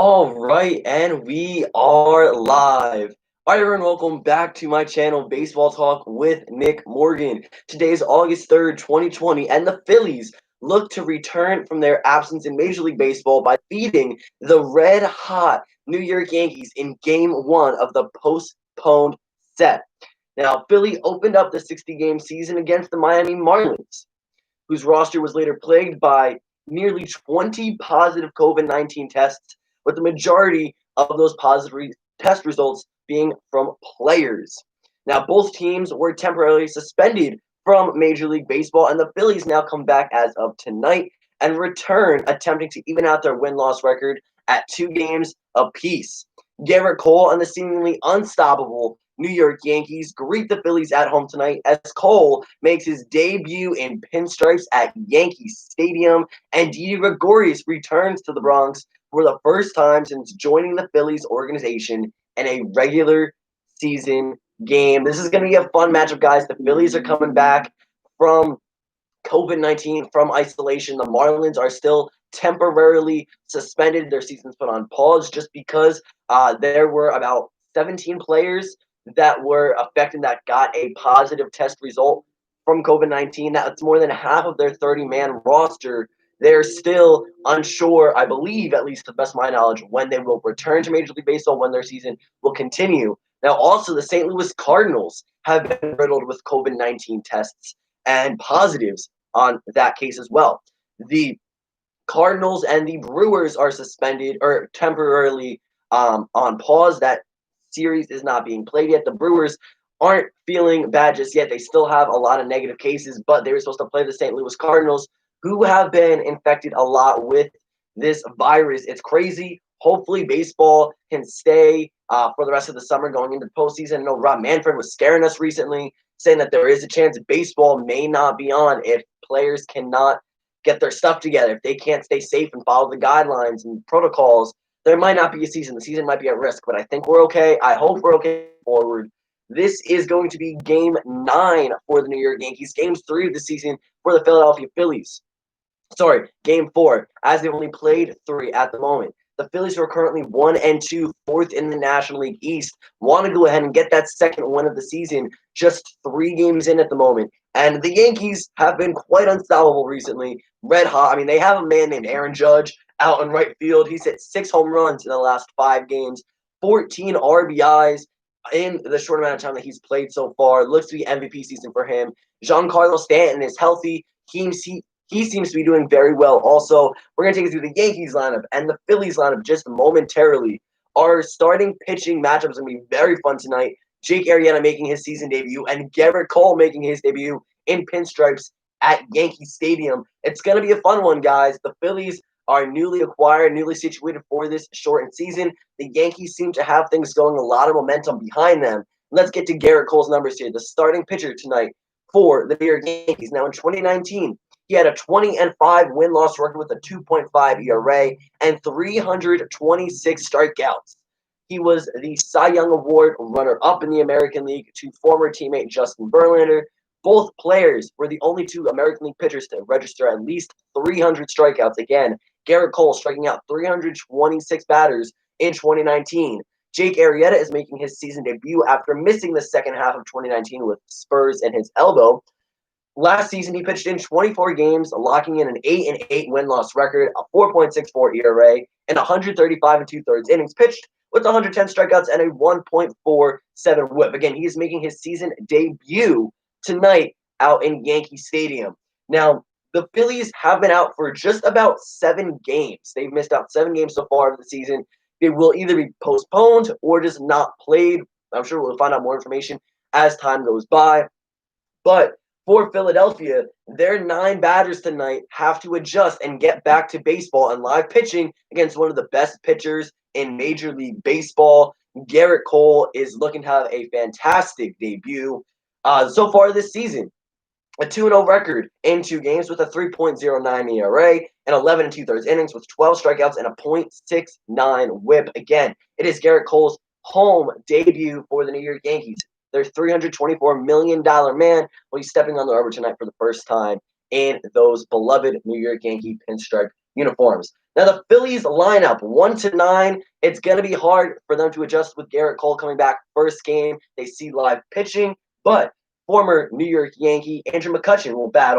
All right, and we are live. All right, everyone, welcome back to my channel, Baseball Talk with Nick Morgan. Today is August 3rd, 2020, and the Phillies look to return from their absence in Major League Baseball by beating the red-hot New York Yankees in Game 1 of the postponed set. Now, Philly opened up the 60-game season against the Miami Marlins, whose roster was later plagued by nearly 20 positive COVID-19 tests, with the majority of those positive test results being from players. Now, both teams were temporarily suspended from Major League Baseball, and the Phillies now come back as of tonight and return, attempting to even out their win-loss record at 2 games apiece. Garrett Cole and the seemingly unstoppable New York Yankees greet the Phillies at home tonight as Cole makes his debut in pinstripes at Yankee Stadium, and Didi Gregorius returns to the Bronx for the first time since joining the Phillies organization in a regular season game. This is going to be a fun matchup, guys. The Phillies are coming back from COVID-19, from isolation. The Marlins are still temporarily suspended. Their season's put on pause just because there were about 17 players that were affected that got a positive test result from COVID-19. That's more than half of their 30-man roster. They're still unsure, I believe, at least to the best of my knowledge, when they will return to Major League Baseball, when their season will continue. Now, also, the St. Louis Cardinals have been riddled with COVID-19 tests and positives on that case as well. The Cardinals and the Brewers are suspended or temporarily on pause. That series is not being played yet. The Brewers aren't feeling bad just yet. They still have a lot of negative cases, but they were supposed to play the St. Louis Cardinals, who have been infected a lot with this virus. It's crazy. Hopefully, baseball can stay for the rest of the summer going into the postseason. I know Rob Manfred was scaring us recently, saying that there is a chance baseball may not be on if players cannot get their stuff together. If they can't stay safe and follow the guidelines and protocols, there might not be a season. The season might be at risk, but I think we're okay. I hope we're okay forward. This is going to be Game 9 for the New York Yankees. Game 3 of the season for the Philadelphia Phillies. Sorry, Game 4, as they've only played 3 at the moment. The Phillies, who are currently 1-2, fourth in the National League East, want to go ahead and get that second win of the season, just 3 games in at the moment. And the Yankees have been quite unstoppable recently, red hot. I mean, they have a man named Aaron Judge out in right field. He's hit 6 home runs in the last 5 games, 14 RBIs in the short amount of time that he's played so far. It looks to be MVP season for him. Giancarlo Stanton is healthy. He seems to be doing very well. Also, we're going to take you through the Yankees lineup and the Phillies lineup just momentarily. Our starting pitching matchup is going to be very fun tonight. Jake Arrieta making his season debut and Garrett Cole making his debut in pinstripes at Yankee Stadium. It's going to be a fun one, guys. The Phillies are newly acquired, newly situated for this shortened season. The Yankees seem to have things going, a lot of momentum behind them. Let's get to Garrett Cole's numbers here. The starting pitcher tonight for the New York Yankees. Now, in 2019, he had a 20-5 win-loss record with a 2.5 ERA and 326 strikeouts. He was the Cy Young Award runner-up in the American League to former teammate Justin Verlander. Both players were the only 2 American League pitchers to register at least 300 strikeouts. Again, Garrett Cole striking out 326 batters in 2019. Jake Arrieta is making his season debut after missing the second half of 2019 with spurs in his elbow. Last season, he pitched in 24 games, locking in an 8-8 win-loss record, a 4.64 ERA, and 135 2/3 innings pitched with 110 strikeouts and a 1.47 WHIP. Again, he is making his season debut tonight out in Yankee Stadium. Now, the Phillies have been out for just about 7 games. They've missed out 7 games so far of the season. They will either be postponed or just not played. I'm sure we'll find out more information as time goes by. But for Philadelphia, their 9 batters tonight have to adjust and get back to baseball and live pitching against one of the best pitchers in Major League Baseball. Garrett Cole is looking to have a fantastic debut so far this season. A 2-0 record in 2 games with a 3.09 ERA and 11 2/3 innings with 12 strikeouts and a .69 WHIP. Again, it is Garrett Cole's home debut for the New York Yankees. Their $324 million man will be stepping on the rubber tonight for the first time in those beloved New York Yankee pinstripe uniforms. Now, the Phillies lineup, 1-9. It's going to be hard for them to adjust with Garrett Cole coming back first game. They see live pitching, but former New York Yankee Andrew McCutchen will bat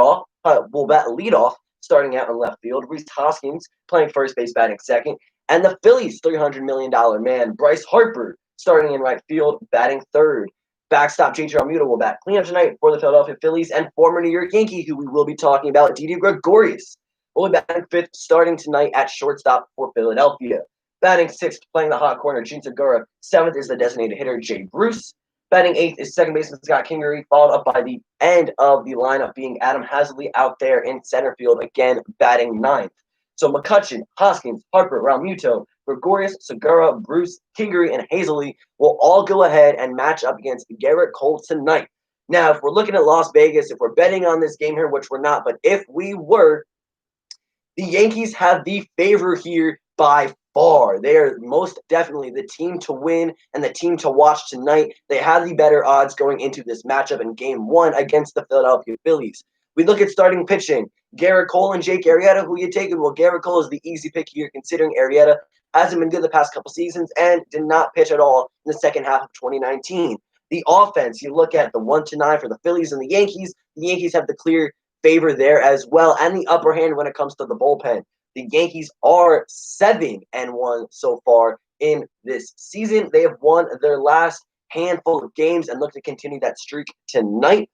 lead off, starting out in left field. Rhys Hoskins playing first base, batting second. And the Phillies' $300 million man, Bryce Harper, starting in right field, batting third. Backstop J.J. Realmuto will bat cleanup tonight for the Philadelphia Phillies, and former New York Yankee, who we will be talking about, Didi Gregorius, will be batting fifth, starting tonight at shortstop for Philadelphia. Batting sixth, playing the hot corner, Jean Segura. Seventh is the designated hitter, Jay Bruce. Batting eighth is second baseman Scott Kingery, followed up by the end of the lineup being Adam Haseley out there in center field, again batting ninth. So McCutchen, Hoskins, Harper, Realmuto, Gregorius, Segura, Bruce, Kingery, and Haseley will all go ahead and match up against Garrett Cole tonight. Now, if we're looking at Las Vegas, if we're betting on this game here, which we're not, but if we were, the Yankees have the favor here by far. They are most definitely the team to win and the team to watch tonight. They have the better odds going into this matchup in Game 1 against the Philadelphia Phillies. We look at starting pitching. Garrett Cole and Jake Arrieta, who you taking? Well, Garrett Cole is the easy pick here, considering Arrieta hasn't been good the past couple seasons and did not pitch at all in the second half of 2019. The offense, you look at the 1-9 for the Phillies and the Yankees. The Yankees have the clear favor there as well, and the upper hand when it comes to the bullpen. The Yankees are 7-1 so far in this season. They have won their last handful of games and look to continue that streak tonight.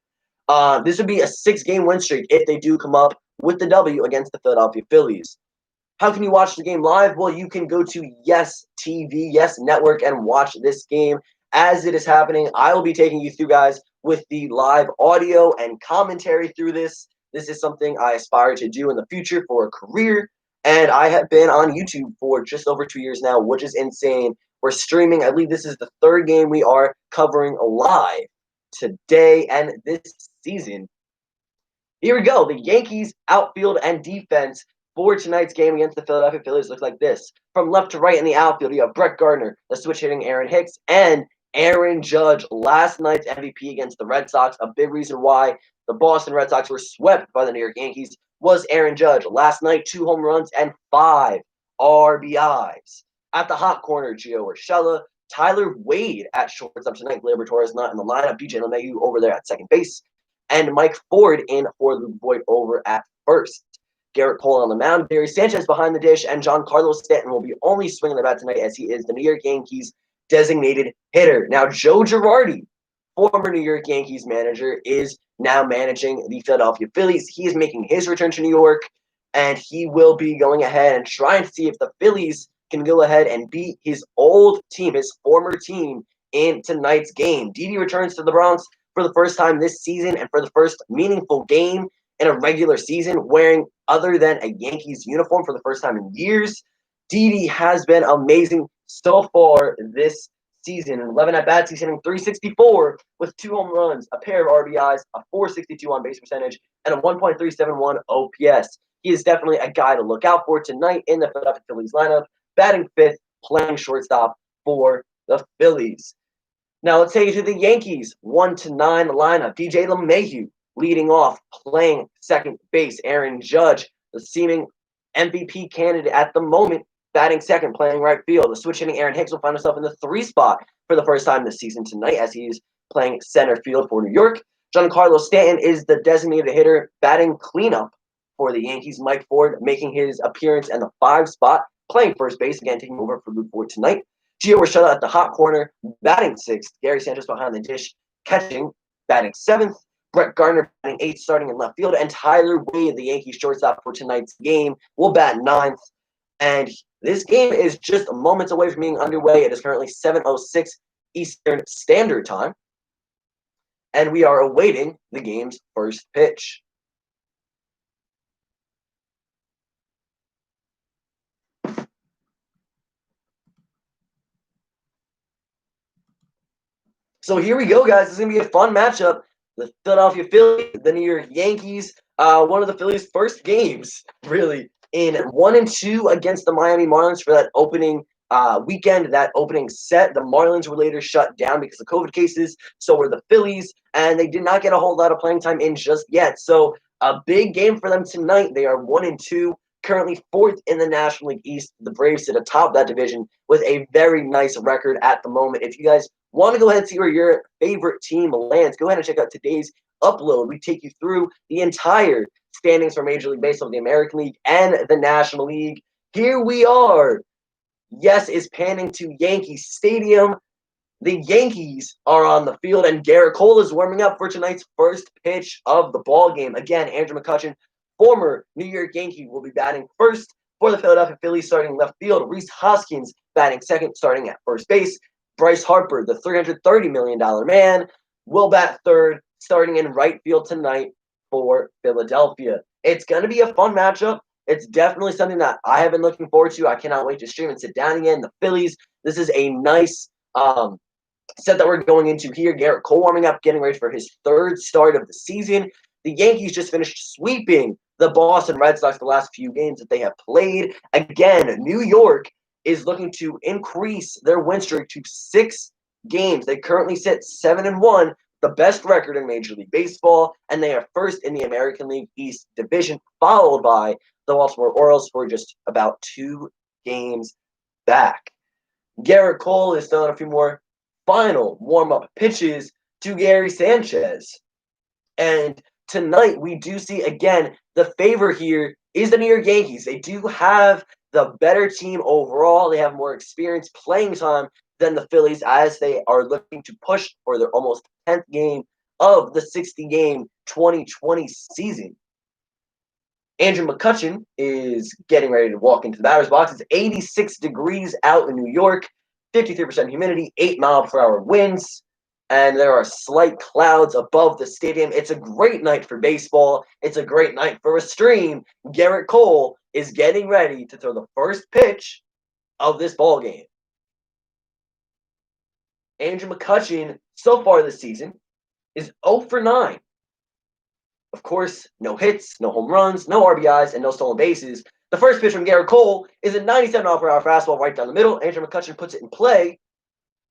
This would be a 6-game win streak if they do come up with the W against the Philadelphia Phillies. How can you watch the game live? Well, you can go to Yes TV, Yes Network, and watch this game as it is happening. I will be taking you through, guys, with the live audio and commentary through this. This is something I aspire to do in the future for a career, and I have been on YouTube for just over 2 years now, which is insane. We're streaming. I believe this is the third game we are covering live today and this season. Here we go. The Yankees outfield and defense for tonight's game against the Philadelphia Phillies looks like this. From left to right in the outfield, you have Brett Gardner, the switch hitting Aaron Hicks, and Aaron Judge, last night's MVP against the Red Sox. A big reason why the Boston Red Sox were swept by the New York Yankees was Aaron Judge. Last night, 2 home runs and 5 RBIs. At the hot corner, Gio Urshela, Tyler Wade at shortstop tonight. Gleyber Torres not in the lineup. DJ LeMahieu over there at second base. And Mike Ford in for Luke Voigt over at first. Garrett Cole on the mound. Barry Sanchez behind the dish. And Giancarlo Stanton will be only swinging the bat tonight as he is the New York Yankees designated hitter. Now, Joe Girardi, former New York Yankees manager, is now managing the Philadelphia Phillies. He is making his return to New York, and he will be going ahead and trying to see if the Phillies can go ahead and beat his old team, his former team, in tonight's game. Didi returns to the Bronx for the first time this season and for the first meaningful game in a regular season wearing other than a Yankees uniform for the first time in years. Didi has been amazing so far this season. In 11 at-bats, he's hitting .364 with 2 home runs, a pair of RBIs, a .462 on-base percentage, and a 1.371 OPS. He is definitely a guy to look out for tonight in the Philadelphia Phillies lineup, batting fifth, playing shortstop for the Phillies. Now let's take it to the Yankees, 1-9 lineup. DJ LeMahieu leading off, playing second base. Aaron Judge, the seeming MVP candidate at the moment, batting second, playing right field. The switch hitting Aaron Hicks will find himself in the 3 spot for the first time this season tonight as he's playing center field for New York. Giancarlo Stanton is the designated hitter, batting cleanup for the Yankees. Mike Ford making his appearance in the 5 spot, playing first base, again taking over for Luke Voigt tonight. Gio Urshela at the hot corner, batting 6th. Gary Sanchez behind the dish, catching, batting 7th. Brett Gardner batting 8th, starting in left field. And Tyler Wade, the Yankees shortstop for tonight's game, will bat 9th. And this game is just moments away from being underway. It is currently 7:06 Eastern Standard Time. And we are awaiting the game's first pitch. So here we go, guys. This is going to be a fun matchup. The Philadelphia Phillies, the New York Yankees. One of the Phillies' first games, really, in 1-2 against the Miami Marlins for that opening weekend, that opening set. The Marlins were later shut down because of COVID cases. So were the Phillies, and they did not get a whole lot of playing time in just yet. So A big game for them tonight. They are 1-2, currently fourth in the National League East. The Braves sit atop that division with a very nice record at the moment. If you guys want to go ahead and see where your favorite team lands, go ahead and check out today's upload. We take you through the entire standings for Major League Baseball, the American League, and the National League. Here we are. Yes is panning to Yankee Stadium. The Yankees are on the field, and Garrett Cole is warming up for tonight's first pitch of the ball game. Again, Andrew McCutchen, former New York Yankee, will be batting first for the Philadelphia Phillies, starting left field. Rhys Hoskins batting second, starting at first base. Bryce Harper, the $330 million man, will bat third, starting in right field tonight for Philadelphia. It's going to be a fun matchup. It's definitely something that I have been looking forward to. I cannot wait to stream and sit down again. The Phillies, this is a nice set that we're going into here. Garrett Cole warming up, getting ready for his third start of the season. The Yankees just finished sweeping the Boston Red Sox the last few games that they have played. Again, New York is looking to increase their win streak to 6 games. They currently sit 7-1, the best record in Major League Baseball, and they are first in the American League East Division, followed by the Baltimore Orioles, who are just about 2 games back. Garrett Cole is throwing a few more final warm-up pitches to Gary Sanchez. And tonight we do see, again, the favor here is the New York Yankees. They do have the better team overall. They have more experience playing time than the Phillies, as they are looking to push for their almost 10th game of the 60-game 2020 season. Andrew McCutchen is getting ready to walk into the batter's box. It's 86 degrees out in New York, 53% humidity, 8-mile-per-hour winds, and there are slight clouds above the stadium. It's a great night for baseball. It's a great night for a stream. Garrett Cole is getting ready to throw the first pitch of this ball game. Andrew McCutchen, so far this season, is 0 for 9. Of course, no hits, no home runs, no RBIs, and no stolen bases. The first pitch from Garrett Cole is a 97-mile-per-hour fastball right down the middle. Andrew McCutchen puts it in play,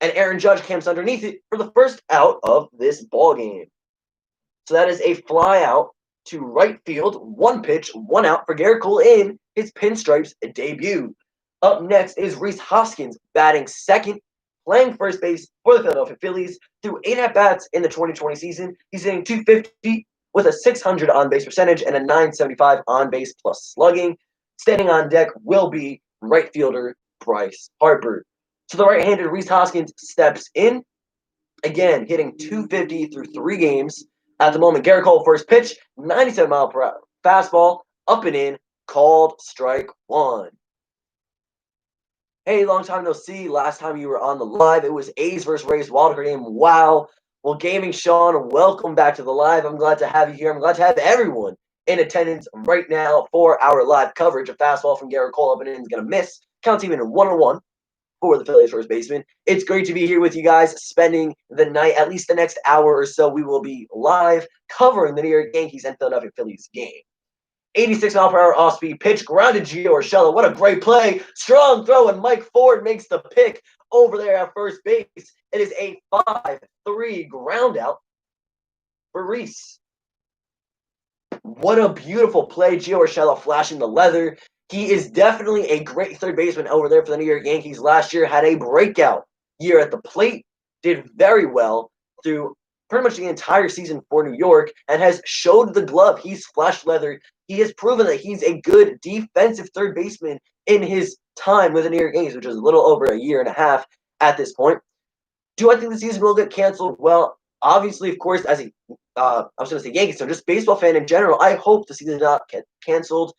and Aaron Judge camps underneath it for the first out of this ballgame. So that is a fly out to right field, 1 pitch, 1 out for Garrett Cole in his pinstripes debut. Up next is Rhys Hoskins batting second, playing first base for the Philadelphia Phillies. Through 8 at-bats in the 2020 season, he's hitting .250 with a .600 on-base percentage and a .975 on-base plus slugging. Standing on deck will be right fielder Bryce Harper. So the right-handed Rhys Hoskins steps in, again hitting .250 through 3 games. At the moment, Garrett Cole first pitch, 97-mile-per-hour fastball, up and in, called strike 1. Hey, long time no see. Last time you were on the live, it was A's versus Rays wildcard game. Wow. Well, Gaming Sean, welcome back to the live. I'm glad to have you here. I'm glad to have everyone in attendance right now for our live coverage. A fastball from Garrett Cole up and in is going to miss. Counts even 1-1 for the Phillies first baseman. It's great to be here with you guys, spending the night, at least the next hour or so. We will be live covering the New York Yankees and Philadelphia Phillies game. 86-mile-per-hour off-speed pitch, grounded Gio Urshela. What a great play. Strong throw, and Mike Ford makes the pick over there at first base. It is a 5-3 ground out for Rhys. What a beautiful play. Gio Urshela flashing the leather. He is definitely a great third baseman over there for the New York Yankees. Last year had a breakout year at the plate. Did very well through pretty much the entire season for New York and has showed the glove. He's flashed leather. He has proven that he's a good defensive third baseman in his time with the New York Yankees, which is a little over a year and a half at this point. Do I think the season will get canceled? Well, obviously, of course, as I was going to say Yankees, so just baseball fan in general, I hope the season does not get canceled.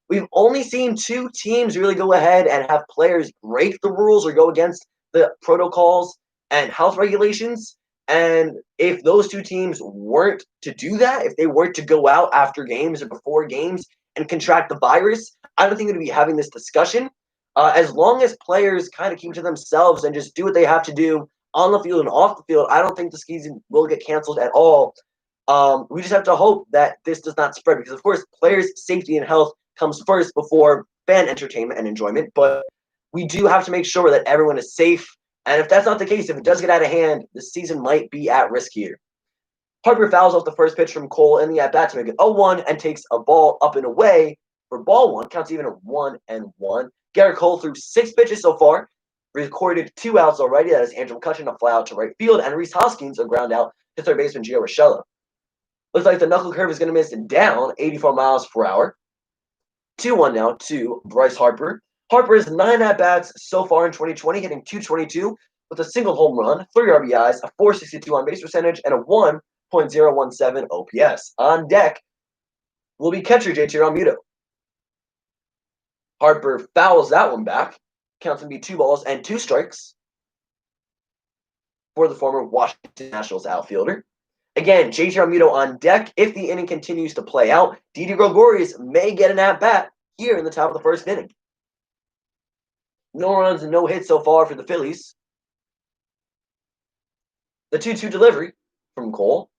We've only seen 2 teams really go ahead and have players break the rules or go against the protocols and health regulations. And if those 2 teams weren't to do that, if they weren't to go out after games or before games and contract the virus, I don't think we'd be having this discussion. As long as players kind of keep to themselves and just do what they have to do on the field and off the field, I don't think the season will get canceled at all. We just have to hope that this does not spread because, of course, players' safety and health comes first before fan entertainment and enjoyment. But we do have to make sure that everyone is safe. And if that's not the case, if it does get out of hand, the season might be at risk here. Harper fouls off the first pitch from Cole in the at-bat to make it 0-1 and takes a ball up and away for ball one. Counts even at 1-1. Garrett Cole threw 6 pitches so far, recorded 2 outs already. That is Andrew McCutcheon, a fly out to right field, and Rhys Hoskins, a ground out to third baseman Gio Urshela. Looks like the knuckle curve is going to miss down 84 miles per hour. 2-1 now to Bryce Harper. Harper has 9 at-bats so far in 2020, hitting .222 with a single home run, 3 RBIs, a .462 on-base percentage, and a 1.017 OPS. On deck will be catcher JT Realmuto. Harper fouls that one back. Counts to be 2 balls and 2 strikes for the former Washington Nationals outfielder. Again, JT Realmuto on deck. If the inning continues to play out, Didi Gregorius may get an at-bat here in the top of the first inning. No runs and no hits so far for the Phillies. The 2-2 delivery from Cole.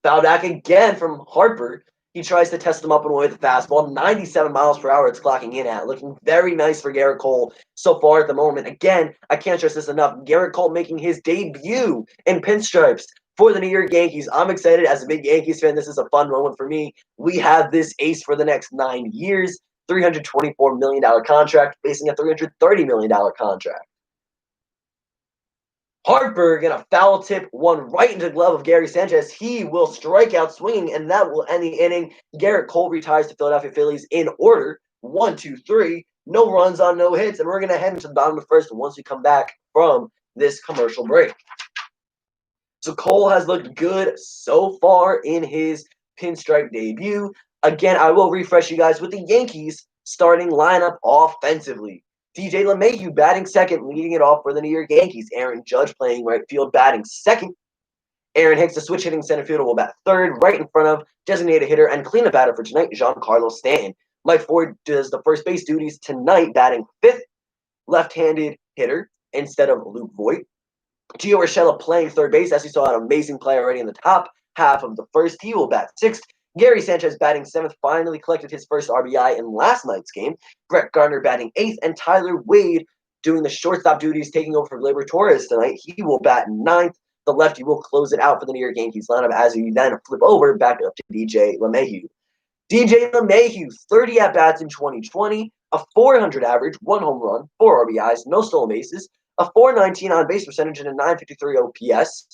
Foul back again from Harper. He tries to test him up and away with the fastball. 97 miles per hour it's clocking in at. Looking very nice for Garrett Cole so far at the moment. Again, I can't stress this enough. Garrett Cole making his debut in pinstripes for the New York Yankees. I'm excited. As a big Yankees fan, this is a fun moment for me. We have this ace for the next 9 years. $324 million contract, facing a $330 million contract. Harper gonna foul tip one right into the glove of Gary Sanchez. He will strike out swinging, and that will end the inning. Garrett Cole retires to Philadelphia Phillies in order. 1, 2, 3. No runs on no hits, and we're gonna head into the bottom of the first once we come back from this commercial break. So Cole has looked good so far in his pinstripe debut. Again, I will refresh you guys with the Yankees starting lineup offensively. DJ LeMahieu batting second, leading it off for the New York Yankees. Aaron Judge playing right field, batting second. Aaron Hicks, the switch hitting center fielder, will bat third, right in front of designated hitter and cleanup batter for tonight, Giancarlo Stanton. Mike Ford does the first base duties tonight, batting fifth, left-handed hitter instead of Luke Voigt. Gio Urshela playing third base, as you saw an amazing play already in the top half of the first. He will bat sixth. Gary Sanchez batting seventh, finally collected his first RBI in last night's game. Brett Gardner batting eighth, and Tyler Wade doing the shortstop duties, taking over for Gleyber Torres tonight. He will bat ninth. The lefty will close it out for the New York Yankees lineup as we then flip over back up to DJ LeMahieu. DJ LeMahieu, 30 at-bats in 2020, a .400 average, 1 home run, 4 RBIs, no stolen bases, a .419 on-base percentage, and a .953 OPS.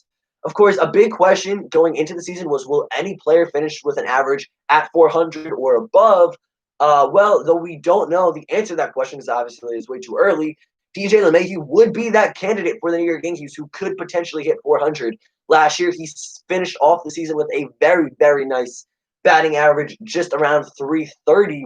Of course, a big question going into the season was, will any player finish with an average at .400 or above? Well, though we don't know the answer to that question, because obviously it's way too early, DJ LeMahieu would be that candidate for the New York Yankees who could potentially hit .400. Last year, he finished off the season with a very, very nice batting average, just around .330.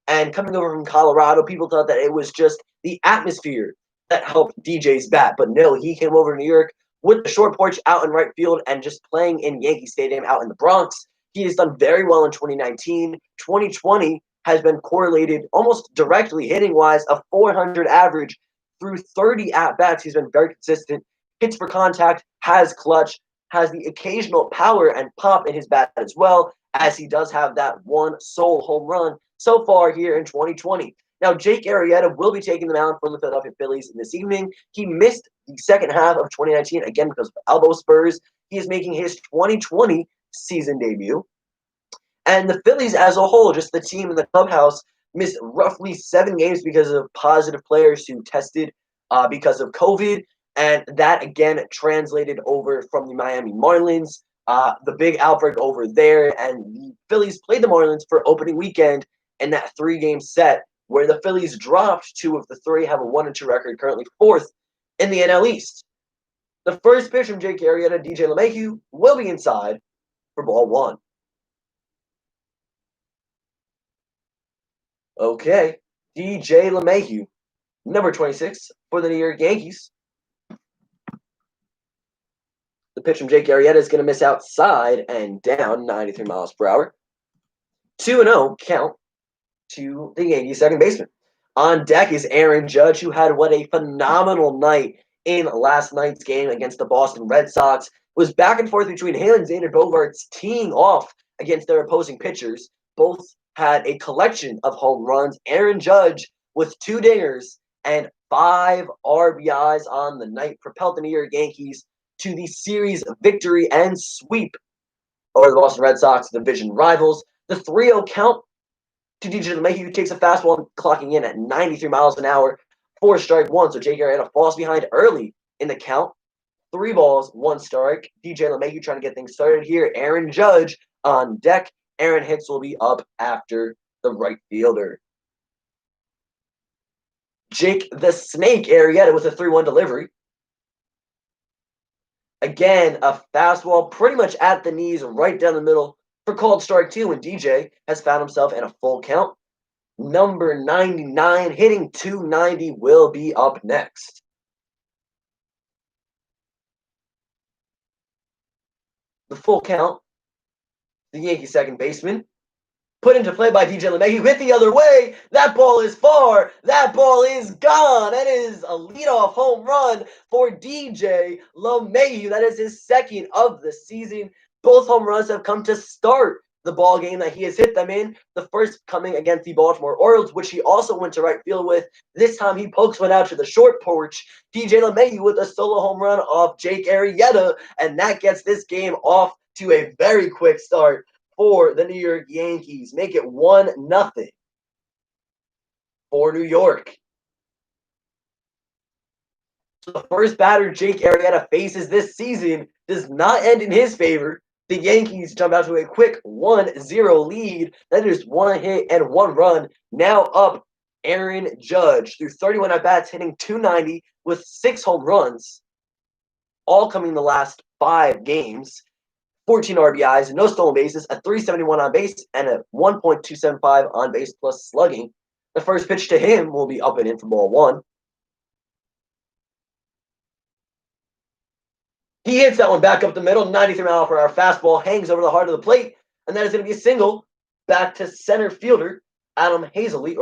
And coming over from Colorado, people thought that it was just the atmosphere that helped DJ's bat. But no, he came over to New York with the short porch out in right field and just playing in Yankee Stadium out in the Bronx. He has done very well in 2019. 2020 has been correlated almost directly hitting-wise, a .400 average through 30 at-bats. He's been very consistent. Hits for contact, has clutch, has the occasional power and pop in his bat as well, as he does have that one sole home run so far here in 2020. Now, Jake Arrieta will be taking the mound for the Philadelphia Phillies this evening. He missed the second half of 2019, again, because of elbow spurs. He is making his 2020 season debut. And the Phillies as a whole, just the team in the clubhouse, missed roughly 7 games because of positive players who tested because of COVID. And that, again, translated over from the Miami Marlins. The big outbreak over there. And the Phillies played the Marlins for opening weekend in that 3-game set, where the Phillies dropped 2 of the 3, have a 1-2 record, currently 4th in the NL East. The first pitch from Jake Arrieta, DJ LeMahieu, will be inside for ball 1. Okay, DJ LeMahieu, number 26 for the New York Yankees. The pitch from Jake Arrieta is going to miss outside and down 93 miles per hour. 2-0 count to the Yankees second baseman. On deck is Aaron Judge, who had what a phenomenal night in last night's game against the Boston Red Sox. Was back and forth between him and Xander Bogaerts, teeing off against their opposing pitchers. Both had a collection of home runs. Aaron Judge with 2 dingers and 5 RBIs on the night propelled the New York Yankees to the series victory and sweep over the Boston Red Sox, division rivals. The 3-0 count to DJ LeMahieu, who takes a fastball clocking in at 93 miles an hour, 4-strike-1. So Jake Arrieta falls behind early in the count. 3 balls, 1 strike. DJ LeMahieu trying to get things started here. Aaron Judge on deck. Aaron Hicks will be up after the right fielder. Jake the Snake Arrieta with a 3-1 delivery. Again, a fastball pretty much at the knees, right down the middle for called strike 2, and DJ has found himself in a full count. Number 99, hitting 290, will be up next. The full count, the Yankee second baseman, put into play by DJ LeMahieu, hit the other way. That ball is far. That ball is gone. That is a leadoff home run for DJ LeMahieu. That is his second of the season. Both home runs have come to start the ball game that he has hit them in. The first coming against the Baltimore Orioles, which he also went to right field with. This time he pokes one out to the short porch. DJ LeMahieu with a solo home run off Jake Arrieta, and that gets this game off to a very quick start for the New York Yankees. Make it 1-0 for New York. So the first batter Jake Arrieta faces this season does not end in his favor. The Yankees jump out to a quick 1-0 lead. That is 1 hit and 1 run. Now up Aaron Judge through 31 at-bats, hitting 290 with 6 home runs, all coming in the last 5 games. 14 RBIs, no stolen bases, a 371 on base, and a 1.275 on base plus slugging. The first pitch to him will be up and in for ball 1. He hits that one back up the middle, 93-mile-per-hour fastball, hangs over the heart of the plate, and that is going to be a single back to center fielder Adam Haseley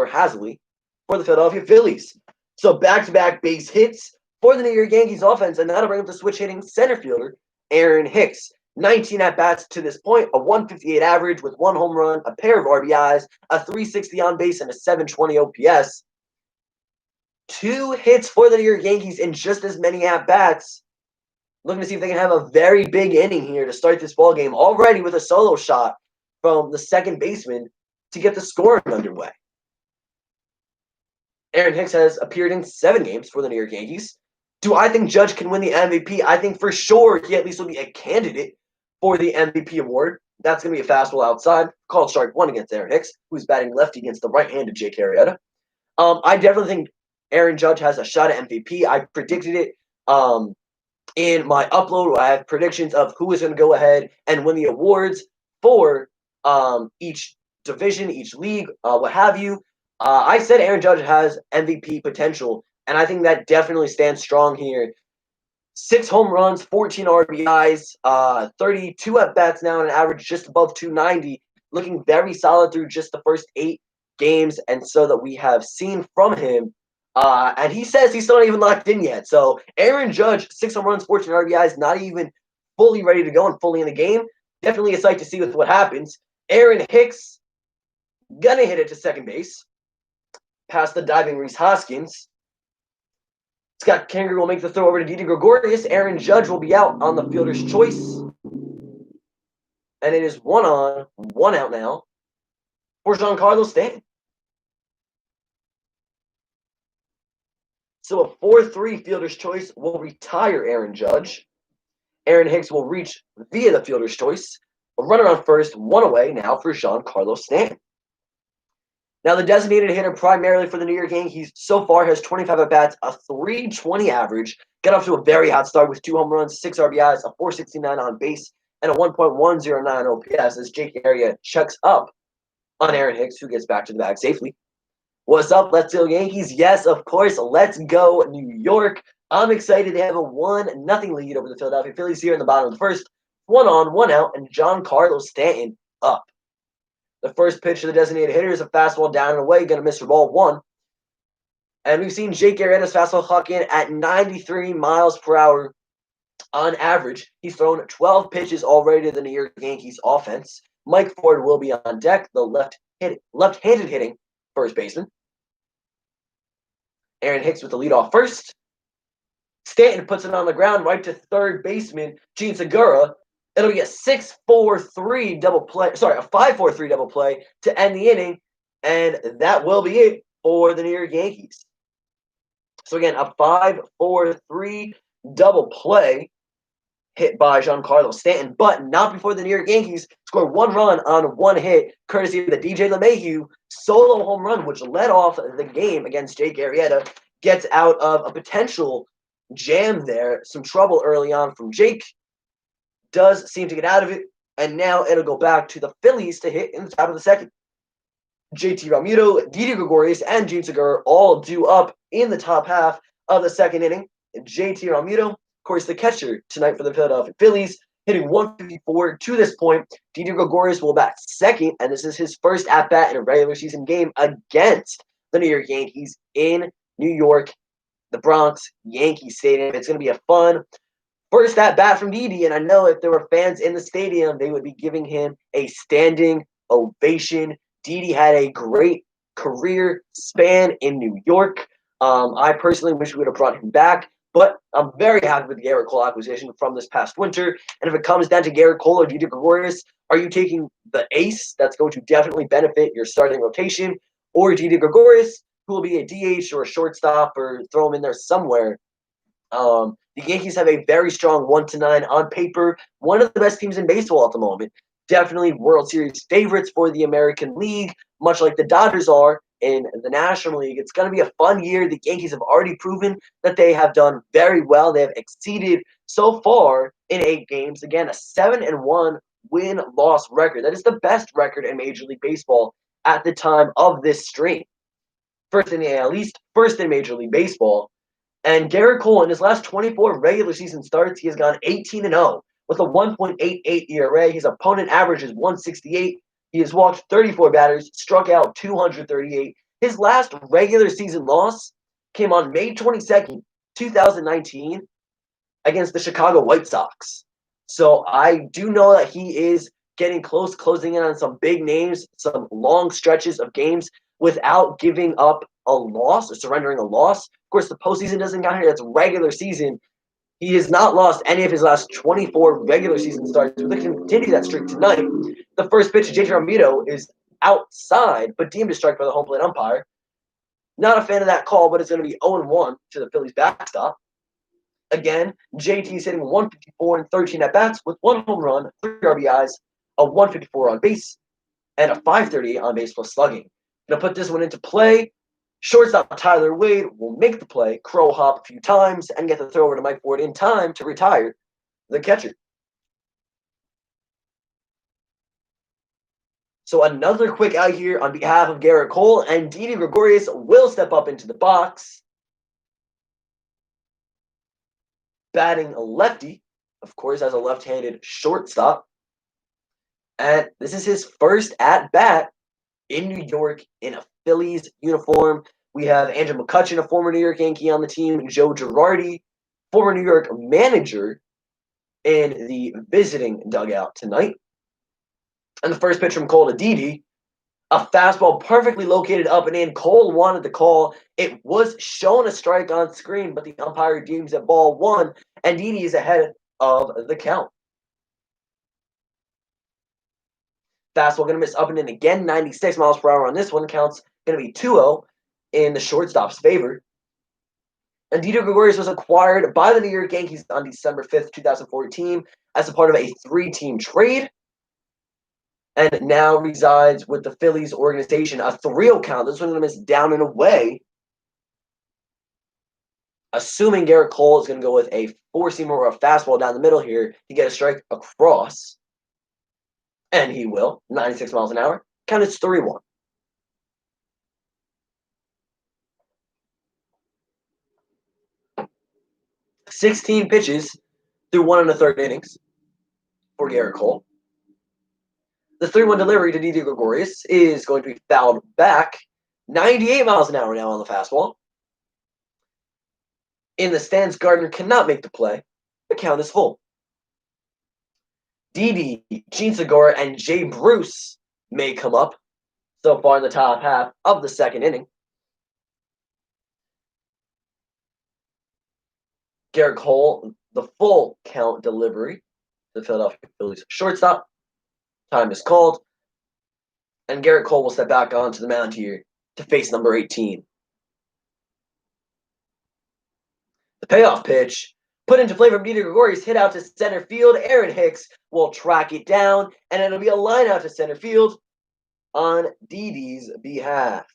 for the Philadelphia Phillies. So back-to-back base hits for the New York Yankees offense, and that'll bring up the switch-hitting center fielder Aaron Hicks. 19 at-bats to this point, a 158 average with 1 home run, a pair of RBIs, a 360 on base, and a 720 OPS. 2 hits for the New York Yankees in just as many at-bats. Looking to see if they can have a very big inning here to start this ball game already with a solo shot from the second baseman to get the scoring underway. Aaron Hicks has appeared in 7 games for the New York Yankees. Do I think Judge can win the MVP? I think for sure he at least will be a candidate for the MVP award. That's going to be a fastball outside. Called strike 1 against Aaron Hicks, who's batting lefty against the right-handed Jake Arrieta. I definitely think Aaron Judge has a shot at MVP. I predicted it in my upload. I have predictions of who is going to go ahead and win the awards for each division, each league, what have you. I said Aaron Judge has MVP potential, and I think that definitely stands strong here. 6 home runs, 14 RBIs, 32 at-bats now, and an average just above 290. Looking very solid through just the first 8 games, and so that we have seen from him. And he says he's still not even locked in yet. So Aaron Judge, 6 home runs, 14 RBIs, not even fully ready to go and fully in the game. Definitely a sight to see with what happens. Aaron Hicks gonna hit it to second base, past the diving Rhys Hoskins. Scott Kangaroo will make the throw over to Didi Gregorius. Aaron Judge will be out on the fielder's choice. And it is 1 on, 1 out now for Giancarlo Stanton. So a 4-3 fielder's choice will retire Aaron Judge. Aaron Hicks will reach via the fielder's choice. A runner on first, 1 away now for Giancarlo Stanton. Now, the designated hitter primarily for the New York Yankees so far has 25 at-bats, a 320 average, got off to a very hot start with 2 home runs, 6 RBIs, a 469 on base, and a 1.109 OPS as Jake Arrieta checks up on Aaron Hicks, who gets back to the bag safely. What's up, Let's Go Yankees? Yes, of course, let's go New York. I'm excited. They have a 1-0 lead over the Philadelphia Phillies here in the bottom of the first. 1 on, 1 out, and Giancarlo Stanton up. The first pitch to the designated hitter is a fastball down and away, going to miss for ball 1. And we've seen Jake Arrieta's fastball clock in at 93 miles per hour on average. He's thrown 12 pitches already to the New York Yankees offense. Mike Ford will be on deck, the left-handed hitting first baseman. Aaron Hicks with the leadoff first. Stanton puts it on the ground right to third baseman Gene Segura. It'll be a 6-4-3 double play. Sorry, a 5-4-3 double play to end the inning, and that will be it for the New York Yankees. So again, a 5-4-3 double play hit by Giancarlo Stanton, but not before the New York Yankees score one run on one hit, courtesy of the DJ LeMahieu solo home run, which led off the game against Jake Arrieta. Gets out of a potential jam there, some trouble early on from Jake. Does seem to get out of it, and now it'll go back to the Phillies to hit in the top of the second. JT Realmuto, Didi Gregorius, and Gene Segura all due up in the top half of the second inning. JT Realmuto, of course, the catcher tonight for the Philadelphia Phillies, hitting 154 to this point. Didi Gregorius will bat second, and this is his first at-bat in a regular season game against the New York Yankees in New York, the Bronx Yankee Stadium. It's going to be a fun first at-bat from Didi, and I know if there were fans in the stadium, they would be giving him a standing ovation. Didi had a great career span in New York. I personally wish we would have brought him back, but I'm very happy with the Gerrit Cole acquisition from this past winter. And if it comes down to Gerrit Cole or Didi Gregorius, are you taking the ace that's going to definitely benefit your starting rotation, or Didi Gregorius, who will be a DH or a shortstop, or throw him in there somewhere? The Yankees have a very strong 1-9 on paper, one of the best teams in baseball at the moment. Definitely World Series favorites for the American League, much like the Dodgers are in the National League. It's going to be a fun year. The Yankees have already proven that they have done very well. They have exceeded so far in 8 games. Again, a 7-1 win-loss record. That is the best record in Major League Baseball at the time of this stream. First in the AL East, first in Major League Baseball. And Gerrit Cole, in his last 24 regular season starts, he has gone 18-0 with a 1.88 ERA. His opponent average is 168. He has walked 34 batters, struck out 238. His last regular season loss came on May 22nd, 2019, against the Chicago White Sox. So I do know that he is getting close, closing in on some big names, some long stretches of games without giving up a loss or surrendering a loss. Of course, the postseason doesn't count here. That's regular season. He has not lost any of his last 24 regular season starts. We're going to continue that streak tonight. The first pitch to JT Realmuto is outside, but deemed a strike by the home plate umpire. Not a fan of that call, but it's going to be 0-1 to the Phillies backstop. Again, JT is hitting 154 and 13 at-bats with 1 home run, 3 RBIs, a 154 on base, and a 538 on base plus slugging. Going to put this one into play. Shortstop Tyler Wade will make the play, crow hop a few times, and get the throw over to Mike Ford in time to retire the catcher. So another quick out here on behalf of Gerrit Cole, and Didi Gregorius will step up into the box. Batting a lefty, of course, as a left-handed shortstop. And this is his first at-bat in New York in a Phillies uniform. We have Andrew McCutchen, a former New York Yankee, on the team. Joe Girardi, former New York manager, in the visiting dugout tonight. And the first pitch from Cole to Didi, a fastball perfectly located up and in. Cole wanted the call. It was shown a strike on screen, but the umpire deems it ball 1, and Didi is ahead of the count. Fastball going to miss up and in again, 96 miles per hour on this one. Counts going to be 2-0 in the shortstop's favor. And Didi Gregorius was acquired by the New York Yankees on December 5th, 2014 as a part of a 3-team trade, and now resides with the Phillies organization. A 3-0 count. This one's going to miss down and away. Assuming Gerrit Cole is going to go with a 4-seamer or a fastball down the middle here to get a strike across. And he will. 96 miles an hour. Count is 3-1. "16 pitches through 1 1/3 innings for Gerrit Cole. The 3-1 delivery to Didi Gregorius is going to be fouled back. 98 miles an hour now on the fastball. In the stands, Gardner cannot make the play. The count is full. Didi, Gene Segura, and Jay Bruce may come up so far in the top half of the second inning. Garrett Cole, the full count delivery. The Philadelphia Phillies shortstop. Time is called. And Garrett Cole will step back onto the mound here to face number 18. The payoff pitch, put into play from Didi Gregorius, hit out to center field. Aaron Hicks will track it down, and it'll be a line out to center field on Didi's behalf.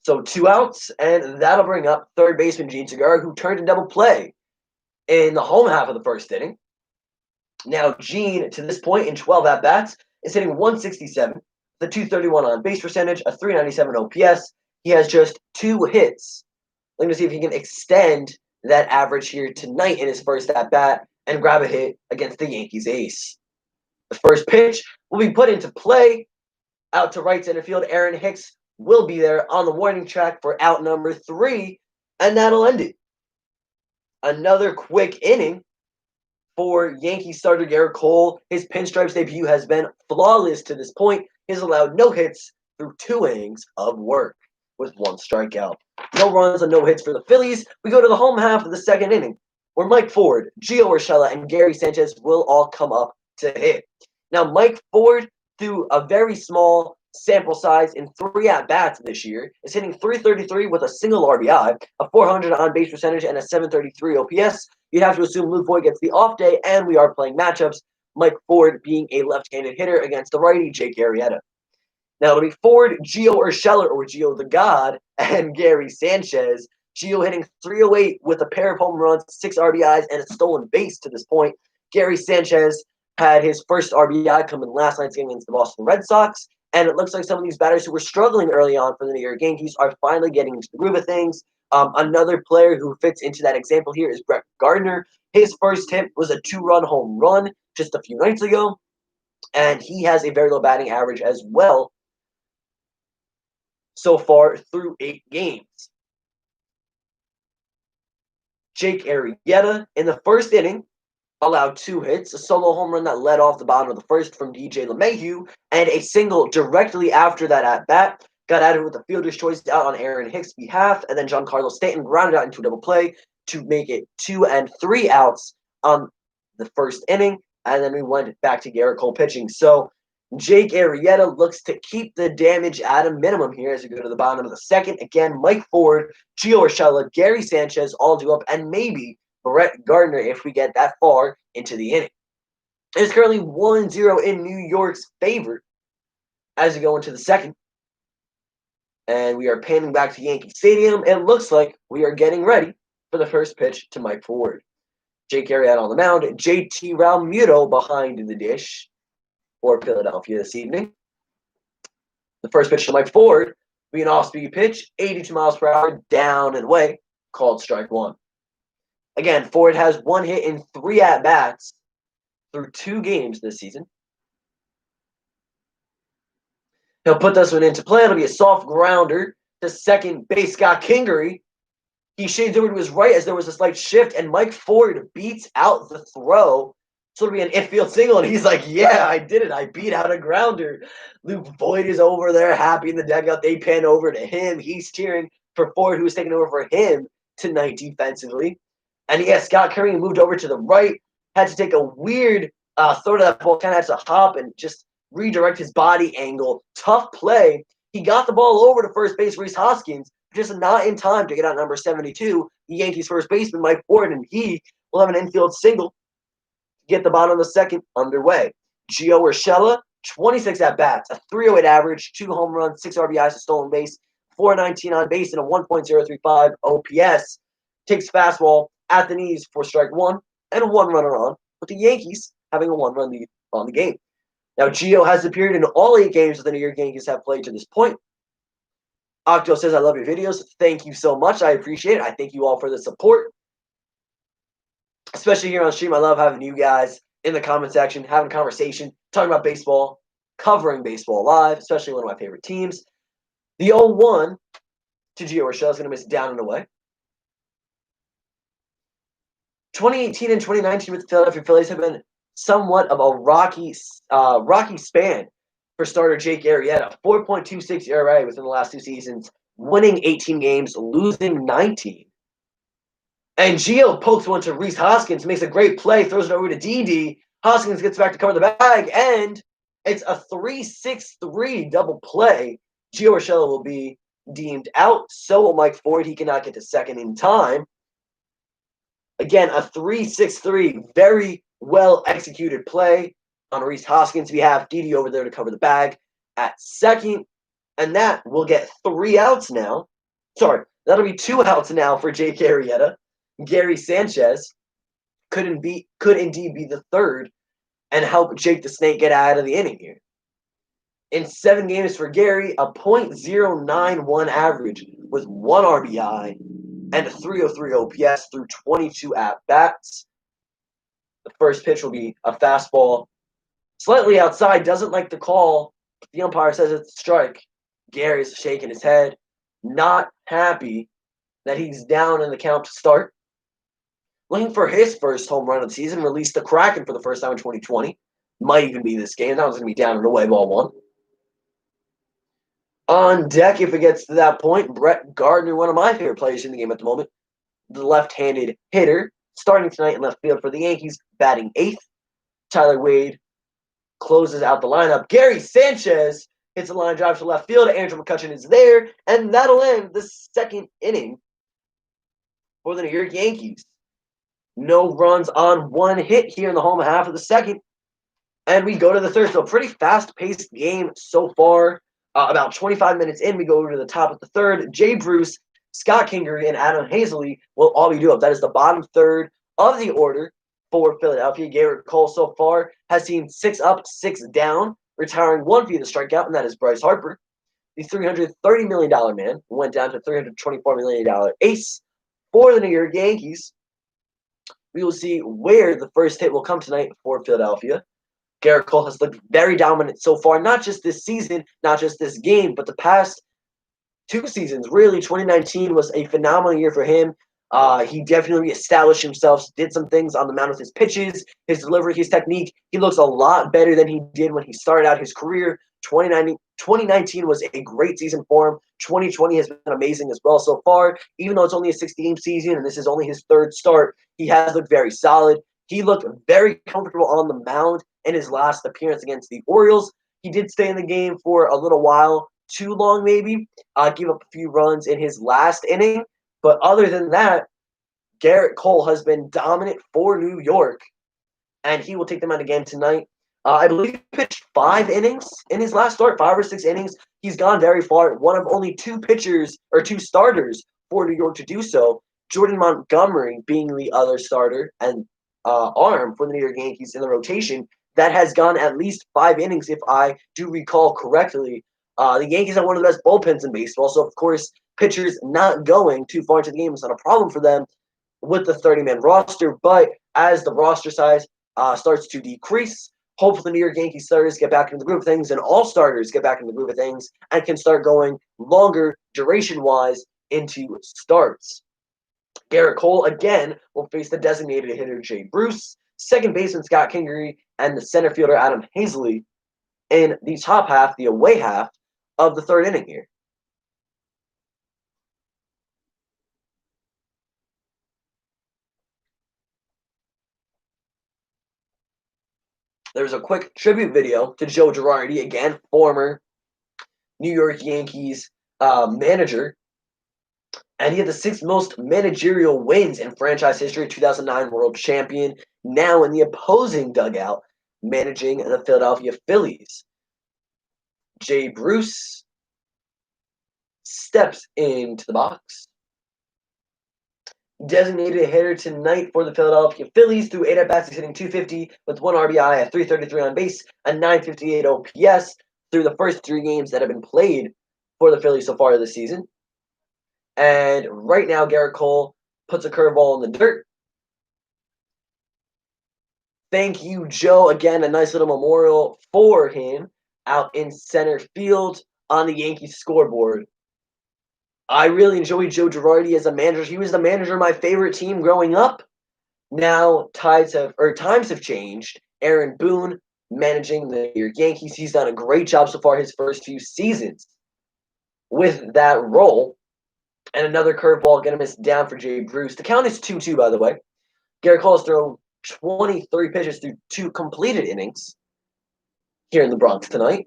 So 2 outs, and that'll bring up third baseman Gene Segura, who turned a double play in the home half of the first inning. Now, Gene, to this point in 12 at-bats, is hitting 167, the 231 on base percentage, a 397 OPS. He has just 2 hits. We're going to see if he can extend that average here tonight in his first at-bat and grab a hit against the Yankees ace. The first pitch will be put into play. Out to right center field, Aaron Hicks will be there on the warning track for out number 3, and that'll end it. Another quick inning for Yankee starter Garrett Cole. His pinstripes debut has been flawless to this point. He's allowed no hits through 2 innings of work with 1 strikeout. No runs and no hits for the Phillies. We go to the home half of the second inning, where Mike Ford, Gio Urshela, and Gary Sanchez will all come up to hit. Now, Mike Ford, through a very small sample size in 3 at-bats this year, is hitting 333 with a single RBI, a 400 on-base percentage, and a 733 OPS. You'd have to assume Luke Voigt gets the off day, and we are playing matchups, Mike Ford being a left-handed hitter against the righty, Jake Arrieta. Now, it'll be Ford, Gio Urshela, or Gio the God, and Gary Sanchez. Gio hitting 308 with a pair of home runs, 6 RBIs, and a stolen base to this point. Gary Sanchez had his first RBI come in last night's game against the Boston Red Sox, and it looks like some of these batters who were struggling early on for the New York Yankees are finally getting into the groove of things. Another player who fits into that example here is Brett Gardner. His first hit was a 2-run home run just a few nights ago, and he has a very low batting average as well so far through 8 games. Jake Arrieta in the first inning allowed 2 hits, a solo home run that led off the bottom of the first from DJ LeMahieu, and a single directly after that at-bat. Got added with a fielder's choice out on Aaron Hicks' behalf, and then Giancarlo Stanton grounded out into a double play to make it 2 and 3 outs on the first inning, and then we went back to Garrett Cole pitching. So Jake Arrieta looks to keep the damage at a minimum here as we go to the bottom of the second. Again, Mike Ford, Gio Urshela, Gary Sanchez all due up, and maybe Brett Gardner if we get that far into the inning. It's currently 1-0 in New York's favor as we go into the second. And we are panning back to Yankee Stadium. It looks like we are getting ready for the first pitch to Mike Ford. Jake Arrieta on the mound, JT Realmuto behind the dish for Philadelphia this evening. The first pitch to Mike Ford will be an off-speed pitch, 82 miles per hour, down and away, called strike 1. Again, Ford has 1 hit in 3 at-bats through 2 games this season. He'll put this one into play. It'll be a soft grounder to second base, Scott Kingery. He shades over to his right as there was a slight shift, and Mike Ford beats out the throw. So it'll be an infield single, and he's like, yeah, I did it. I beat out a grounder. Luke Voigt is over there, happy in the dugout. They pan over to him. He's cheering for Ford, who was taking over for him tonight defensively. And yeah, Scott Kingery moved over to the right, had to take a weird throw to that ball, kind of had to hop and just redirect his body angle. Tough play. He got the ball over to first base, Rhys Hoskins, just not in time to get out number 72, the Yankees first baseman, Mike Ford, and he will have an infield single to get the bottom of the second underway. Gio Urshela, 26 at-bats, a 308 average, 2 home runs, 6 RBIs, a stolen base, 419 on base, and a 1.035 OPS. Takes fastball at the knees for strike 1 and a 1 runner on, with the Yankees having a 1-run lead on the game. Now, Gio has appeared in all 8 games that the New York Yankees have played to this point. Octo says, I love your videos. Thank you so much. I appreciate it. I thank you all for the support. Especially here on stream, I love having you guys in the comment section, having a conversation, talking about baseball, covering baseball live, especially one of my favorite teams. The 0-1 to Gio Urshela is going to miss down and away. 2018 and 2019 with the Philadelphia Phillies have been somewhat of a rocky span for starter Jake Arrieta. 4.26 ERA within the last 2 seasons, winning 18 games, losing 19. And Gio pokes one to Rhys Hoskins, makes a great play, throws it over to Didi. Hoskins gets back to cover the bag, and it's a 3-6-3 double play. Gio Urshela will be deemed out. So will Mike Ford. He cannot get to second in time. Again, a 3-6-3, very well executed play on Rhys Hoskins' behalf. Didi over there to cover the bag at second. And that will get 3 outs now. Sorry, that'll be 2 outs now for Jake Arrieta. Gary Sanchez could indeed be the third and help Jake the Snake get out of the inning here. In 7 games for Gary, a .091 average with 1 RBI and a .303 OPS through 22 at-bats. The first pitch will be a fastball slightly outside, doesn't like the call. The umpire says it's a strike. Gary's shaking his head, not happy that he's down in the count to start. Looking for his first home run of the season, released the Kraken for the first time in 2020. Might even be this game. That was going to be down and away, ball 1. On deck, if it gets to that point, Brett Gardner, one of my favorite players in the game at the moment, the left-handed hitter, starting tonight in left field for the Yankees, batting 8th. Tyler Wade closes out the lineup. Gary Sanchez hits a line drive to left field. Andrew McCutchen is there, and that'll end the 2nd inning for the New York Yankees. No runs on 1 hit here in the home half of the 2nd. And we go to the 3rd. So pretty fast-paced game so far. About 25 minutes in, we go over to the top of the 3rd. Jay Bruce, Scott Kingery, and Adam Hazley will all be due up. That is the bottom 3rd of the order for Philadelphia. Garrett Cole so far has seen 6 up, 6 down, retiring 1 via the strikeout, and that is Bryce Harper. The $330 million man went down to $324 million ace for the New York Yankees. We will see where the first hit will come tonight for Philadelphia. Garrett Cole has looked very dominant so far, not just this season, not just this game, but the past 2 seasons. Really, 2019 was a phenomenal year for him. He definitely established himself, did some things on the mound with his pitches, his delivery, his technique. He looks a lot better than he did when he started out his career. 2019 was a great season for him. 2020 has been amazing as well so far. Even though it's only a 60-game season and this is only his 3rd start, he has looked very solid. He looked very comfortable on the mound in his last appearance against the Orioles. He did stay in the game for a little while, too long maybe, give up a few runs in his last inning. But other than that, Garrett Cole has been dominant for New York, and he will take them out again tonight. I believe he pitched 5 innings in his last start, 5 or 6 innings. He's gone very far. One of only 2 pitchers or 2 starters for New York to do so. Jordan Montgomery being the other starter and arm for the New York Yankees in the rotation that has gone at least 5 innings, if I do recall correctly. The Yankees have one of the best bullpens in baseball, so of course, pitchers not going too far into the game is not a problem for them with the 30-man roster. But as the roster size starts to decrease, hopefully the New York Yankees starters get back into the groove of things, and all starters get back into the groove of things and can start going longer duration-wise into starts. Garrett Cole, again, will face the designated hitter Jay Bruce, second baseman Scott Kingery, and the center fielder Adam Hazley in the top half, the away half, of the 3rd inning here. There's a quick tribute video to Joe Girardi, again, former New York Yankees manager. And he had the 6th most managerial wins in franchise history, 2009 world champion, now in the opposing dugout, managing the Philadelphia Phillies. Jay Bruce steps into the box. Designated hitter tonight for the Philadelphia Phillies through 8 at-bats. He's hitting .250 with 1 RBI, a .333 on base, a .958 OPS through the first 3 games that have been played for the Phillies so far this season. And right now, Garrett Cole puts a curveball in the dirt. Thank you, Joe. Again, a nice little memorial for him out in center field on the Yankees scoreboard. I really enjoyed Joe Girardi as a manager. He was the manager of my favorite team growing up. Now times have changed. Aaron Boone managing the New York Yankees. He's done a great job so far his first few seasons with that role. And another curveball going to miss down for Jay Bruce. The count is 2-2, by the way. Garrett Cole has thrown 23 pitches through 2 completed innings here in the Bronx tonight.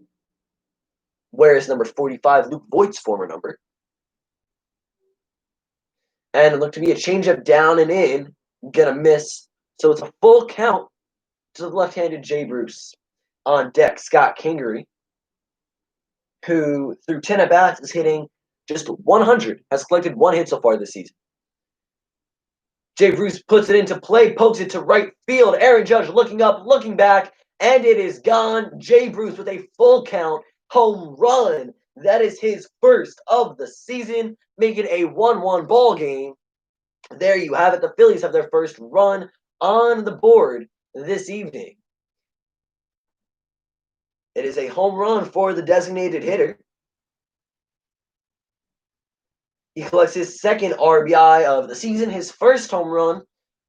Whereas number 45, Luke Voigt's former number. And it looked to be a changeup down and in. Gonna miss. So it's a full count to the left-handed Jay Bruce. On deck, Scott Kingery, who through 10 at-bats is hitting just 100, has collected 1 hit so far this season. Jay Bruce puts it into play, pokes it to right field. Aaron Judge looking up, looking back, and it is gone. Jay Bruce with a full count home run. That is his first of the season, making a 1-1 ball game. There you have it. The Phillies have their first run on the board this evening. It is a home run for the designated hitter. He collects his second RBI of the season, his first home run,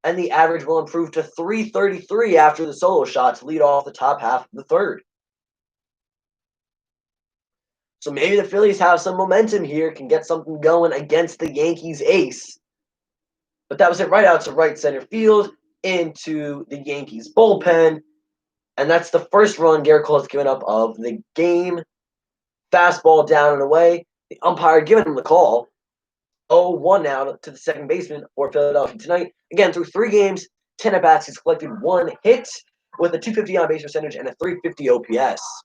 and the average will improve to 333 after the solo shot to lead off the top half of the third. So maybe the Phillies have some momentum here, can get something going against the Yankees ace. But that was it right out to right center field into the Yankees bullpen. And that's the first run Garrett Cole has given up of the game. Fastball down and away. The umpire giving him the call. 0-1 now to the second baseman for Philadelphia tonight. Again, through 3 games, 10 at-bats, he's collected 1 hit with a 250 on-base percentage and a 350 OPS.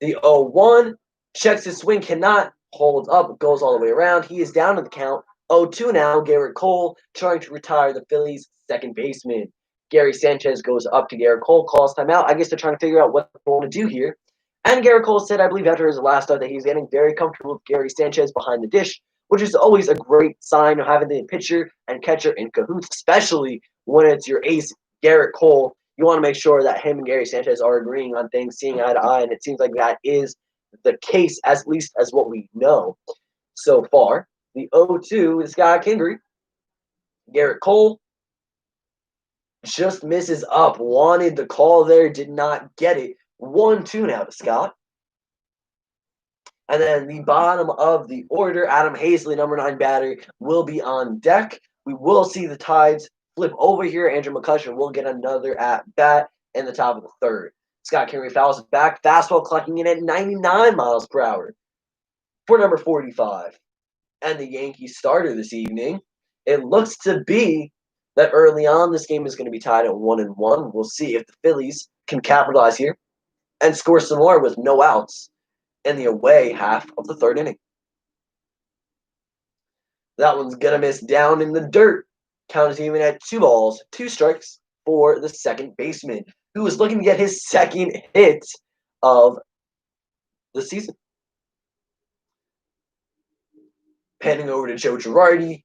The 0-1 checks his swing, cannot hold up, goes all the way around. He is down to the count. 0-2 now, Garrett Cole trying to retire the Phillies' second baseman. Gary Sanchez goes up to Garrett Cole, calls timeout. I guess they're trying to figure out what they want to do here. And Garrett Cole said, I believe after his last start, that he's getting very comfortable with Gary Sanchez behind the dish, which is always a great sign of having the pitcher and catcher in cahoots, especially when it's your ace, Garrett Cole. You want to make sure that him and Gary Sanchez are agreeing on things, seeing eye to eye, and it seems like that is the case, at least as what we know so far. The 0-2 is Scott Kingery. Garrett Cole just misses up. Wanted the call there, did not get it. 1-2 now to Scott. And then the bottom of the order, Adam Hazley, number 9 batter, will be on deck. We will see the Tides flip over here. Andrew McCutcheon will get another at-bat in the top of the third. Scott Kingery fouls it back. Fastball clocking in at 99 miles per hour for number 45. And the Yankees starter this evening, it looks to be that early on this game is going to be tied at 1-1. We'll see if the Phillies can capitalize here and score some more with no outs in the away half of the third inning. That one's going to miss down in the dirt. Count is even at 2 balls, 2 strikes for the second baseman, who is looking to get his second hit of the season. Panning over to Joe Girardi,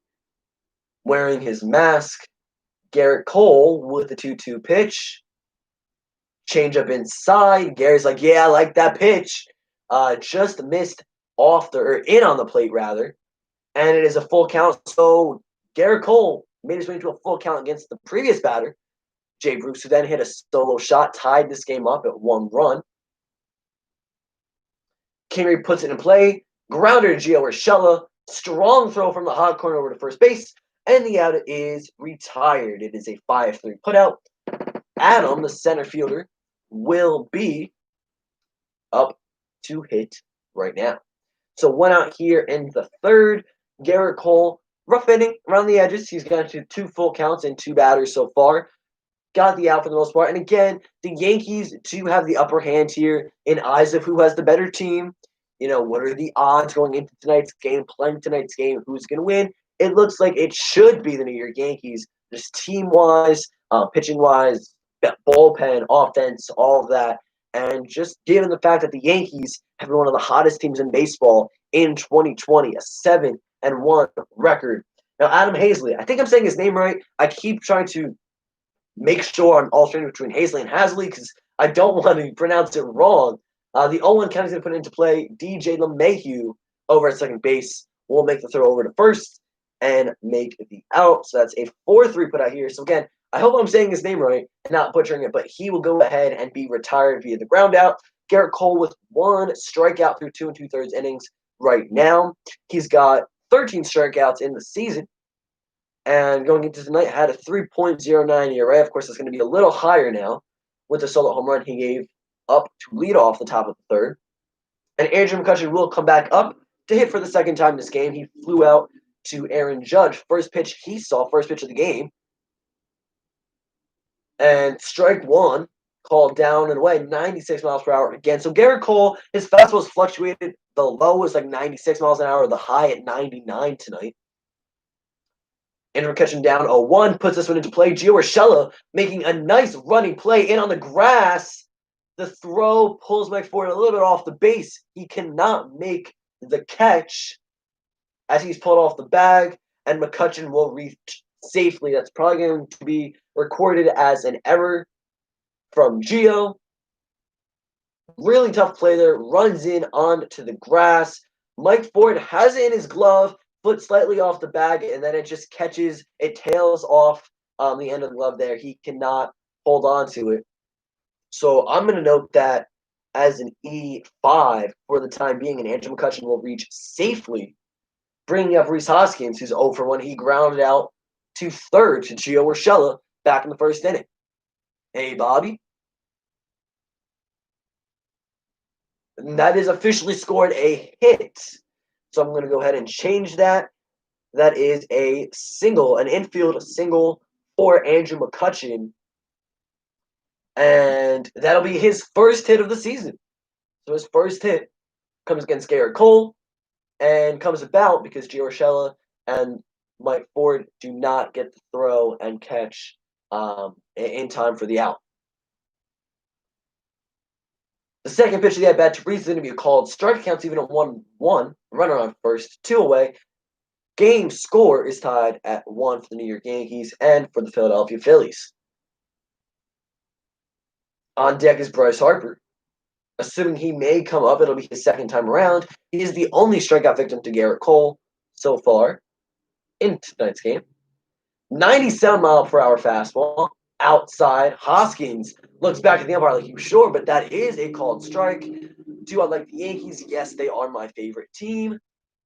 wearing his mask. Garrett Cole with the 2-2 pitch. Change up inside. Gary's like, yeah, I like that pitch. Just missed off or in on the plate, rather. And it is a full count. So Garrett Cole made his way into a full count against the previous batter, Jay Bruce, who then hit a solo shot, tied this game up at 1 run. Kingery puts it in play. Grounder to Gio Urshela. Strong throw from the hot corner over to first base. And the out is retired. It is a 5-3 putout. Adam, the center fielder, will be up to hit right now. So 1 out here in the third. Garrett Cole, rough inning around the edges. He's gotten to 2 full counts and 2 batters so far. Got the out for the most part. And again, the Yankees do have the upper hand here in eyes of who has the better team. You know, what are the odds going into tonight's game, playing tonight's game, who's going to win? It looks like it should be the New York Yankees, just team-wise, pitching-wise, bullpen, offense, all of that. And just given the fact that the Yankees have been one of the hottest teams in baseball in 2020, a 7-1 record. Now, Adam Hazley, I think I'm saying his name right. I keep trying to make sure I'm alternating between Hazley and Hasley because I don't want to pronounce it wrong. The 0-1 count is going to put into play. DJ LeMahieu over at second base will make the throw over to first and make the out. So that's a 4-3 put out here. So again, I hope I'm saying his name right and not butchering it, but he will go ahead and be retired via the ground out. Garrett Cole with 1 strikeout through 2 2/3 innings right now. He's got 13 strikeouts in the season. And going into tonight, had a 3.09 ERA. Of course, it's going to be a little higher now with the solo home run he gave up to lead off the top of the third. And Andrew McCutchen will come back up to hit for the second time this game. He flew out to Aaron Judge. First pitch he saw, first pitch of the game. And strike one, called down and away, 96 miles per hour again. So Garrett Cole, his fastball has fluctuated. The low was like 96 miles an hour, the high at 99 tonight. Andrew McCutchen down 0-1, puts this one into play. Gio Urshela making a nice running play in on the grass. The throw pulls Mike Ford a little bit off the base. He cannot make the catch as he's pulled off the bag, and McCutchen will reach safely. That's probably going to be recorded as an error from Gio. Really tough play there. Runs in onto the grass. Mike Ford has it in his glove, foot slightly off the bag, and then it just catches. It tails off the end of the glove there. He cannot hold on to it. So I'm going to note that as an E5 for the time being, and Andrew McCutchen will reach safely, bringing up Rhys Hoskins, who's 0 for 1. He grounded out to third to Gio Urshela back in the first inning. Hey, Bobby. And that is officially scored a hit. So I'm going to go ahead and change that. That is a single, an infield single for Andrew McCutchen. And that'll be his first hit of the season. So his first hit comes against Garrett Cole and comes about because Gio Urshela and Mike Ford do not get the throw and catch in time for the out. The second pitch of the at-bat to Rhys is going to be a called strike. Counts even at 1-1. Runner on first, 2 away. Game score is tied at 1 for the New York Yankees and for the Philadelphia Phillies. On deck is Bryce Harper. Assuming he may come up, it'll be his second time around. He is the only strikeout victim to Garrett Cole so far in tonight's game. 97-mile-per-hour fastball outside. Hoskins looks back at the umpire like he was sure, but that is a called strike. Do I like the Yankees? Yes, they are my favorite team.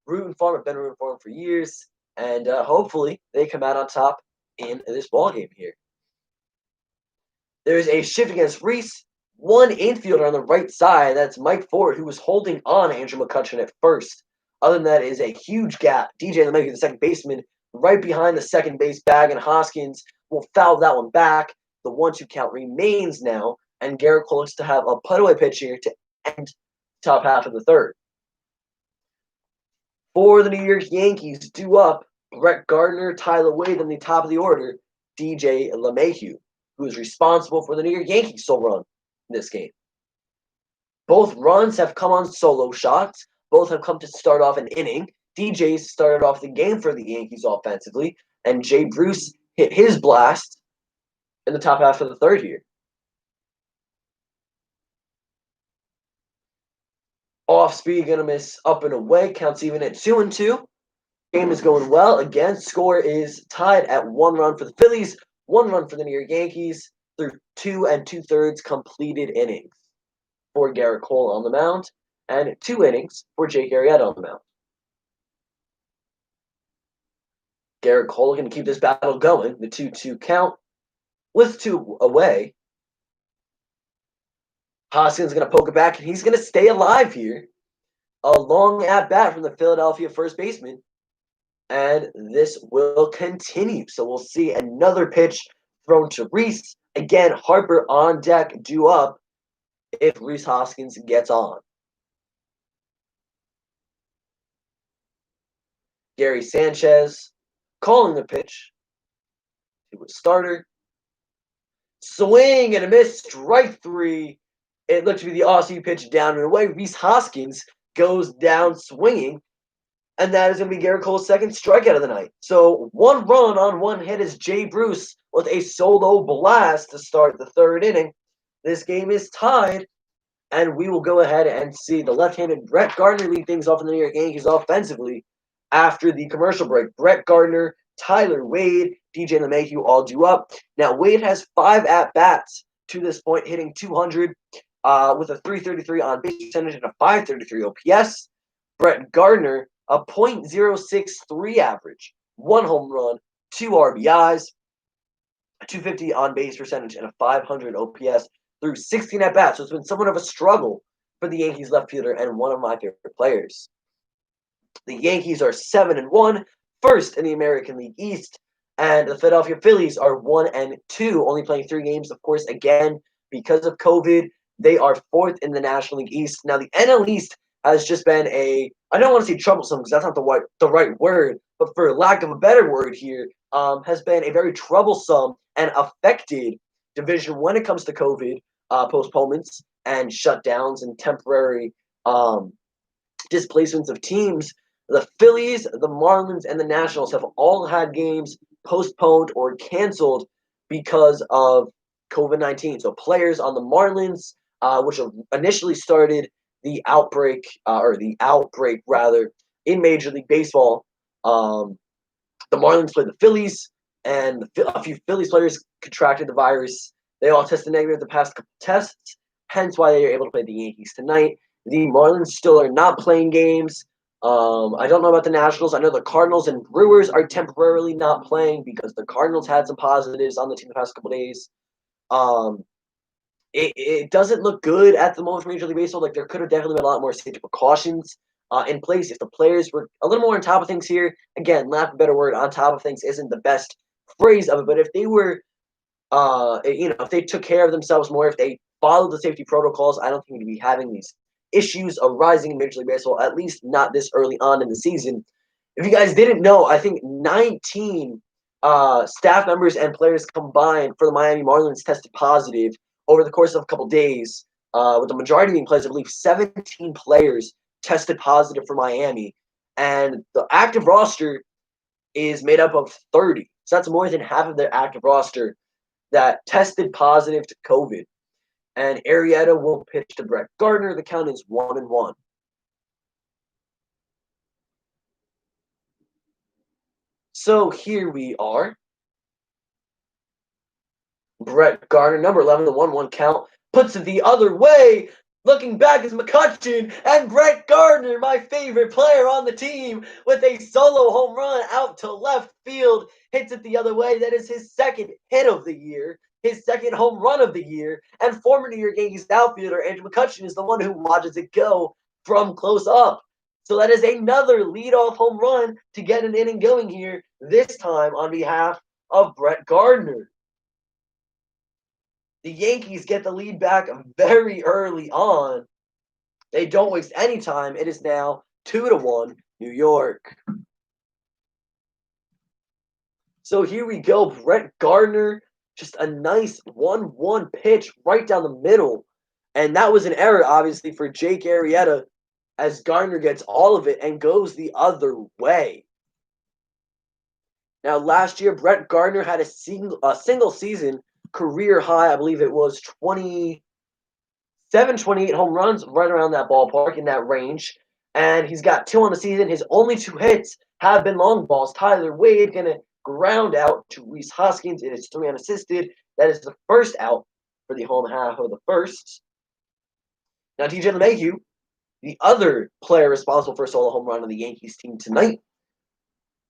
Rooting for them. I've been rooting for them for years. And hopefully they come out on top in this ballgame here. There's a shift against Rhys. One infielder on the right side. That's Mike Ford, who was holding on Andrew McCutchen at first. Other than that is a huge gap. DJ LeMahieu, the second baseman, right behind the second base bag, and Hoskins will foul that one back. The 1-2 count remains now, and Garrett Cole looks to have a put-away pitch here to end the top half of the third. For the New York Yankees, due up, Brett Gardner, Tyler Wade in the top of the order, DJ LeMahieu, who is responsible for the New York Yankees' sole run in this game. Both runs have come on solo shots. Both have come to start off an inning. DJ started off the game for the Yankees offensively, and Jay Bruce hit his blast in the top half of the third here. Off speed, gonna miss up and away. Counts even at 2-2. Game is going well. Again, score is tied at 1 run for the Phillies, 1 run for the New York Yankees through 2 2/3 completed innings for Garrett Cole on the mound, and 2 innings for Jake Arrieta on the mound. Garrett Cole going to keep this battle going. The 2-2 count with 2 away. Hoskins going to poke it back, and he's going to stay alive here. A long at-bat from the Philadelphia first baseman. And this will continue. So we'll see another pitch thrown to Rhys. Again, Harper on deck, due up if Rhys Hoskins gets on. Gary Sanchez calling the pitch to a starter. Swing and a miss, strike 3. It looked to be the Aussie pitch down and away. Rhys Hoskins goes down swinging, and that is going to be Garrett Cole's second strikeout of the night. So 1 run on 1 hit is Jay Bruce with a solo blast to start the third inning. This game is tied, and we will go ahead and see the left-handed Brett Gardner lead things off in the New York Yankees offensively after the commercial break. Brett Gardner, Tyler Wade, DJ LeMahieu all due up. Now, Wade has 5 at-bats to this point, hitting 200 with a .333 on base percentage and a .533 OPS. Brett Gardner a .063 average, 1 home run, 2 RBIs, a 250 on base percentage, and a 500 OPS through 16 at bats. So it's been somewhat of a struggle for the Yankees left fielder and one of my favorite players. The Yankees are 7-1, first in the American League East, and the Philadelphia Phillies are 1-2, only playing 3 games. Of course, again, because of COVID, they are fourth in the National League East. Now, the NL East has just been I don't want to say troublesome because that's not the right word, but for lack of a better word here, has been a very troublesome and affected division when it comes to COVID postponements and shutdowns and temporary displacements of teams. The Phillies, the Marlins, and the Nationals have all had games postponed or canceled because of COVID-19. So players on the Marlins, which initially started the outbreak, rather, in Major League Baseball, the Marlins played the Phillies, and a few Phillies players contracted the virus. They all tested negative the past couple tests, hence why they were able to play the Yankees tonight. The Marlins still are not playing games. I don't know about the Nationals. I know the Cardinals and Brewers are temporarily not playing because the Cardinals had some positives on the team the past couple days. Um, it doesn't look good at the moment for Major League Baseball. Like, there could have definitely been a lot more safety precautions in place if the players were a little more on top of things here. Again, lack of a better word, on top of things isn't the best phrase of it, but if they were, if they took care of themselves more, if they followed the safety protocols, I don't think we'd be having these issues arising in Major League Baseball, at least not this early on in the season. If you guys didn't know, I think 19 staff members and players combined for the Miami Marlins tested positive over the course of a couple days, with the majority being players. I believe 17 players tested positive for Miami, and the active roster is made up of 30. So that's more than half of their active roster that tested positive to COVID. And Arrieta will pitch to Brett Gardner. The count is 1-1. So here we are. Brett Gardner, number 11, the 1-1 count, puts it the other way. Looking back is McCutchen, and Brett Gardner, my favorite player on the team, with a solo home run out to left field, hits it the other way. That is his second hit of the year, his second home run of the year, and former New York Yankees outfielder Andrew McCutchen is the one who watches it go from close up. So that is another leadoff home run to get an inning going here, this time on behalf of Brett Gardner. The Yankees get the lead back very early on. They don't waste any time. It is now 2-1 New York. So here we go. Brett Gardner, just a nice 1-1 pitch right down the middle. And that was an error, obviously, for Jake Arrieta, as Gardner gets all of it and goes the other way. Now, last year, Brett Gardner had a single season career high. I believe it was 27, 28 home runs, right around that ballpark, in that range. And he's got 2 on the season. His only 2 hits have been long balls. Tyler Wade going to ground out to Rhys Hoskins. It is 3 unassisted. That is the first out for the home half of the first. Now, DJ LeMahieu, the other player responsible for a solo home run on the Yankees team tonight,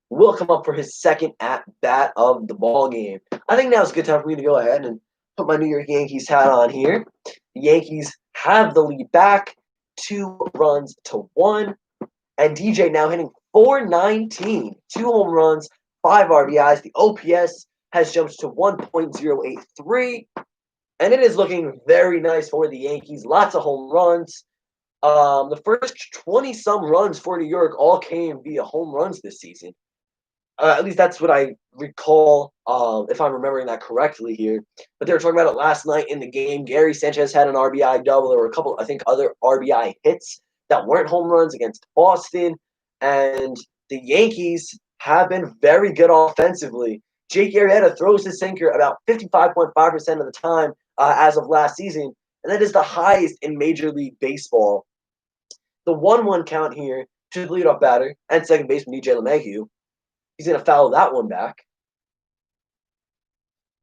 will come up for his second at-bat of the ball game. I think now's a good time for me to go ahead and put my New York Yankees hat on here. The Yankees have the lead back, 2-1, and DJ now hitting .419, 2 home runs, 5 RBIs. The OPS has jumped to 1.083, and it is looking very nice for the Yankees. Lots of home runs. The first 20-some runs for New York all came via home runs this season. At least that's what I recall, if I'm remembering that correctly here. But they were talking about it last night in the game. Gary Sanchez had an RBI double. There were a couple, I think, other RBI hits that weren't home runs against Boston. And the Yankees have been very good offensively. Jake Arrieta throws his sinker about 55.5% of the time as of last season. And that is the highest in Major League Baseball. The 1-1 count here to the leadoff batter and second baseman DJ LeMahieu. He's going to foul that one back.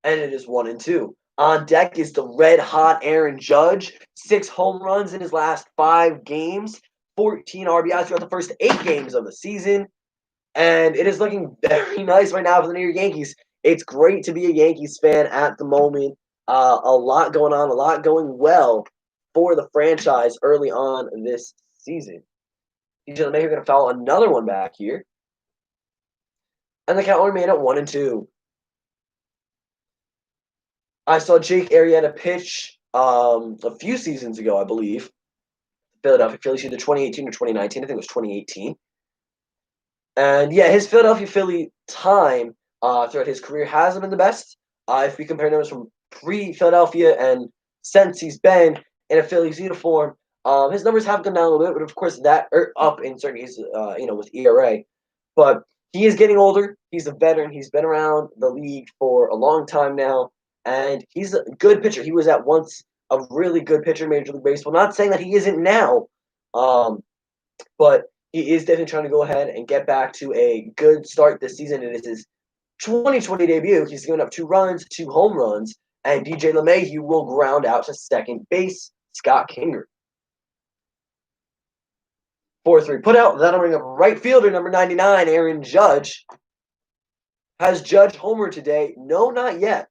And it is 1-2. On deck is the red-hot Aaron Judge. 6 home runs in his last 5 games. 14 RBIs throughout the first 8 games of the season. And it is looking very nice right now for the New York Yankees. It's great to be a Yankees fan at the moment. A lot going on, a lot going well for the franchise early on this season. DJ LeMahieu going to foul another one back here. And the count remained at 1-2. I saw Jake Arrieta pitch a few seasons ago, I believe. Philadelphia Phillies, either 2018 or 2019. I think it was 2018. And yeah, his Philadelphia Philly time throughout his career hasn't been the best. If we compare numbers from pre-Philadelphia and since he's been in a Phillies uniform, his numbers have gone down a little bit, but of course that are up in certain cases, with ERA. But he is getting older. He's a veteran. He's been around the league for a long time now, and he's a good pitcher. He was at once a really good pitcher in Major League Baseball. Not saying that he isn't now, but he is definitely trying to go ahead and get back to a good start this season. It is his 2020 debut. He's given up 2 runs, 2 home runs, and DJ LeMahieu will ground out to second base, Scott Kinger. 4-3 put out. That'll bring up right fielder number 99, Aaron Judge. Has Judge homered today? No, not yet.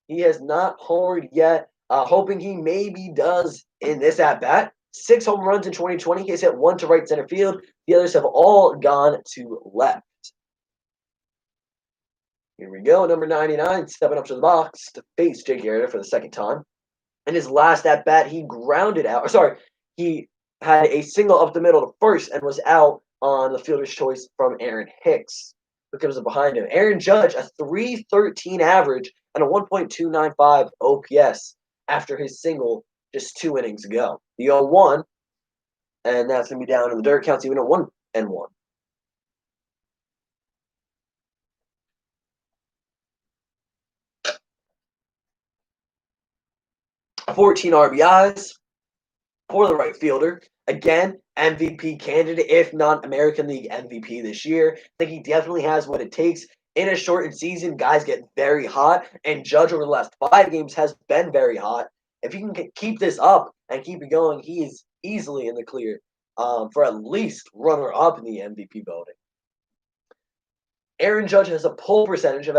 He has not homered yet. Hoping he maybe does in this at-bat. 6 home runs in 2020. He has hit 1 to right center field. The others have all gone to left. Here we go. Number 99 stepping up to the box to face Jake Arrieta for the second time. In his last at-bat, he grounded out. He had a single up the middle to first and was out on the fielder's choice from Aaron Hicks, who comes up behind him. Aaron Judge, a .313 average and a 1.295 OPS after his single just 2 innings ago. The 0-1, and that's going to be down in the dirt. Counts even at 1-1. 14 RBIs for the right fielder. Again, MVP candidate, if not American League MVP this year. I think he definitely has what it takes. In a shortened season, guys get very hot, and Judge over the last 5 games has been very hot. If he can keep this up and keep it going, he is easily in the clear for at least runner-up in the MVP voting. Aaron Judge has a pull percentage of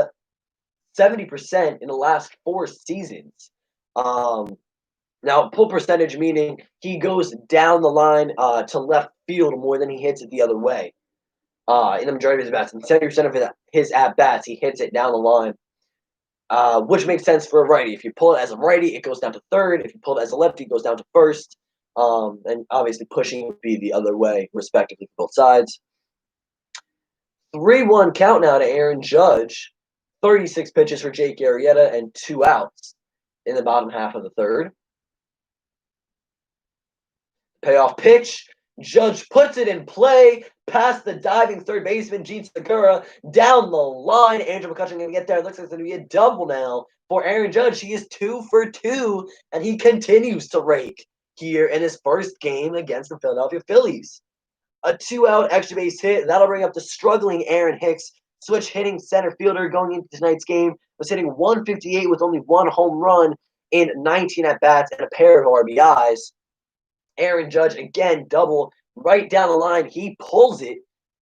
70% in the last 4 seasons. Now, pull percentage meaning he goes down the line to left field more than he hits it the other way. In the majority of his bats, and 70% of his at-bats, he hits it down the line, which makes sense for a righty. If you pull it as a righty, it goes down to third. If you pull it as a lefty, it goes down to first. And obviously pushing would be the other way, respectively, for both sides. 3-1 count now to Aaron Judge. 36 pitches for Jake Arrieta and 2 outs in the bottom half of the third. Payoff pitch. Judge puts it in play past the diving third baseman, Gene Segura, down the line. Andrew McCutcheon going to get there. It looks like it's going to be a double now for Aaron Judge. He is 2 for 2, and he continues to rake here in his first game against the Philadelphia Phillies. A 2-out extra base hit. That'll bring up the struggling Aaron Hicks, switch hitting center fielder going into tonight's game. Was hitting 158 with only 1 home run in 19 at-bats and a pair of RBIs. Aaron Judge, again, double right down the line. He pulls it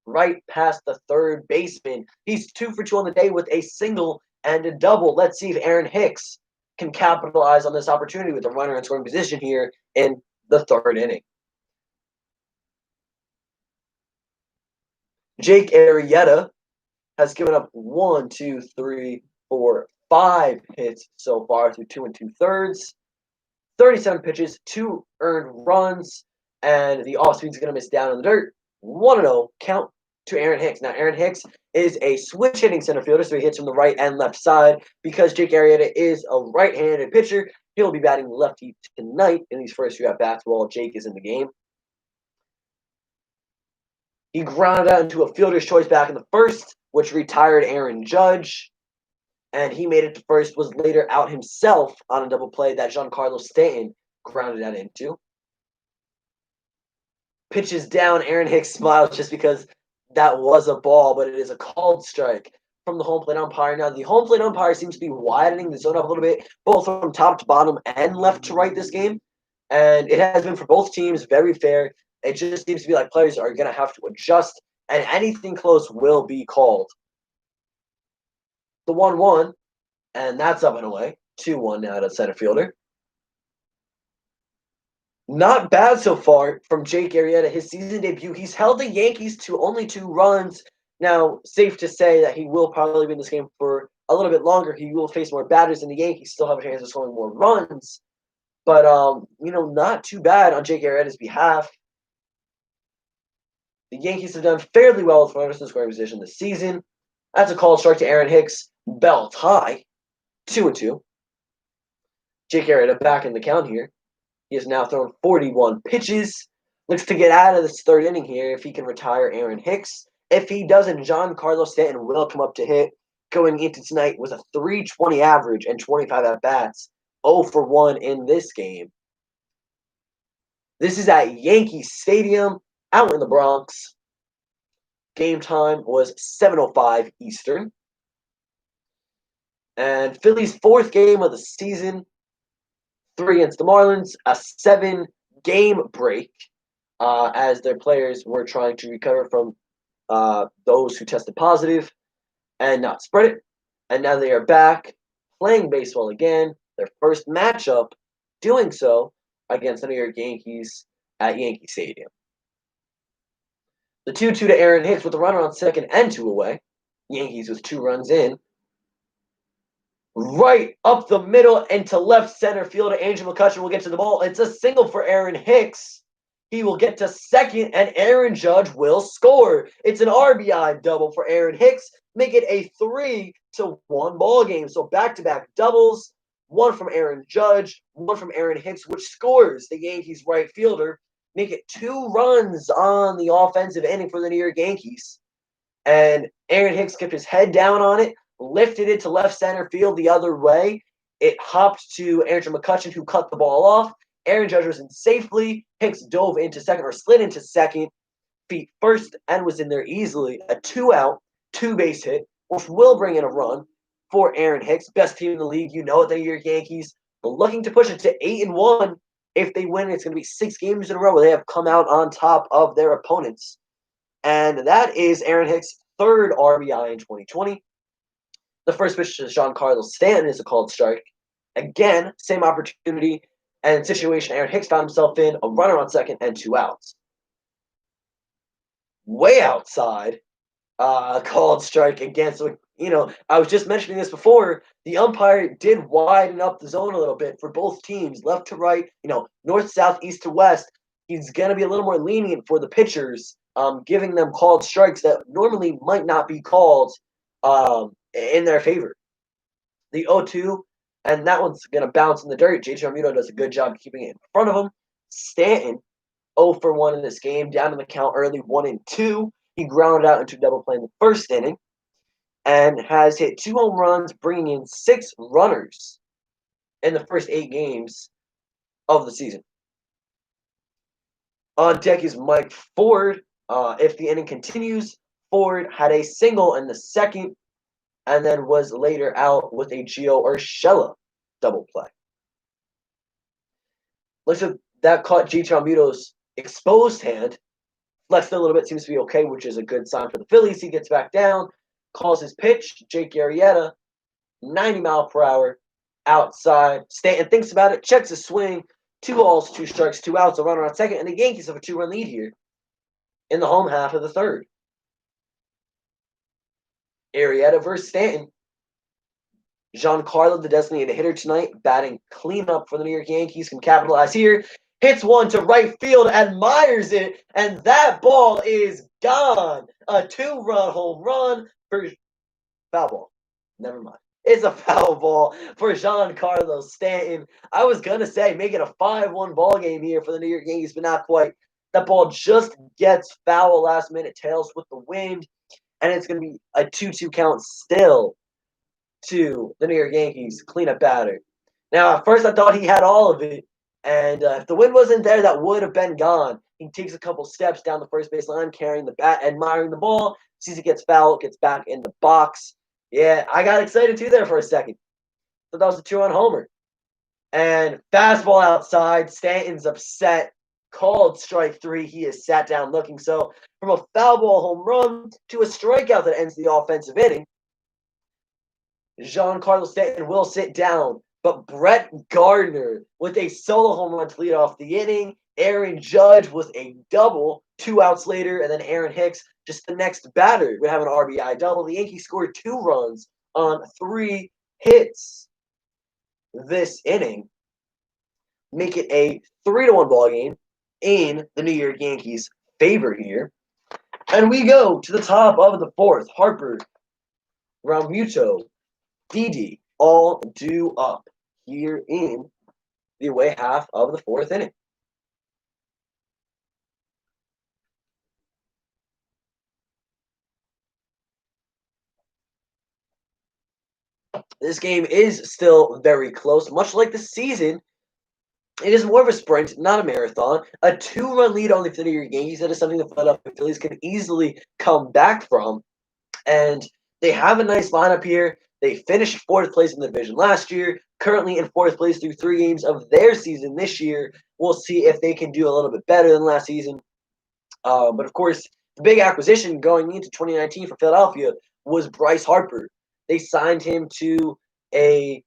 right past the third baseman. He's 2 for 2 on the day with a single and a double. Let's see if Aaron Hicks can capitalize on this opportunity with a runner in scoring position here in the third inning. Jake Arrieta has given up 1, 2, 3, 4, 5 hits so far through 2 2/3. 37 pitches, 2 earned runs, and the off-speed is going to miss down in the dirt. 1-0 count to Aaron Hicks. Now, Aaron Hicks is a switch-hitting center fielder, so he hits from the right and left side. Because Jake Arrieta is a right-handed pitcher, he'll be batting lefty tonight in these first few at-bats while Jake is in the game. He grounded out into a fielder's choice back in the first, which retired Aaron Judge. And he made it to first, was later out himself on a double play that Giancarlo Stanton grounded that into. Pitches down, Aaron Hicks smiles just because that was a ball, but it is a called strike from the home plate umpire. Now, the home plate umpire seems to be widening the zone up a little bit, both from top to bottom and left to right this game. And it has been for both teams very fair. It just seems to be like players are going to have to adjust, and anything close will be called. The 1-1, and that's up and away. 2-1 now to center fielder. Not bad so far from Jake Arrieta. His season debut, he's held the Yankees to only 2 runs. Now, safe to say that he will probably be in this game for a little bit longer. He will face more batters, and the Yankees still have a chance of scoring more runs. But, not too bad on Jake Arrieta's behalf. The Yankees have done fairly well with runners in scoring position this season. That's a called strike to Aaron Hicks. Bell tie, 2-2. Jake Arrieta back in the count here. He has now thrown 41 pitches. Looks to get out of this third inning here if he can retire Aaron Hicks. If he doesn't, Giancarlo Stanton will come up to hit. Going into tonight with a 320 average and 25 at-bats. 0 for 1 in this game. This is at Yankee Stadium out in the Bronx. Game time was 7:05 Eastern. And Phillies' fourth game of the season. 3 against the Marlins, a 7-game break as their players were trying to recover from those who tested positive and not spread it. And now they are back playing baseball again. Their first matchup doing so against the New York Yankees at Yankee Stadium. The 2-2 to Aaron Hicks with a runner on second and 2 away. Yankees with 2 runs in. Right up the middle and to left center fielder Andrew McCutchen will get to the ball. It's a single for Aaron Hicks. He will get to second, and Aaron Judge will score. It's an RBI double for Aaron Hicks. Make it a 3-1 ball game. So back-to-back doubles. One from Aaron Judge, one from Aaron Hicks, which scores the Yankees right fielder. Make it 2 runs on the offensive inning for the New York Yankees. And Aaron Hicks kept his head down on it, lifted it to left center field the other way. It hopped to Andrew McCutchen, who cut the ball off. Aaron Judge was in safely. Hicks dove into second, or slid into second, feet first, and was in there easily. A 2-out, 2-base hit, which will bring in a run for Aaron Hicks. Best team in the league, the New York Yankees. But looking to push it to 8-1. If they win, it's going to be 6 games in a row where they have come out on top of their opponents. And that is Aaron Hicks' third RBI in 2020. The first pitch to Giancarlo Stanton is a called strike. Again, same opportunity and situation Aaron Hicks found himself in, a runner on second and 2 outs. Way outside, called strike again. So, I was just mentioning this before. The umpire did widen up the zone a little bit for both teams, left to right, north, south, east to west. He's going to be a little more lenient for the pitchers, giving them called strikes that normally might not be called in their favor. The 0-2, and that one's going to bounce in the dirt. JT Realmuto does a good job keeping it in front of him. Stanton, 0 for 1 in this game, down in the count early, 1-2. He grounded out into double play in the first inning and has hit 2 home runs, bringing in 6 runners in the first 8 games of the season. On deck is Mike Ford. If the inning continues, Ford had a single in the second and then was later out with a Gio Urshela double play. Looks like that caught JT Realmuto's exposed hand. Flexed a little bit, seems to be okay, which is a good sign for the Phillies. He gets back down, calls his pitch. Jake Arrieta, 90 mile per hour, outside. Stanton thinks about it, checks his swing. 2 balls, 2 strikes, 2 outs, a runner on second, and the Yankees have a 2-run lead here in the home half of the third. Arrieta versus Stanton. Giancarlo, the designated hitter tonight, batting cleanup for the New York Yankees, can capitalize here. Hits one to right field, admires it, and that ball is gone. A 2-run home run for foul ball. Never mind. It's a foul ball for Giancarlo Stanton. I was going to say make it a 5-1 ball game here for the New York Yankees, but not quite. That ball just gets foul last minute, tails with the wind, and it's going to be a 2-2 count still to the New York Yankees cleanup batter. Now, at first I thought he had all of it, and if the wind wasn't there, that would have been gone. He takes a couple steps down the first base line, carrying the bat, admiring the ball, sees it gets foul, gets back in the box. Yeah, I got excited too there for a second. Thought that was a 2-run homer. And fastball outside. Stanton's upset. called strike three. He is sat down looking. So from a foul ball home run to a strikeout that ends the offensive inning, Giancarlo Stanton will sit down. But Brett Gardner with a solo home run to lead off the inning. Aaron Judge was a double 2 outs later, and then Aaron Hicks, just the next batter, would have an RBI double. The Yankees scored 2 runs on 3 hits this inning, make it a 3-1 ball game in the New York Yankees' favor here. And we go to the top of the fourth. Harper, Realmuto, Didi, all due up here in the away half of the fourth inning. This game is still very close, much like the season. It is more of a sprint, not a marathon. A 2-run lead only for the New York Yankees. That is something the Philadelphia Phillies can easily come back from. And they have a nice lineup here. They finished fourth place in the division last year, currently in fourth place through 3 games of their season this year. We'll see if they can do a little bit better than last season. But of course, the big acquisition going into 2019 for Philadelphia was Bryce Harper. They signed him to a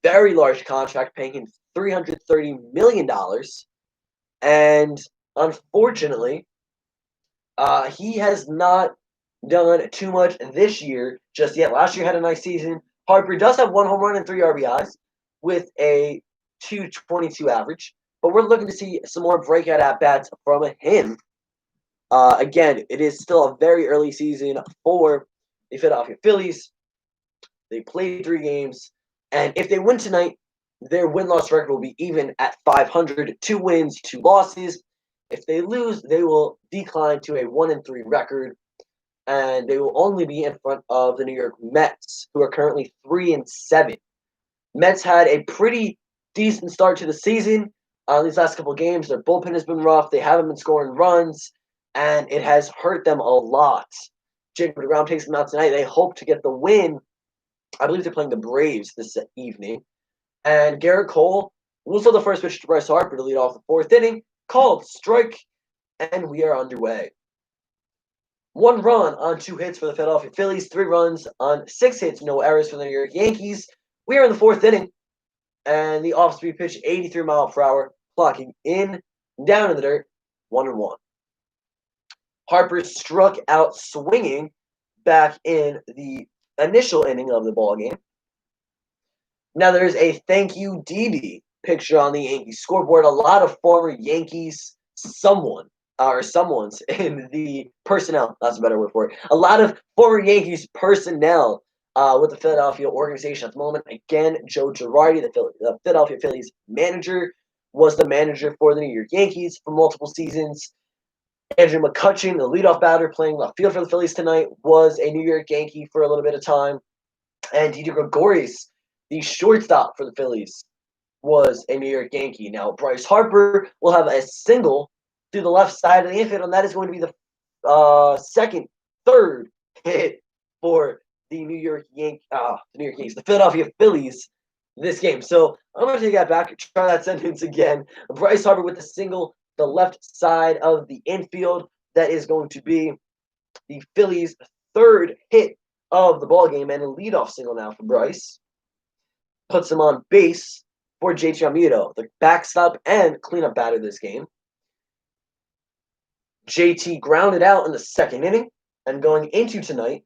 very large contract, paying him $330 million. And unfortunately, he has not done too much this year just yet. Last year had a nice season. Harper does have 1 home run and 3 RBIs with a 2.22 average, but we're looking to see some more breakout at bats from him. Again, it is still a very early season for the Philadelphia Phillies. They played 3 games, and if they win tonight, their win-loss record will be even at 500. 2 wins, 2 losses. If they lose, they will decline to a 1-3 record, and they will only be in front of the New York Mets, who are currently 3-7. Mets had a pretty decent start to the season. These last couple of games, their bullpen has been rough. They haven't been scoring runs, and it has hurt them a lot. Jacob DeGrom takes them out tonight. They hope to get the win. I believe they're playing the Braves this evening. And Garrett Cole will throw the first pitch to Bryce Harper to lead off the fourth inning. Called strike, and we are underway. 1 run on 2 hits for the Philadelphia Phillies. 3 runs on 6 hits, no errors for the New York Yankees. We are in the fourth inning, and the off-speed pitch, 83 miles per hour, clocking in, down in the dirt, 1-1. Harper struck out swinging back in the initial inning of the ball game. Now there's a thank you Didi picture on the Yankees scoreboard. A lot of former Yankees someone's in the personnel. That's a better word for it. A lot of former Yankees personnel with the Philadelphia organization at the moment. Again, Joe Girardi, the Philadelphia Phillies manager, was the manager for the New York Yankees for multiple seasons. Andrew McCutchen, the leadoff batter playing left field for the Phillies tonight, was a New York Yankee for a little bit of time. And Didi Gregorius, the shortstop for the Phillies, was a New York Yankee. Now, Bryce Harper will have a single through the left side of the infield, and that is going to be the third hit for the New York Yankees, the Philadelphia Phillies this game. So I'm going to take that back and try that sentence again. Bryce Harper with a single, the left side of the infield. That is going to be the Phillies' 3rd hit of the ball game, and a leadoff single now for Bryce. Puts him on base for JT Realmuto, the backstop and cleanup batter this game. JT grounded out in the 2nd inning, and going into tonight,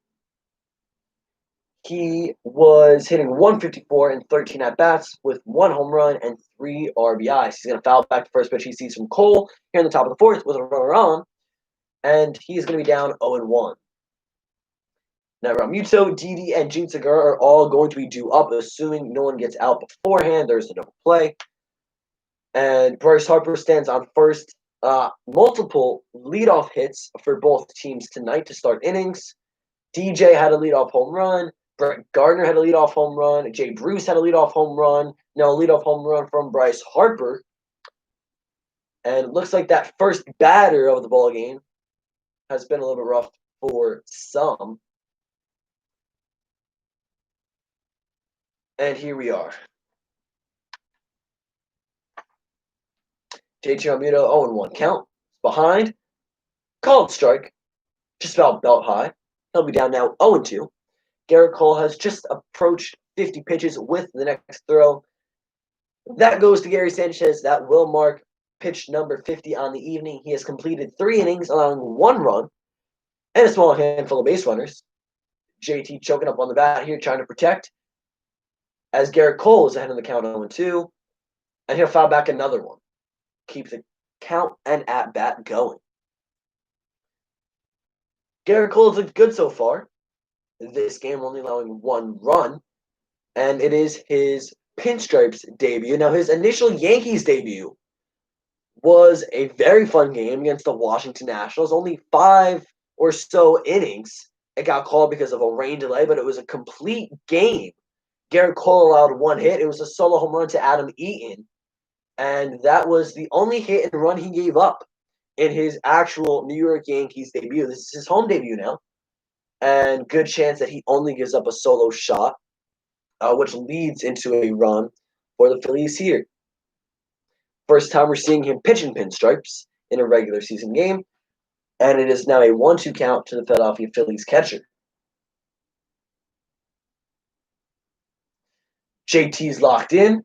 he was hitting 154 in 13 at-bats with 1 home run and 3 RBIs. He's going to foul back the first pitch he sees from Cole here in the top of the 4th with a runner on, and he's going to be down 0-1. Now, Realmuto, Didi, and Gene Segura are all going to be due up, assuming no one gets out beforehand. There's a double play. And Bryce Harper stands on first. Multiple leadoff hits for both teams tonight to start innings. DJ had a leadoff home run. Brett Gardner had a leadoff home run. Jay Bruce had a leadoff home run. Now a leadoff home run from Bryce Harper. And it looks like that first batter of the ball game has been a little bit rough for some. And here we are. JT Realmuto 0-1 count. Behind. Called strike. Just about belt high. He'll be down now 0-2. Garrett Cole has just approached 50 pitches with the next throw. That goes to Gary Sanchez. That will mark pitch number 50 on the evening. He has completed 3 innings, allowing 1 run and a small handful of base runners. JT choking up on the bat here, trying to protect. As Garrett Cole is ahead of the count 0-2. And he'll foul back another one. Keep the count and at-bat going. Garrett Cole has looked good so far. This game only allowing 1 run. And it is his Pinstripes debut. Now, his initial Yankees debut was a very fun game against the Washington Nationals. Only 5 or so innings. It got called because of a rain delay, but it was a complete game. Garrett Cole allowed 1 hit. It was a solo home run to Adam Eaton. And that was the only hit and run he gave up in his actual New York Yankees debut. This is his home debut now. And good chance that he only gives up a solo shot, which leads into a run for the Phillies here. First time we're seeing him pitch in pinstripes in a regular season game. And it is now a 1-2 count to the Philadelphia Phillies catcher. JT's locked in.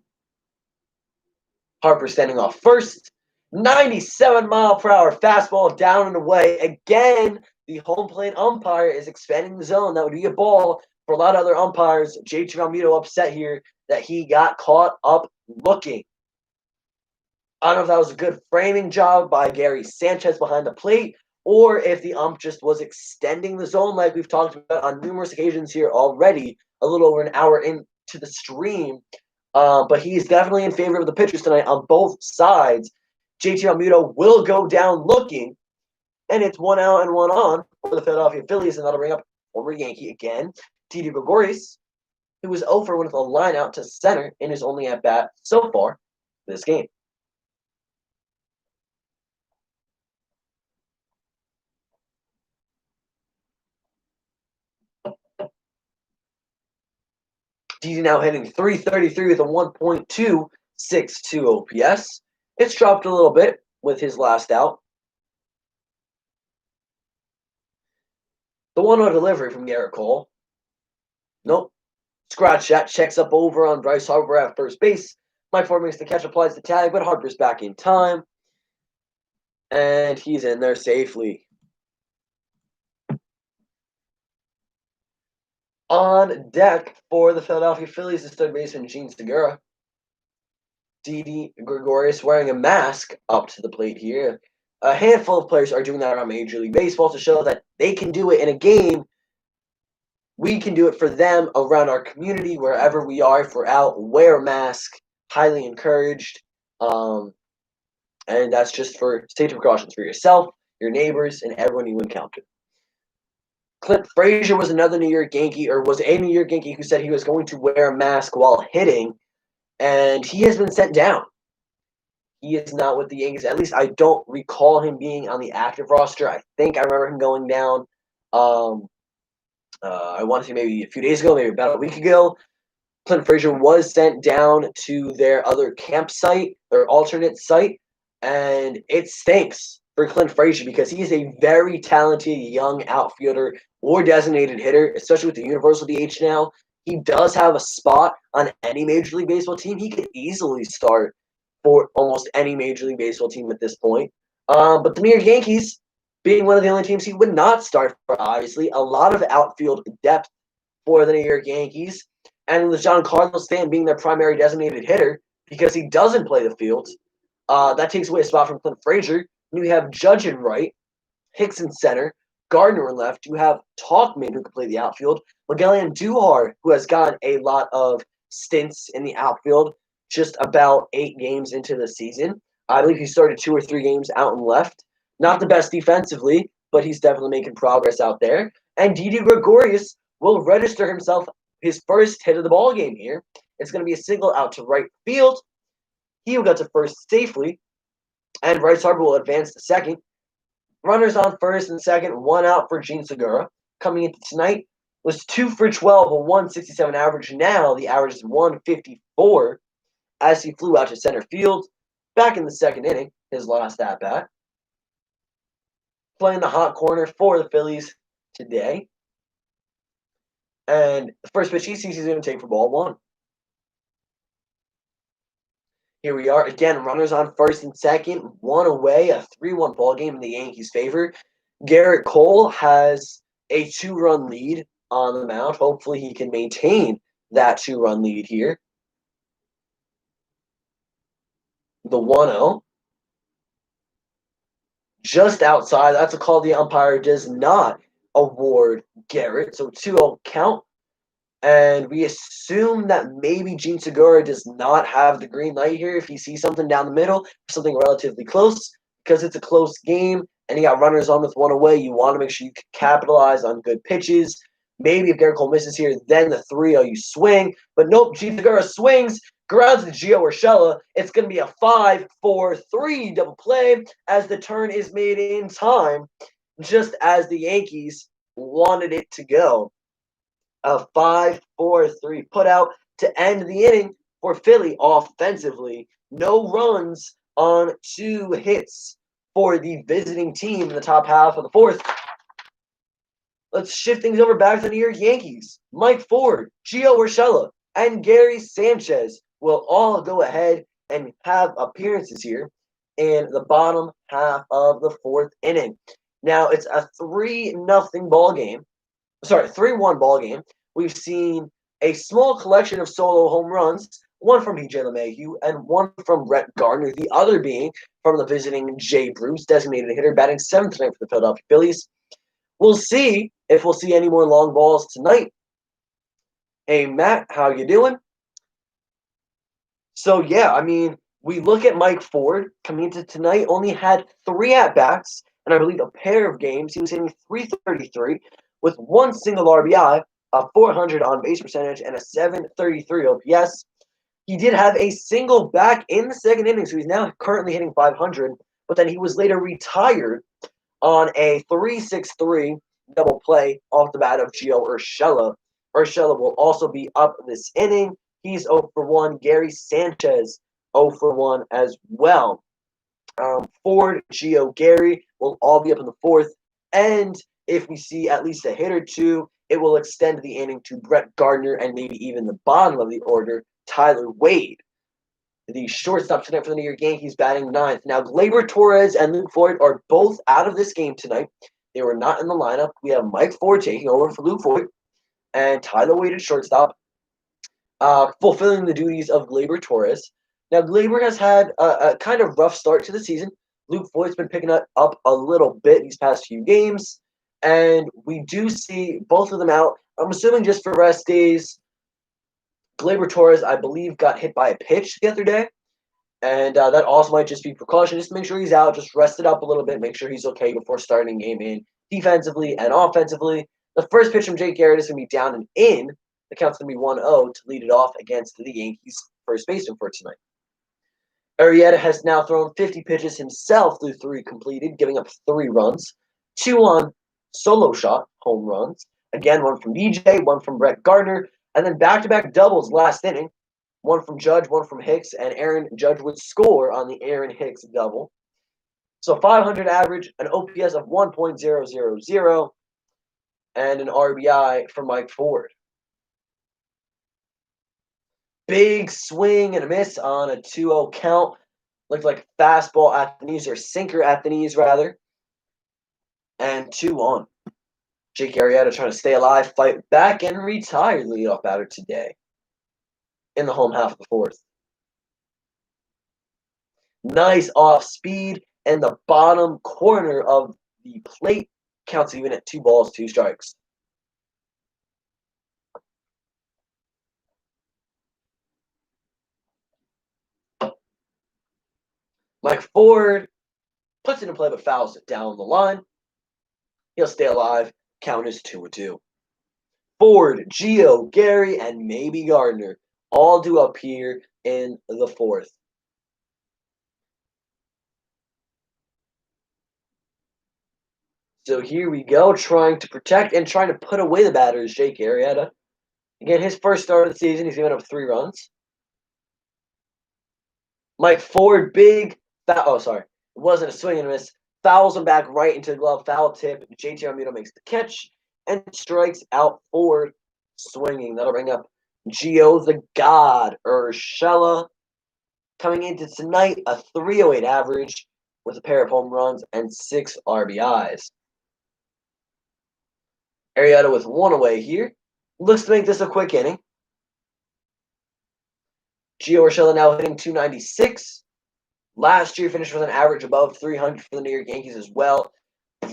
Harper standing off first. 97-mile-per-hour fastball down and away. Again, the home plate umpire is expanding the zone. That would be a ball for a lot of other umpires. JT Realmuto upset here that he got caught up looking. I don't know if that was a good framing job by Gary Sanchez behind the plate, or if the ump just was extending the zone like we've talked about on numerous occasions here already, a little over an hour into the stream. But he's definitely in favor of the pitchers tonight on both sides. JT Realmuto will go down looking, and it's 1 out and 1 on for the Philadelphia Phillies, and that'll bring up former Yankee again, Didi Gregorius, who was 0 for 1 with a line out to center in his only at-bat so far this game. Didi now hitting .333 with a 1.262 OPS. It's dropped a little bit with his last out. The 1-0 delivery from Garrett Cole. Nope. Scratch that. Checks up over on Bryce Harper at first base. Mike Ford makes the catch, applies the tag, but Harper's back in time. And he's in there safely. On deck for the Philadelphia Phillies is third baseman Gene Segura. Didi Gregorius wearing a mask up to the plate here. A handful of players are doing that around Major League Baseball to show that they can do it in a game. We can do it for them around our community, wherever we are. If we're out, wear a mask. Highly encouraged. And that's just for safety precautions for yourself, your neighbors, and everyone you encounter. Clint Frazier was another New York Yankee, or was a New York Yankee, who said he was going to wear a mask while hitting, and he has been sent down. He is not with the Yankees. At least I don't recall him being on the active roster. I think I remember him going down. I want to say maybe a few days ago, maybe about a week ago. Clint Frazier was sent down to their other campsite, their alternate site, and it stinks for Clint Frazier because he is a very talented young outfielder or designated hitter, especially with the universal DH now. He does have a spot on any Major League Baseball team. He could easily start for almost any Major League Baseball team at this point. But the New York Yankees, being one of the only teams he would not start for, obviously, a lot of outfield depth for the New York Yankees. And with Giancarlo Stanton being their primary designated hitter because he doesn't play the field, that takes away a spot from Clint Frazier. You have Judge in right, Hicks in center, Gardner in left. You have Tauchman, who can play the outfield, Miguel Andujar, who has gotten a lot of stints in the outfield, just about 8 games into the season. I believe he started 2 or 3 games out and left. Not the best defensively, but he's definitely making progress out there. And Didi Gregorius will register himself his first hit of the ball game here. It's going to be a single out to right field. He will get to first safely, and Bryce Harper will advance to second. Runners on first and second, 1 out for Gene Segura. Coming into tonight was 2 for 12, a 167 average. Now the average is 154 as he flew out to center field back in the second inning. his last at bat, playing the hot corner for the Phillies today. And the first pitch he sees he's going to take for ball one. Here we are again, runners on first and second, one away, a 3-1 ball game in the Yankees' favor. Garrett Cole has a 2-run lead on the mound. Hopefully he can maintain that 2-run lead here. The 1-0. Just outside. That's a call the umpire does not award Garrett. So 2-0 count. And we assume that maybe Gene Segura does not have the green light here if he sees something down the middle, something relatively close, because it's a close game and you got runners on with one away. You want to make sure you can capitalize on good pitches. Maybe if Garrett Cole misses here, then the 3-0 you swing. But nope, Gene Segura swings, grounds to Gio Urshela. It's going to be a 5-4-3 double play as the turn is made in time, just as the Yankees wanted it to go. A 5-4-3 putout to end the inning for Philly offensively. No runs on 2 hits for the visiting team in the top half of the fourth. Let's shift things over back to the New York Yankees. Mike Ford, Gio Urshela, and Gary Sanchez will all go ahead and have appearances here in the bottom half of the fourth inning. Now, it's a 3-0 ball game. Sorry, 3-1 ball game. We've seen a small collection of solo home runs, one from B.J. LeMahieu and one from Brett Gardner, the other being from the visiting Jay Bruce, designated hitter, batting 7th tonight for the Philadelphia Phillies. We'll see if we'll see any more long balls tonight. Hey, Matt, how you doing? So, yeah, I mean, we look at Mike Ford coming into tonight, only had 3 at-bats, and I believe a pair of games. He was hitting .333 with 1 single RBI, a .400 on-base percentage, and a .733 OPS. He did have a single back in the second inning, so he's now currently hitting .500, but then he was later retired on a .363 double play off the bat of Gio Urshela. Urshela will also be up this inning. He's 0 for 1. Gary Sanchez 0 for 1 as well. Ford, Gio, Gary will all be up in the fourth. And if we see at least a hit or two, it will extend the inning to Brett Gardner and maybe even the bottom of the order, Tyler Wade. The shortstop tonight for the New York Yankees batting 9th. Now, Gleyber Torres and Luke Voigt are both out of this game tonight. They were not in the lineup. We have Mike Ford taking over for Luke Voigt and Tyler Wade at shortstop, fulfilling the duties of Gleyber Torres. Now, Gleyber has had a kind of rough start to the season. Luke Voigt's been picking up a little bit these past few games, and we do see both of them out. I'm assuming just for rest days. Gleyber Torres, I believe, got hit by a pitch the other day, and that also might just be precaution, just to make sure he's out, just rest it up a little bit, make sure he's okay before starting game in defensively and offensively. The first pitch from Jake Garrett is going to be down and in. The count's going to be 1-0 to lead it off against the Yankees' first baseman for tonight. Arrieta has now thrown 50 pitches himself through 3 completed, giving up 3 runs, 2 on solo shot home runs. Again, 1 from DJ, 1 from Brett Gardner, and then back-to-back doubles last inning. 1 from Judge, 1 from Hicks, and Aaron Judge would score on the Aaron Hicks double. So 500 average, an OPS of 1.000, and an RBI for Mike Ford. Big swing and a miss on a 2-0 count. Looked like a fastball at the knees, or sinker at the knees, rather. And 2-1. Jake Arrieta trying to stay alive, fight back, and retire leadoff batter today in the home half of the fourth. Nice off speed, and the bottom corner of the plate counts even at 2 balls, 2 strikes. Mike Ford puts it in play but fouls it down the line. He'll stay alive. Count is 2-2. Ford, Gio, Gary, and maybe Gardner all do appear in the fourth. So here we go, trying to protect and trying to put away the batters, Jake Arrieta. Again, his first start of the season, he's given up 3 runs. Mike Ford, big. wasn't a swing and a miss. Fouls him back right into the glove. Foul tip. JT Realmuto makes the catch and strikes out for swinging. That'll bring up Gio the God Urshela coming into tonight, a 308 average with a pair of home runs and 6 RBIs. Arrieta with 1 away here. Looks to make this a quick inning. Gio Urshela now hitting 296. Last year finished with an average above 300 for the New York Yankees as well.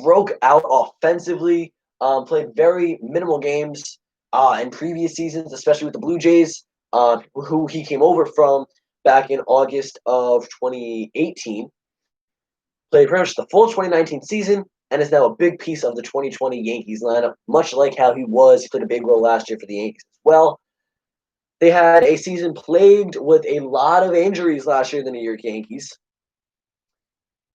Broke out offensively. Played very minimal games in previous seasons, especially with the Blue Jays, who he came over from back in August of 2018. Played pretty much the full 2019 season and is now a big piece of the 2020 Yankees lineup, much like how he was. He played a big role last year for the Yankees as well. They had a season plagued with a lot of injuries last year, the New York Yankees.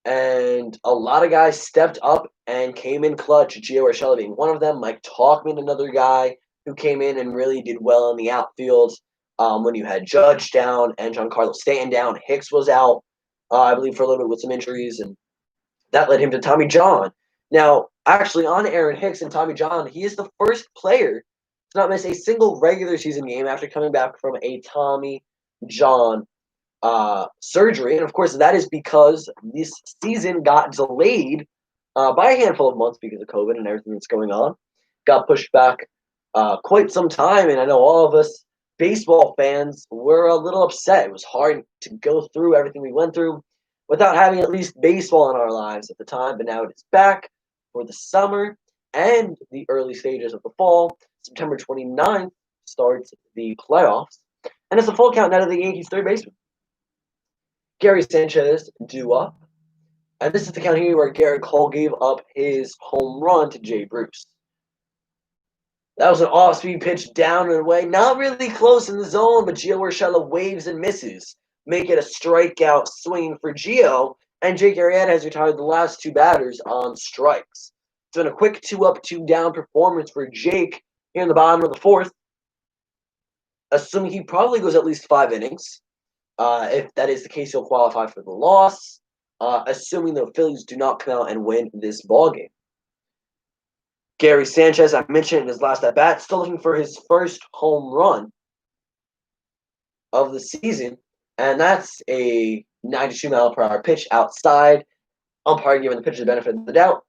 And a lot of guys stepped up and came in clutch, Gio Urshela being one of them. Mike Tauchman, another guy who came in and really did well in the outfield. When you had Judge down and Giancarlo Stanton down, Hicks was out, I believe, for a little bit with some injuries, and that led him to Tommy John. Now, actually, on Aaron Hicks and Tommy John, he is the first player to not miss a single regular season game after coming back from a Tommy John surgery. And of course, that is because this season got delayed by a handful of months because of COVID and everything that's going on. Got pushed back quite some time. And I know all of us baseball fans were a little upset. It was hard to go through everything we went through without having at least baseball in our lives at the time. But now it is back for the summer and the early stages of the fall. September 29th starts the playoffs. And it's a full count now to the Yankees' third baseman. Gary Sanchez due up. And this is the count here where Garrett Cole gave up his home run to Jay Bruce. That was an off-speed pitch down and away. Not really close in the zone, but Gio Urshela waves and misses. Make it a strikeout swinging for Gio. And Jake Arrieta has retired the last 2 batters on strikes. It's been a quick 2-up, 2-down performance for Jake here in the bottom of the 4th. Assuming he probably goes at least 5 innings. If that is the case, he'll qualify for the loss, assuming the Phillies do not come out and win this ballgame. Gary Sanchez, I mentioned in his last at-bat, still looking for his first home run of the season, and that's a 92-mile-per-hour pitch outside. Umpire giving the pitcher the benefit of the doubt.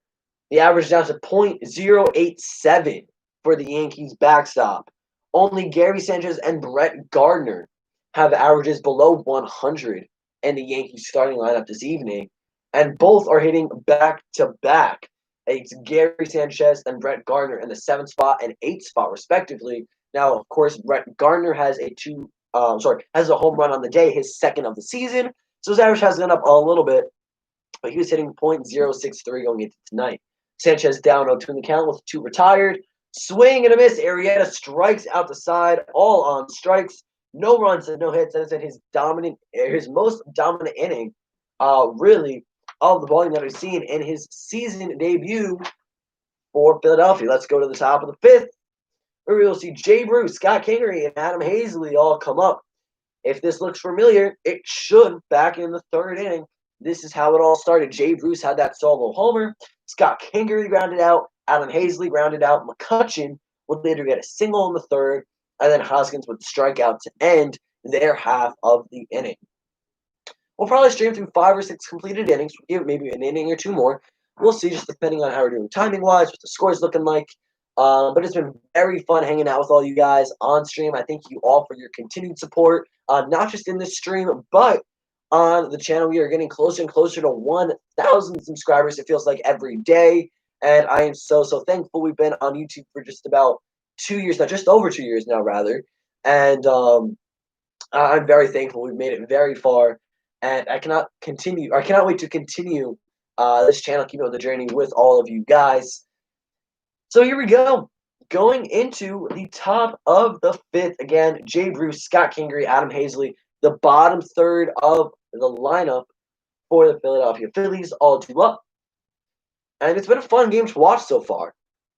The average is down to .087 for the Yankees backstop. Only Gary Sanchez and Brett Gardner have averages below 100 in the Yankees starting lineup this evening, and both are hitting back-to-back. It's Gary Sanchez and Brett Gardner in the 7th spot and 8th spot, respectively. Now, of course, Brett Gardner has has a home run on the day, his 2nd of the season, so his average has gone up a little bit, but he was hitting .063 going into tonight. Sanchez down 0-2 in the count with 2 retired. Swing and a miss. Arrieta strikes out the side, all on strikes. No runs and no hits. That is his most dominant inning, really, of the volume that we've seen in his season debut for Philadelphia. Let's go to the top of the 5th, where we'll see Jay Bruce, Scott Kingery, and Adam Hazley all come up. If this looks familiar, it should. Back in the 3rd inning, this is how it all started. Jay Bruce had that solo homer. Scott Kingery grounded out. Adam Hazley grounded out. McCutchen would later get a single in the 3rd. And then Hoskins would strike out to end their half of the inning. We'll probably stream through 5 or 6 completed innings. We'll give maybe an inning or 2 more. We'll see, just depending on how we're doing timing-wise, what the score's looking like. But it's been very fun hanging out with all you guys on stream. I thank you all for your continued support, not just in this stream, but on the channel. We are getting closer and closer to 1,000 subscribers, it feels like, every day. And I am so thankful. We've been on YouTube for just about 2 years now, just over 2 years now, rather. And I'm very thankful. We've made it very far. And I cannot wait to continue this channel, keep up the journey with all of you guys. So here we go. Going into the top of the 5th, again, Jay Bruce, Scott Kingery, Adam Hazley, the bottom 3rd of the lineup for the Philadelphia Phillies, all due up. And it's been a fun game to watch so far.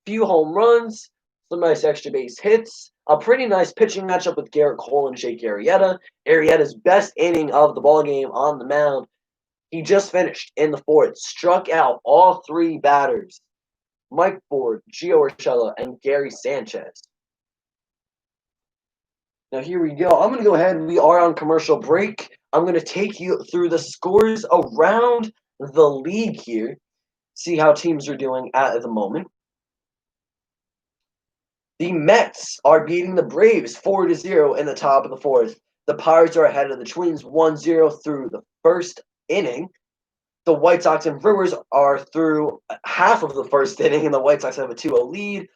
Few home runs, some nice extra base hits, a pretty nice pitching matchup with Garrett Cole and Jake Arrieta. Arrieta's best inning of the ballgame on the mound. He just finished in the fourth, struck out all three batters, Mike Ford, Gio Urshela, and Gary Sanchez. Now here we go. I'm going to go ahead. We are on commercial break. I'm going to take you through the scores around the league here. See how teams are doing at the moment. The Mets are beating the Braves 4-0 in the top of the fourth. The Pirates are ahead of the Twins 1-0 through the first inning. The White Sox and Brewers are through half of the first inning, and the White Sox have a 2-0 lead.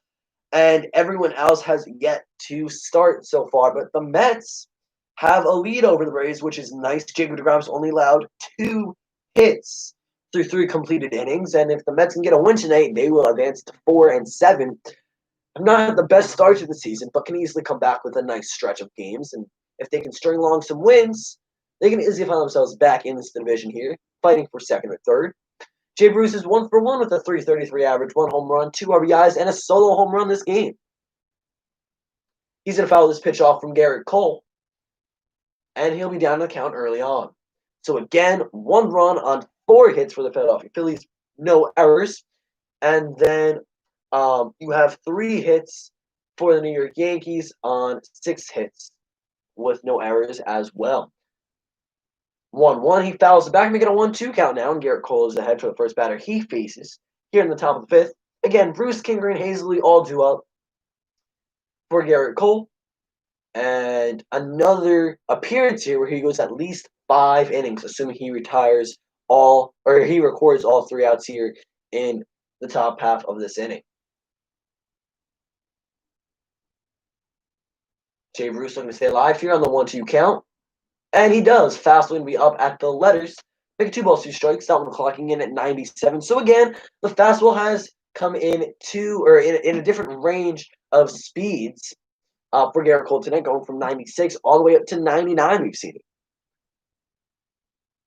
And everyone else has yet to start so far. But the Mets have a lead over the Braves, which is nice. Jacob deGrom's only allowed 2 hits through 3 completed innings. And if the Mets can get a win tonight, they will advance to 4-7. Not the best start to the season, but can easily come back with a nice stretch of games. And if they can string along some wins, they can easily find themselves back in this division here, fighting for second or third. Jay Bruce is 1 for 1 with a .333 average, 1 home run, 2 RBIs, and a solo home run this game. He's going to foul this pitch off from Garrett Cole, and he'll be down to the count early on. So again, 1 run on 4 hits for the Philadelphia Phillies, no errors. And then you have 3 hits for the New York Yankees on 6 hits with no errors as well. 1-1, he fouls it back, making a 1-2 count now, and Garrett Cole is ahead for the first batter he faces here in the top of the fifth. Again, Bruce, Kinger, and Hazley all due up for Garrett Cole. And another appearance here where he goes at least 5 innings, assuming he records all 3 outs here in the top half of this inning. Jay Bruce looking to stay alive here on the 1-2 count. And he does. Fastball going to be up at the letters. Make 2 balls, 2 strikes. That one clocking in at 97. So again, the fastball has come in in a different range of speeds for Garrett Cole tonight, going from 96 all the way up to 99. We've seen it.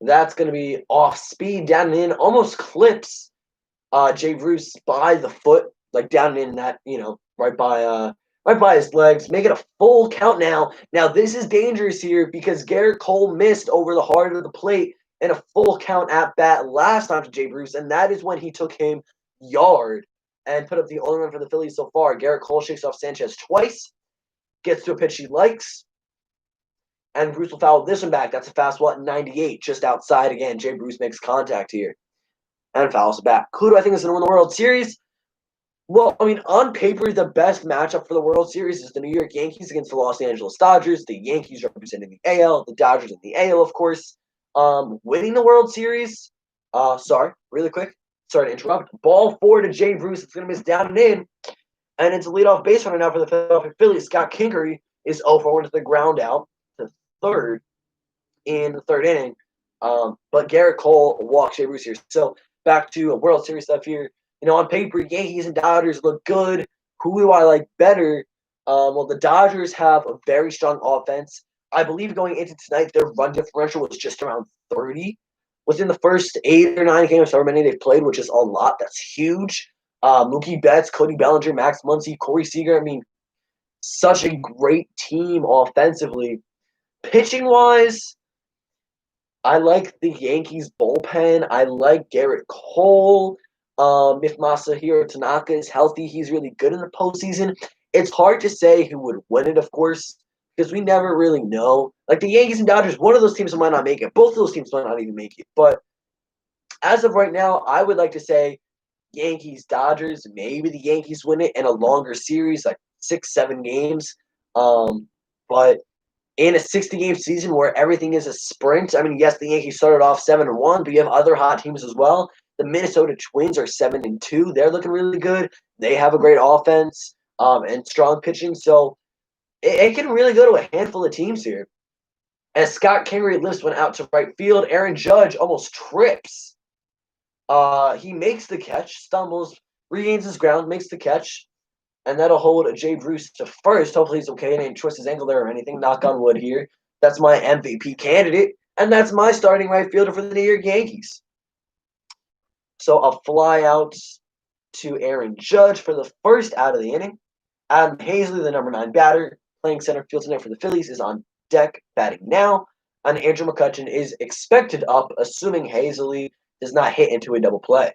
That's going to be off speed, down and in, almost clips Jay Bruce by the foot, like down and in that, right by his legs, make it a full count now. Now, this is dangerous here because Garrett Cole missed over the heart of the plate in a full count at bat last time to Jay Bruce, and that is when he took him yard and put up the only run for the Phillies so far. Garrett Cole shakes off Sanchez twice, gets to a pitch he likes, and Bruce will foul this one back. That's a fastball at 98, just outside again. Jay Bruce makes contact here and fouls it back. Who do I think is going to win the World Series? Well, I mean, on paper, the best matchup for the World Series is the New York Yankees against the Los Angeles Dodgers. The Yankees representing the AL, the Dodgers in the AL, of course. Winning the World Series, really quick. Sorry to interrupt. Ball 4 to Jay Bruce. It's going to miss down and in. And it's a leadoff base runner now for the Philadelphia Phillies. Scott Kingery is 0 for 1 to the ground out to third in the third inning. But Garrett Cole walks Jay Bruce here. So back to World Series stuff here. On paper, Yankees and Dodgers look good. Who do I like better? Well, the Dodgers have a very strong offense. I believe going into tonight, their run differential was just around 30. Within the first 8 or 9 games, however many they've played, which is a lot. That's huge. Mookie Betts, Cody Bellinger, Max Muncy, Corey Seager. I mean, such a great team offensively. Pitching-wise, I like the Yankees bullpen. I like Garrett Cole. If Masahiro Tanaka is healthy, he's really good in the postseason. It's hard to say who would win it, of course, because we never really know. Like the Yankees and Dodgers, one of those teams might not make it. Both of those teams might not even make it. But as of right now, I would like to say Yankees, Dodgers. Maybe the Yankees win it in a longer series, like 6-7 games. But in a 60-game season where everything is a sprint, I mean, yes, the Yankees started off 7-1, but you have other hot teams as well. The Minnesota Twins are 7-2. They're looking really good. They have a great offense and strong pitching. So it can really go to a handful of teams here. As Scott Kingery lifts one out to right field, Aaron Judge almost trips. He makes the catch, stumbles, regains his ground, makes the catch, and that'll hold Jay Bruce to first. Hopefully he's okay and didn't twist his ankle there or anything. Knock on wood here. That's my MVP candidate, and that's my starting right fielder for the New York Yankees. So a fly out to Aaron Judge for the first out of the inning. Adam Hazley, the number 9 batter, playing center field tonight for the Phillies, is on deck batting now. And Andrew McCutchen is expected up, assuming Hazley does not hit into a double play.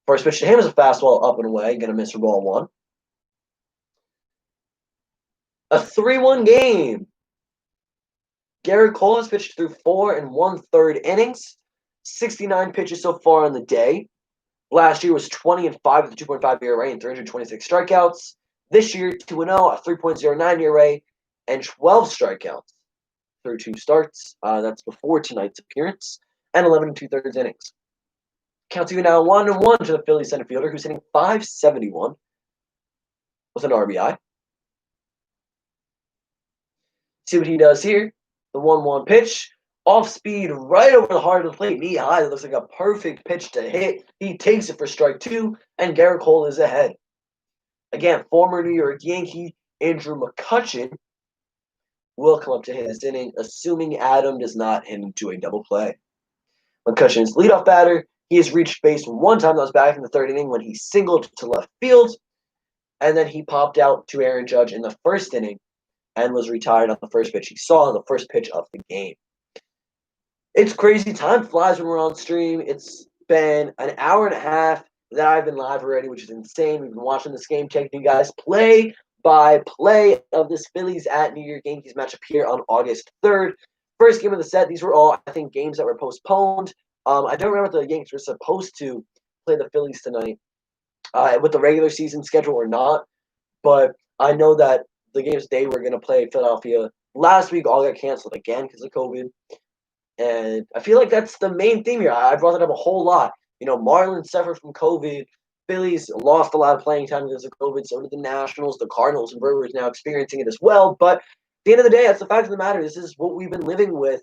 First pitch to him is a fastball up and away, going to miss for ball one. A 3-1 game. Garrett Cole has pitched through 4 1/3 innings, 69 pitches so far on the day. Last year was 20-5 with a 2.5 ERA and 326 strikeouts. This year, 2-0, a 3.09 ERA, and 12 strikeouts through 2 starts. That's before tonight's appearance, and 11 2/3 innings. Counts even now 1-1 to the Phillies center fielder, who's hitting .571 with an RBI. See what he does here. The 1-1 pitch. Off speed, right over the heart of the plate, knee high. That looks like a perfect pitch to hit. He takes it for strike 2, and Garrett Cole is ahead. Again, former New York Yankee Andrew McCutchen will come up to hit this inning, assuming Adam does not hit into a double play. McCutchen's leadoff batter. He has reached base one time. That was back in the 3rd inning when he singled to left field, and then he popped out to Aaron Judge in the 1st inning and was retired on the first pitch he saw on the first pitch of the game. It's crazy. Time flies when we're on stream. It's been an hour and a half that I've been live already, which is insane. We've been watching this game, taking you guys play by play of this Phillies at New York Yankees matchup here on August 3rd. First game of the set. These were all, I think, games that were postponed. I don't remember if the Yankees were supposed to play the Phillies tonight with the regular season schedule or not, but I know that the games they were going to play Philadelphia last week all got canceled again because of COVID. And I feel like that's the main theme here. I brought it up a whole lot. Marlins suffered from COVID. Phillies lost a lot of playing time because of COVID. So did the Nationals, the Cardinals, and Brewers now experiencing it as well. But at the end of the day, that's the fact of the matter. This is what we've been living with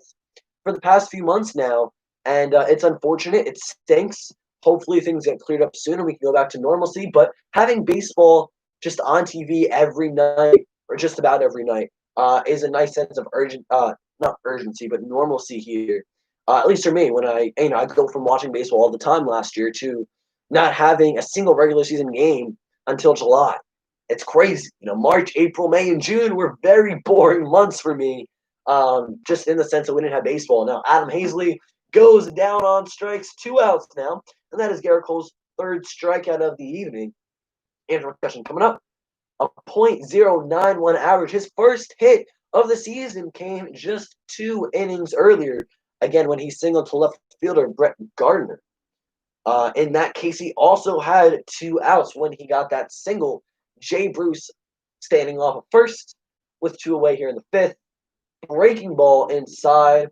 for the past few months now. And it's unfortunate. It stinks. Hopefully things get cleared up soon and we can go back to normalcy. But having baseball just on TV every night, or just about every night, is a nice sense of not urgency, but normalcy here. At least for me, when I go from watching baseball all the time last year to not having a single regular season game until July. It's crazy. March, April, May, and June were very boring months for me, just in the sense that we didn't have baseball. Now, Adam Hazley goes down on strikes, 2 outs now, and that is Garrett Cole's 3rd strikeout of the evening. Andrew McCutchen coming up, a .091 average. His first hit of the season came just 2 innings earlier, again, when he singled to left fielder Brett Gardner. In that case, he also had 2 outs when he got that single. Jay Bruce standing off at first with 2 away here in the 5th. Breaking ball inside,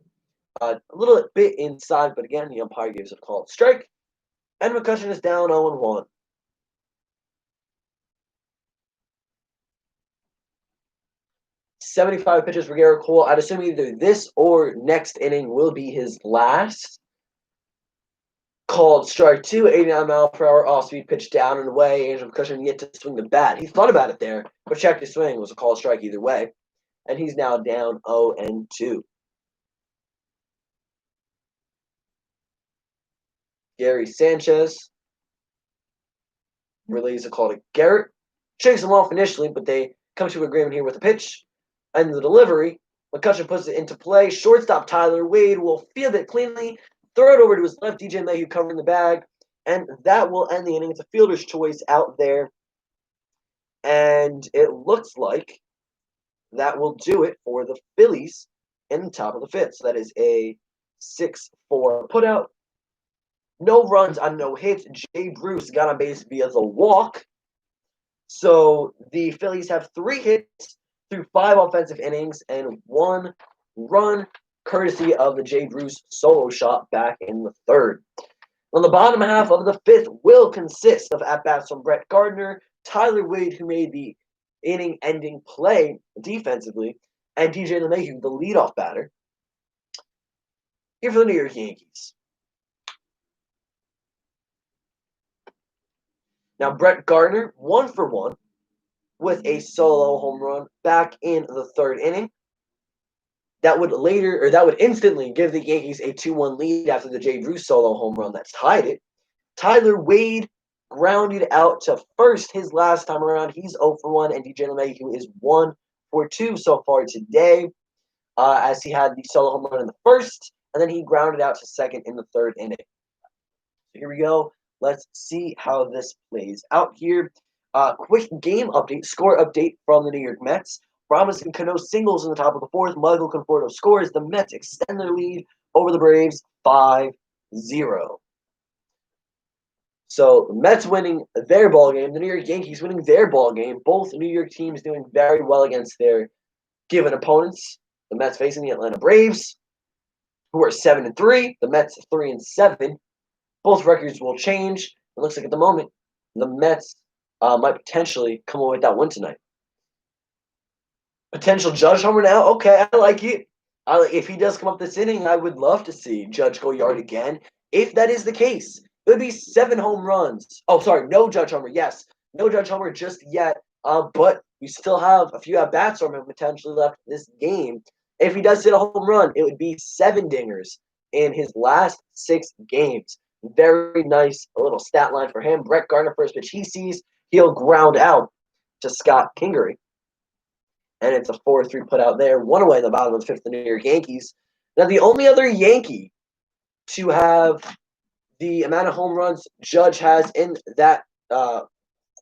a little bit inside, but again, the umpire gives it a called strike. And McCutchen is down 0-1. .75 pitches for Garrett Cole. I'd assume either this or next inning will be his last. Called strike 2, 89-mile-per-hour off-speed pitch down and away. Andrew McCutchen yet to swing the bat. He thought about it there, but checked his swing. It was a called strike either way. And he's now down 0-2. Gary Sanchez relays a call to Garrett. Shakes him off initially, but they come to an agreement here with the pitch. And the delivery, McCutchen puts it into play. Shortstop Tyler Wade will field it cleanly, throw it over to his left, DJ Mayhew covering the bag, and that will end the inning. It's a fielder's choice out there. And it looks like that will do it for the Phillies in the top of the 5th. So that is a 6-4 putout. No runs on no hits. Jay Bruce got on base via the walk. So the Phillies have 3 hits through 5 offensive innings and 1 run, courtesy of the Jay Bruce solo shot back in the 3rd. On the bottom half of the 5th will consist of at-bats from Brett Gardner, Tyler Wade, who made the inning-ending play defensively, and DJ LeMahieu, the leadoff batter, here for the New York Yankees. Now, Brett Gardner, 1 for 1 with a solo home run back in the 3rd inning. That would instantly give the Yankees a 2-1 lead after the Jay Bruce solo home run that's tied it. Tyler Wade grounded out to first his last time around. He's 0 for 1, and DJ LeMahieu is 1 for 2 so far today. as he had the solo home run in the first, and then he grounded out to second in the third inning. So here we go. Let's see how this plays out here. Quick game update, score update from the New York Mets. Robinson Cano singles in the top of the fourth. Michael Conforto scores. The Mets extend their lead over the Braves 5-0. So the Mets winning their ball game, the New York Yankees winning their ball game. Both New York teams doing very well against their given opponents. The Mets facing the Atlanta Braves, who are 7-3. The Mets 3-7. Both records will change. It looks like at the moment the Mets might potentially come away with that win tonight. Potential Judge homer now. Okay, I like it. If he does come up this inning, I would love to see Judge go yard again. If that is the case, it would be 7 home runs. Oh, sorry, no Judge homer. Yes, no Judge homer just yet. But we still have a few at bats from him potentially left this game. If he does hit a home run, it would be 7 dingers in his last 6 games. Very nice, a little stat line for him. Brett Gardner, first pitch he sees, he'll ground out to Scott Kingery. And it's a 4-3 put out there. 1 away in the bottom of the fifth, the New York Yankees. Now, the only other Yankee to have the amount of home runs Judge has in that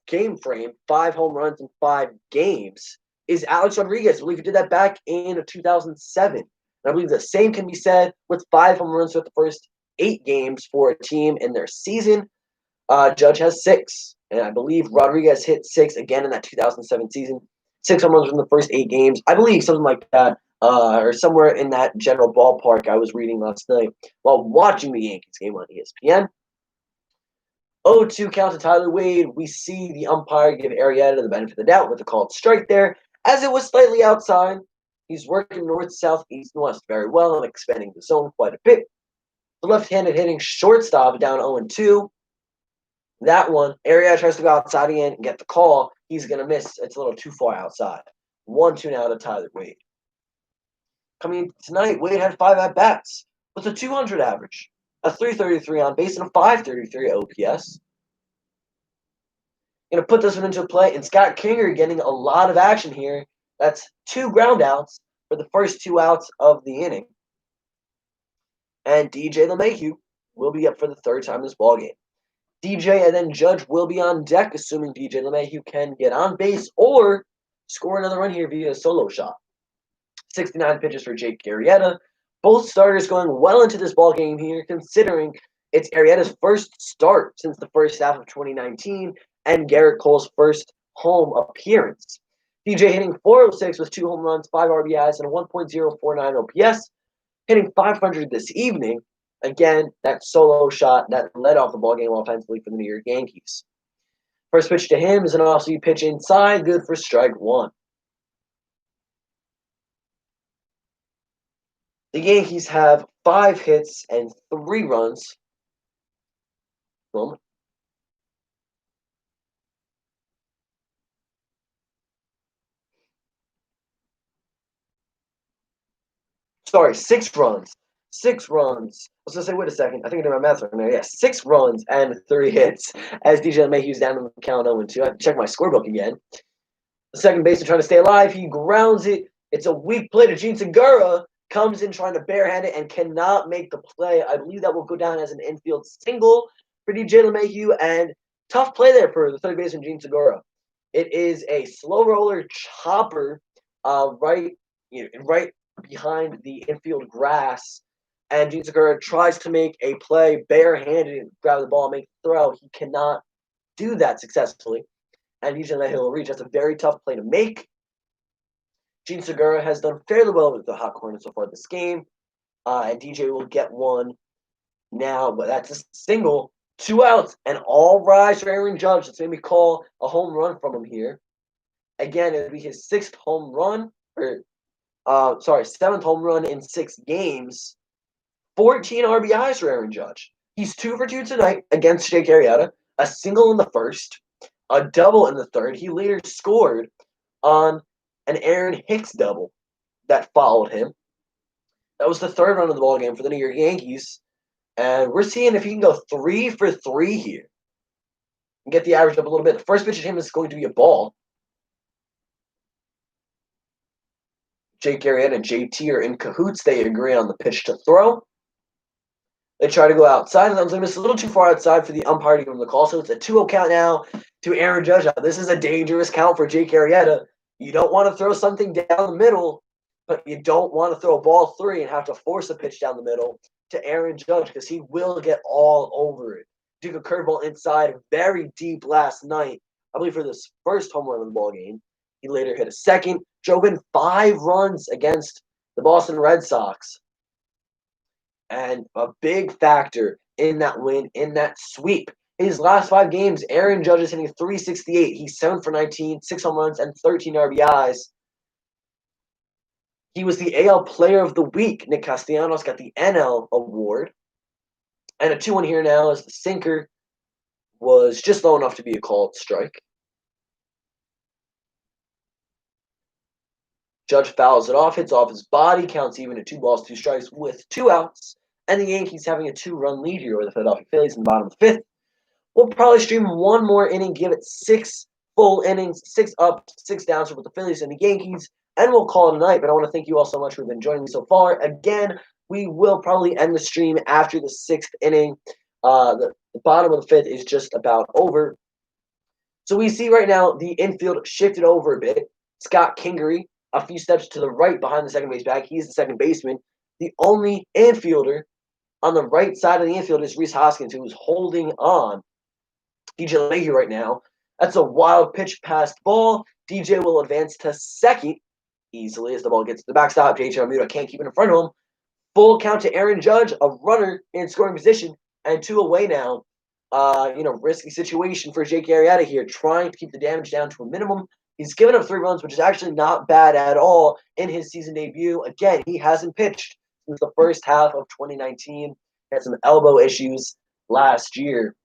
game frame, 5 home runs in 5 games, is Alex Rodriguez. I believe he did that back in 2007. And I believe the same can be said with 5 home runs with the first 8 games for a team in their season. Judge has 6. And I believe Rodriguez hit 6 again in that 2007 season. 6 home runs from the first 8 games. I believe something like that, or somewhere in that general ballpark I was reading last night while watching the Yankees game on ESPN. 0-2 count to Tyler Wade. We see the umpire give Arrieta the benefit of the doubt with a called strike there, as it was slightly outside. He's working north, south, east, and west very well and expanding the zone quite a bit. The left-handed hitting shortstop down 0-2. That one, Arrieta tries to go outside again and get the call. He's going to miss. It's a little too far outside. 1-2 now to Tyler Wade. Coming tonight, Wade had 5 at-bats with a 200 average, a 333 on base, and a 533 OPS. Going to put this one into play, and Scott Kingery getting a lot of action here. That's 2 groundouts for the first 2 outs of the inning. And DJ LeMahieu will be up for the 3rd time this ballgame. DJ and then Judge will be on deck, assuming DJ LeMahieu can get on base or score another run here via a solo shot. 69 pitches for Jake Arrieta. Both starters going well into this ball game here, considering it's Arrieta's first start since the first half of 2019 and Garrett Cole's first home appearance. DJ hitting .406 with 2 home runs, 5 RBIs, and a 1.049 OPS, hitting .500 this evening. Again, that solo shot that led off the ballgame offensively for the New York Yankees. First pitch to him is an off-speed pitch inside, good for strike 1. The Yankees have 5 hits and 3 runs. Moment. Sorry, 6 runs. 6 runs. I was going to say, wait a second. I think I did my math right there. Yeah, 6 runs and 3 hits as DJ LeMahieu's down in the count 0-2. I have to check my scorebook again. The second baseman trying to stay alive. He grounds it. It's a weak play to Gene Segura. Comes in trying to barehand it and cannot make the play. I believe that will go down as an infield single for DJ LeMahieu. And tough play there for the third baseman, Gene Segura. It is a slow roller chopper right behind the infield grass. And Gene Segura tries to make a play barehanded and grab the ball and make the throw. He cannot do that successfully. And DJ LeMahieu will reach. That's a very tough play to make. Gene Segura has done fairly well with the hot corner so far this game. And DJ will get one now, but that's a single. 2 outs, and all rise for Aaron Judge. Let's maybe call a home run from him here. Again, it would be his 7th home run in 6 games. 14 RBIs for Aaron Judge. He's 2 for 2 tonight against Jake Arrieta. A single in the first, a double in the third. He later scored on an Aaron Hicks double that followed him. That was the 3rd run of the ballgame for the New York Yankees. And we're seeing if he can go 3 for 3 here and get the average up a little bit. The first pitch at him is going to be a ball. Jake Arrieta and JT are in cahoots. They agree on the pitch to throw. They try to go outside, and that was a little too far outside for the umpire to give him the call. So it's a 2-0 count now to Aaron Judge. Now, this is a dangerous count for Jake Arrieta. You don't want to throw something down the middle, but you don't want to throw a ball 3 and have to force a pitch down the middle to Aaron Judge because he will get all over it. Took a curveball inside very deep last night, I believe for this first home run of the ball game. He later hit a second, drove in 5 runs against the Boston Red Sox. And a big factor in that win, in that sweep. His last 5 games, Aaron Judge is hitting .368. He's 7 for 19, 6 home runs, and 13 RBIs. He was the AL Player of the Week. Nick Castellanos got the NL award. And a 2-1 here now as the sinker was just low enough to be a called strike. Judge fouls it off, hits off his body, counts even at 2 balls, 2 strikes with 2 outs. And the Yankees having a 2-run lead here over the Philadelphia Phillies in the bottom of the 5th. We'll probably stream one more inning, give it 6 full innings, 6 up, 6 down with the Phillies and the Yankees, and we'll call it a night. But I want to thank you all so much for been joining me so far. Again, we will probably end the stream after the 6th inning. The bottom of the 5th is just about over. So we see right now the infield shifted over a bit. Scott Kingery, a few steps to the right behind the second base bag. He's the second baseman. The only infielder on the right side of the infield is Rhys Hoskins, who is holding on. DJ LeMahieu right now. That's a wild pitch past ball. DJ will advance to second easily as the ball gets to the backstop. JT Realmuto can't keep it in front of him. Full count to Aaron Judge, a runner in scoring position, and 2 away now. Risky situation for Jake Arrieta here, trying to keep the damage down to a minimum. He's given up 3 runs, which is actually not bad at all in his season debut. Again, he hasn't pitched since the first half of 2019. He had some elbow issues last year.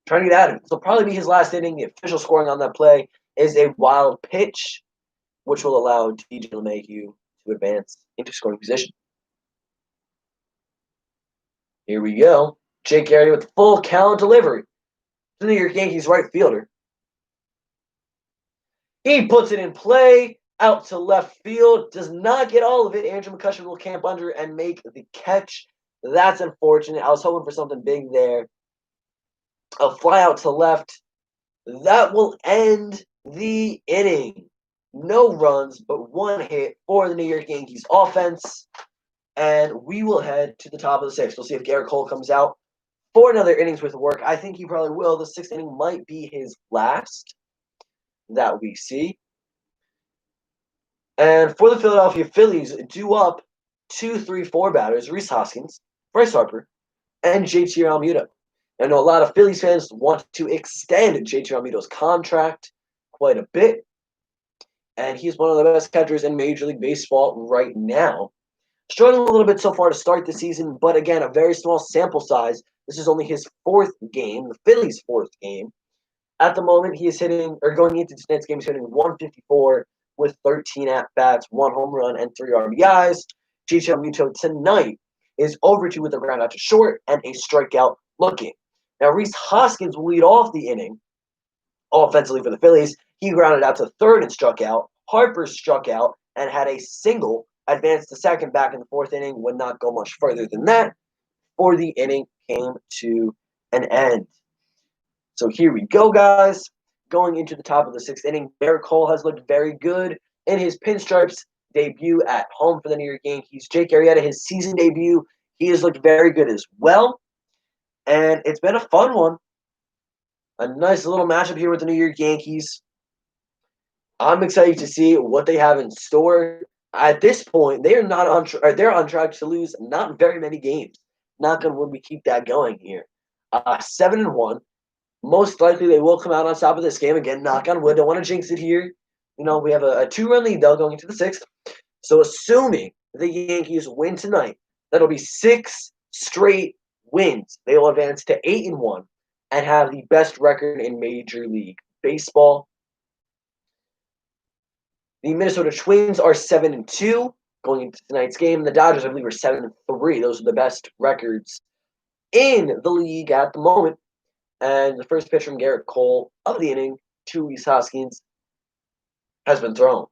Trying to get at him. This will probably be his last inning. The official scoring on that play is a wild pitch, which will allow DJ LeMahieu to advance into scoring position. Here we go. Jake Arrieta with full count delivery to the New York Yankees right fielder. He puts it in play, out to left field, does not get all of it. Andrew McCutchen will camp under and make the catch. That's unfortunate. I was hoping for something big there. A fly out to left. That will end the inning. No runs, but 1 hit for the New York Yankees offense. And we will head to the top of the 6th. We'll see if Garrett Cole comes out for another innings worth of work. I think he probably will. The 6th inning might be his last that we see. And for the Philadelphia Phillies, due up 2-3-4 batters, Rhys Hoskins, Bryce Harper, and JT Realmuto. I know a lot of Phillies fans want to extend JT Realmuto's contract quite a bit. And he's one of the best catchers in Major League Baseball right now. Struggling a little bit so far to start the season, but again, a very small sample size. This is only his 4th game, the Phillies' 4th game. At the moment, he is hitting, or going into tonight's game, he's hitting 154 with 13 at-bats, 1 home run, and 3 RBIs. JT Realmuto tonight is over 2 with a ground out to short and a strikeout looking. Now, Rhys Hoskins will lead off the inning offensively for the Phillies. He grounded out to 3rd and struck out. Harper struck out and had a single, advanced to 2nd back in the 4th inning, would not go much further than that, or the inning came to an end. So here we go, guys. Going into the top of the 6th inning, Garrett Cole has looked very good in his pinstripes debut at home for the New York Yankees. Jake Arrieta, his season debut, he has looked very good as well. And it's been a fun one. A nice little matchup here with the New York Yankees. I'm excited to see what they have in store. At this point, they're on track to lose not very many games. Knock on wood, we keep that going here. 7-1. Most likely they will come out on top of this game. Again, knock on wood. Don't want to jinx it here. We have a 2-run lead, though, going into the 6th. So assuming the Yankees win tonight, that'll be 6 straight wins. They will advance to 8-1 and have the best record in Major League Baseball. The Minnesota Twins are 7-2 going into tonight's game. The Dodgers, I believe, are 7-3. Those are the best records in the league at the moment. And the first pitch from Garrett Cole of the inning to Rhys Hoskins has been thrown.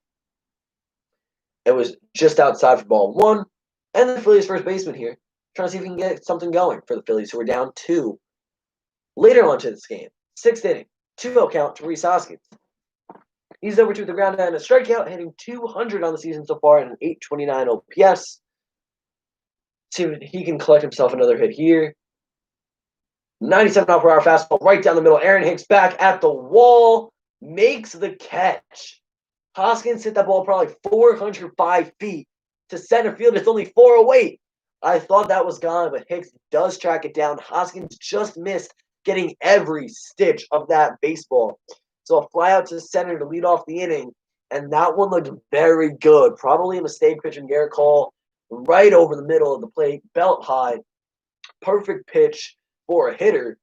It was just outside for ball one. And the Phillies first baseman here, trying to see if he can get something going for the Phillies, who were down 2. Later on to this game, 6th inning, 2-0 count to Rhys Hoskins. He's over to the ground and a strikeout, hitting 200 on the season so far and an 829 OPS. See if he can collect himself another hit here. 97 mile/per-hour fastball right down the middle. Aaron Hicks back at the wall, makes the catch. Hoskins hit that ball probably 405 feet to center field. It's only 408. I thought that was gone, but Hicks does track it down. Hoskins just missed getting every stitch of that baseball. So a fly out to center to lead off the inning, and that one looked very good. Probably a mistake pitching Gerrit Cole right over the middle of the plate, belt high. Perfect pitch for a hitter.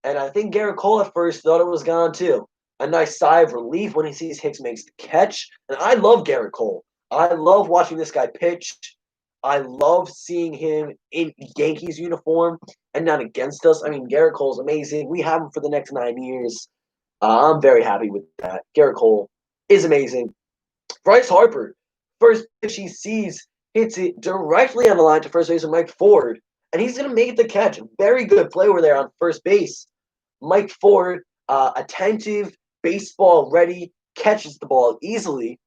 And I think Gerrit Cole at first thought it was gone too. A nice sigh of relief when he sees Hicks makes the catch. And I love Gerrit Cole. I love watching this guy pitch. I love seeing him in Yankees uniform and not against us. I mean, Gerrit Cole's amazing. We have him for the next 9 years. I'm very happy with that. Gerrit Cole is amazing. Bryce Harper, first pitch he sees, hits it directly on the line to first baseman Mike Ford. And he's going to make the catch. Very good play over there on first base. Mike Ford, attentive, baseball ready, catches the ball easily.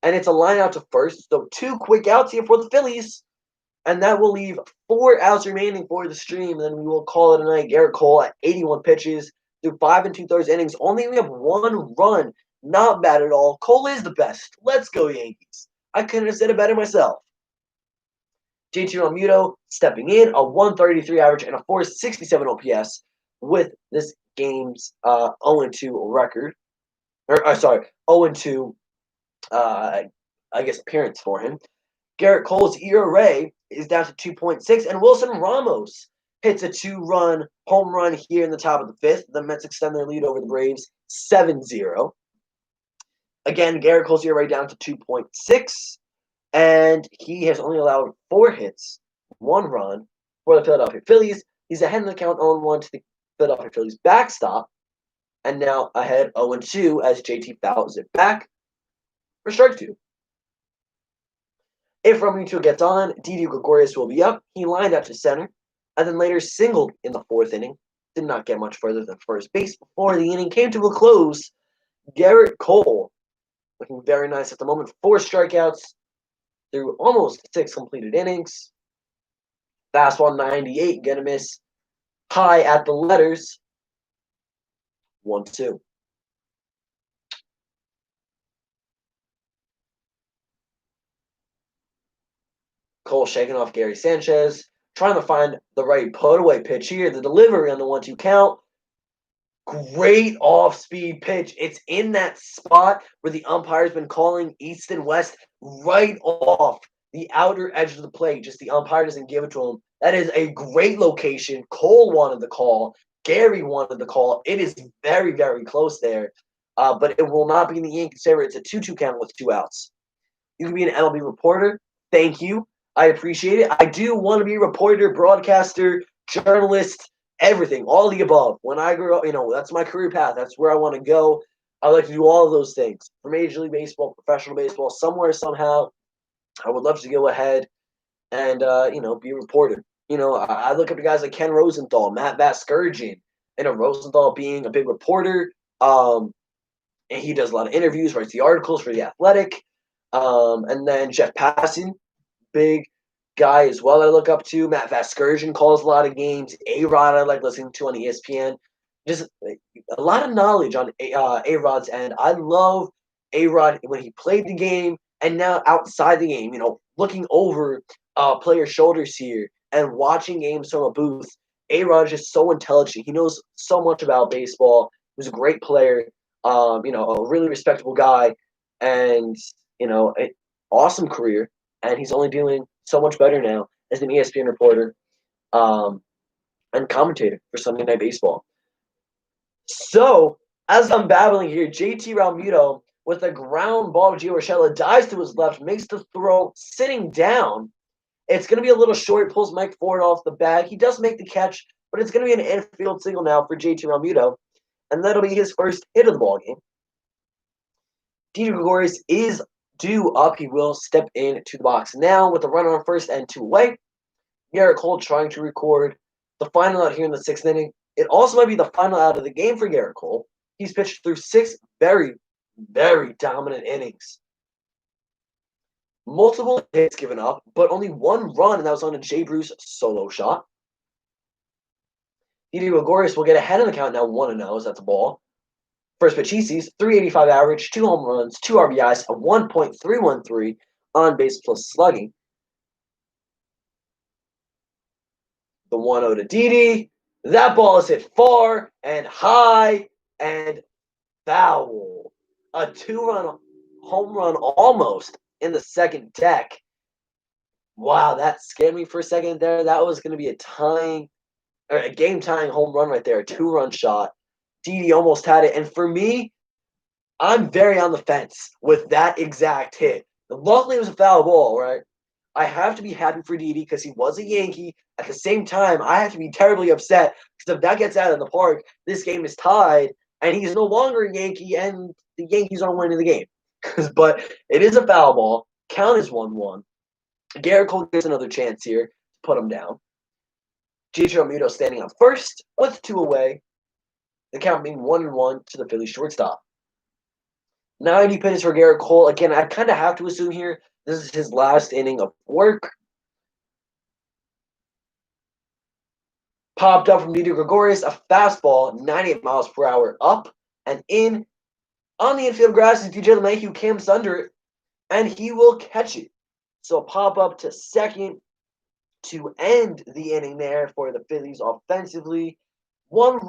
And it's a line out to first. So 2 quick outs here for the Phillies. And that will leave 4 outs remaining for the stream. And then we will call it a night. Gerrit Cole at 81 pitches through 5 2/3 innings. Only we have 1 run. Not bad at all. Cole is the best. Let's go, Yankees. I couldn't have said it better myself. JT Realmuto stepping in, a 133 average and a 467 OPS with this game's 0-2 record. 0-2, appearance for him. Gerrit Cole's ERA is down to 2.6, and Wilson Ramos hits a 2-run home run here in the top of the 5th. The Mets extend their lead over the Braves 7-0. Again, Gerrit Cole's ERA down to 2.6. And he has only allowed 4 hits, 1 run for the Philadelphia Phillies. He's ahead in the count 0-1 to the Philadelphia Phillies backstop. And now ahead 0-2 as JT fouls it back for strike 2. If Realmuto gets on, Didi Gregorius will be up. He lined out to center and then later singled in the 4th inning. Did not get much further than first base before the inning came to a close. Gerrit Cole looking very nice at the moment. 4 strikeouts through almost 6 completed innings. Fastball 98, gonna miss high at the letters. 1-2. Cole shaking off Gary Sanchez, trying to find the right put-away pitch here. The delivery on the 1-2 count. Great off-speed pitch. It's in that spot where the umpire's been calling east and west, right off the outer edge of the plate. Just the umpire doesn't give it to him. That is a great location. Cole wanted the call. Gary wanted the call. It is very, very close there. But it will not be in the Yankees' favor. It's a 2-2 count with 2 outs. You can be an MLB reporter. Thank you. I appreciate it. I do want to be a reporter, broadcaster, journalist, everything, all the above. When I grew up, that's my career path. That's where I want to go. I like to do all of those things. For Major League Baseball, professional baseball, somewhere, somehow, I would love to go ahead and, be a reporter. I look up to guys like Ken Rosenthal, Matt Vasgersian, Rosenthal being a big reporter. And he does a lot of interviews, writes the articles for The Athletic. And then Jeff Passan, big guy as well that I look up to. Matt Vasgersian calls a lot of games. A-Rod I like listening to on ESPN. Just a lot of knowledge on A-Rod's end. I love A-Rod when he played the game and now outside the game, looking over players' shoulders here and watching games from a booth. A-Rod is just so intelligent. He knows so much about baseball. He was a great player, a really respectable guy, and, an awesome career. And he's only doing so much better now as an ESPN reporter and commentator for Sunday Night Baseball. So, as I'm babbling here, JT Realmuto with a ground ball to Gio Urshela dives to his left, makes the throw sitting down. It's going to be a little short, pulls Mike Ford off the bag. He does make the catch, but it's going to be an infield single now for JT Realmuto, and that'll be his first hit of the ball game. Didi Gregorius is due up. He will step into the box now with a runner on first and 2 away. Garrett Cole trying to record the final out here in the 6th inning. It also might be the final out of the game for Garrett Cole. He's pitched through 6 very, very dominant innings. Multiple hits given up, but only 1 run, and that was on a Jay Bruce solo shot. Didi Gregorius will get ahead in the count now, 1-0, as that's a ball. First pitch he sees, 385 average, 2 home runs, 2 RBIs, a 1.313 on base plus slugging. The 1-0 to Didi. That ball is hit far and high and foul. A 2-run home run almost in the second deck. Wow, that scared me for a second there. That was going to be a game-tying home run right there, a 2-run shot. Didi almost had it, and for me, I'm very on the fence with that exact hit. Luckily, it was a foul ball, right? I have to be happy for Didi because he was a Yankee. At the same time, I have to be terribly upset because if that gets out of the park, this game is tied, and he's no longer a Yankee, and the Yankees aren't winning the game. But it is a foul ball. Count is 1-1. Garrett Cole gets another chance here to put him down. Gigi Almudo standing on first with 2 away. The count being 1-1 to the Phillies shortstop. 90 pitches for Garrett Cole. Again, I kind of have to assume here this is his last inning of work. Popped up from Didi Gregorius, a fastball, 98 miles per hour up and in. On the infield grass is DJ LeMahieu, who camps under it, and he will catch it. So pop up to second to end the inning there for the Phillies offensively. 1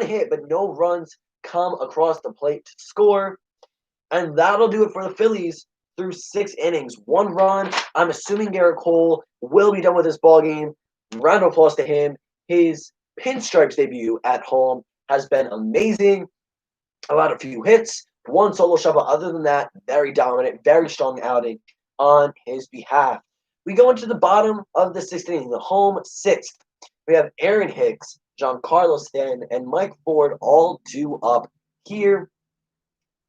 hit, but no runs come across the plate to score. And that'll do it for the Phillies through 6 innings. 1 run. I'm assuming Garrett Cole will be done with this ball game. Round of applause to him. His pinstripes debut at home has been amazing. Allowed a few hits, 1 solo shot, but other than that, very dominant, very strong outing on his behalf. We go into the bottom of the 6th inning, the home 6th. We have Aaron Hicks, Giancarlo Stanton, and Mike Ford all due up here.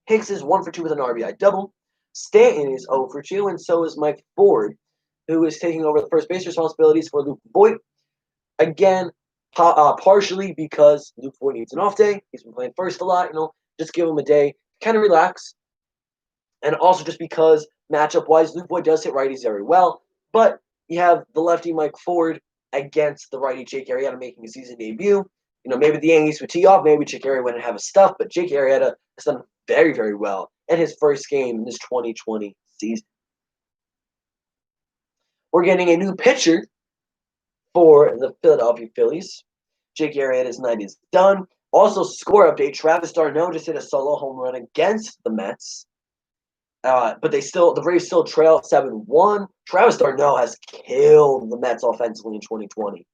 Hicks is 1 for 2 with an RBI double. Stanton is 0 for 2, and so is Mike Ford, who is taking over the first base responsibilities for Luke Voit. Again, partially because Luke Voit needs an off day. He's been playing first a lot, just give him a day, kind of relax. And also just because matchup-wise, Luke Voit does hit righties very well, but you have the lefty Mike Ford against the righty Jake Arrieta making a season debut. Maybe the Yankees would tee off, maybe Jake Arrieta wouldn't have a stuff, but Jake Arrieta has done very, very well in his first game in this 2020 season. We're getting a new pitcher for the Philadelphia Phillies. Jake Arrieta's night is done. Also, score update: Travis d'Arnaud just hit a solo home run against the Mets. But the Braves still trail 7-1. Travis d'Arnaud has killed the Mets offensively in 2020.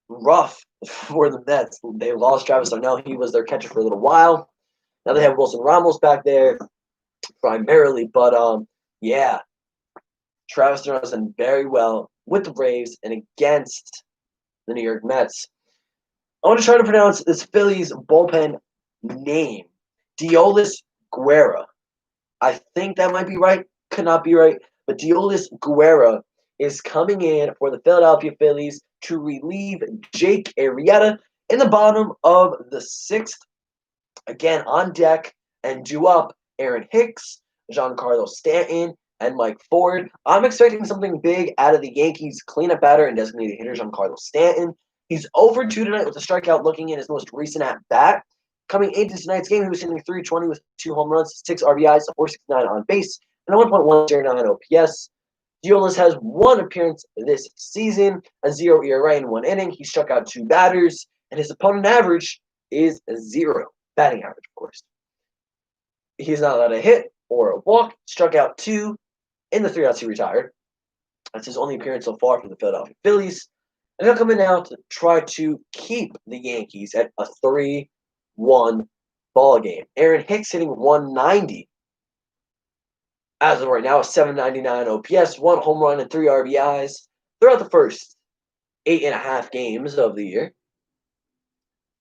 Rough for the Mets. They lost Travis d'Arnaud. He was their catcher for a little while. Now they have Wilson Ramos back there primarily, but yeah, Travis d'Arnaud has done very well with the Braves and against the New York Mets. I want to try to pronounce this Phillies bullpen name. Deolis Guerra. I think that might be right. Could not be right. But Deolis Guerra is coming in for the Philadelphia Phillies to relieve Jake Arrieta in the bottom of the 6th. Again, on deck and due up, Aaron Hicks, Giancarlo Stanton, and Mike Ford. I'm expecting something big out of the Yankees cleanup batter and designated hitter Giancarlo Stanton. He's over 2 tonight with a strikeout looking in his most recent at-bat. Coming into tonight's game, he was hitting .320 with 2 home runs, 6 RBIs, a .469 on base, and a 1.109 OPS. Deolis has 1 appearance this season, a 0 ERA in 1 inning. He struck out 2 batters, and his opponent average is 0. Batting average, of course. He's not allowed a hit or a walk. Struck out 2 in the 3 outs he retired. That's his only appearance so far for the Philadelphia Phillies. And he'll come in now to try to keep the Yankees at a 3-1 ball game. Aaron Hicks hitting .190. As of right now, a .799 OPS, 1 home run and 3 RBIs throughout the first 8.5 games of the year.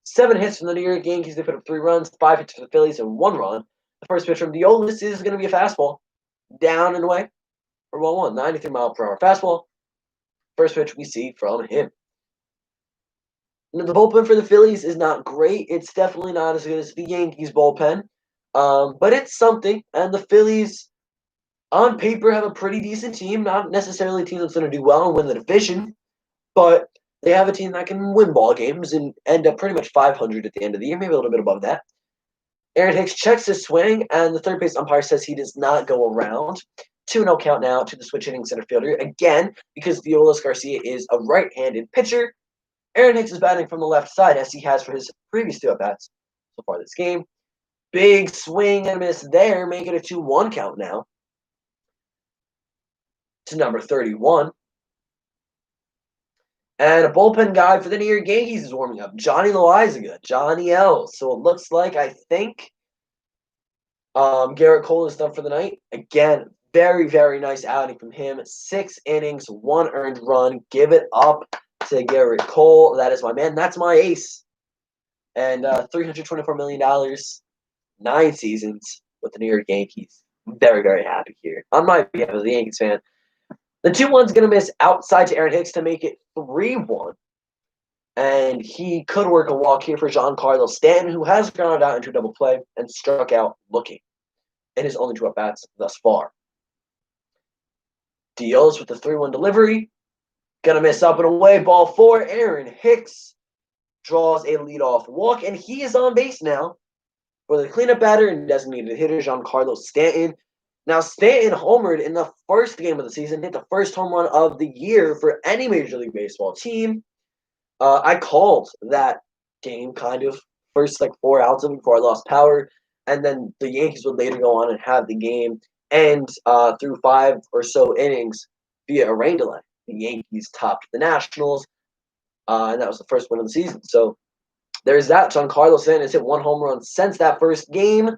7 hits from the New York Yankees. They put up 3 runs, 5 hits for the Phillies, and 1 run. The first pitch from Diolis is going to be a fastball. Down and away for 1-1. 93-mile-per-hour fastball. First pitch we see from him. The bullpen for the Phillies is not great. It's definitely not as good as the Yankees bullpen. But it's something. And the Phillies, on paper, have a pretty decent team. Not necessarily a team that's going to do well and win the division. But they have a team that can win ball games and end up pretty much 500 at the end of the year. Maybe a little bit above that. Aaron Hicks checks his swing, and the third base umpire says he does not go around. 2-0 count now to the switch-hitting center fielder. Again, because Violas Garcia is a right-handed pitcher, Aaron Hicks is batting from the left side, as he has for his previous 2 at-bats so far this game. Big swing and miss there, making it a 2-1 count now to number 31. And a bullpen guy for the New York Yankees is warming up. Johnny Loizaga, Johnny L. So it looks like, I think, Garrett Cole is done for the night. Again, very, very nice outing from him. 6 innings, 1 earned run. Give it up to Garrett Cole. That is my man. That's my ace. And $324 million, 9 seasons with the New York Yankees. I'm very, very happy here. On my behalf as a Yankees fan. The 2-1's going to miss outside to Aaron Hicks to make it 3-1. And he could work a walk here for Giancarlo Stanton, who has grounded out into a double play and struck out looking in his only 2 at-bats thus far. Deals with the 3-1 delivery. Gonna miss up and away. Ball 4. Aaron Hicks draws a leadoff walk, and he is on base now for the cleanup batter and designated hitter, Giancarlo Stanton. Now, Stanton homered in the first game of the season, hit the first home run of the year for any Major League Baseball team. I called that game kind of first 4 outs of it before I lost power, and then the Yankees would later go on and have the game end through 5 or so innings via a rain delay. The Yankees topped the Nationals, and that was the first win of the season. So there's that. Giancarlo Stanton has hit 1 home run since that first game,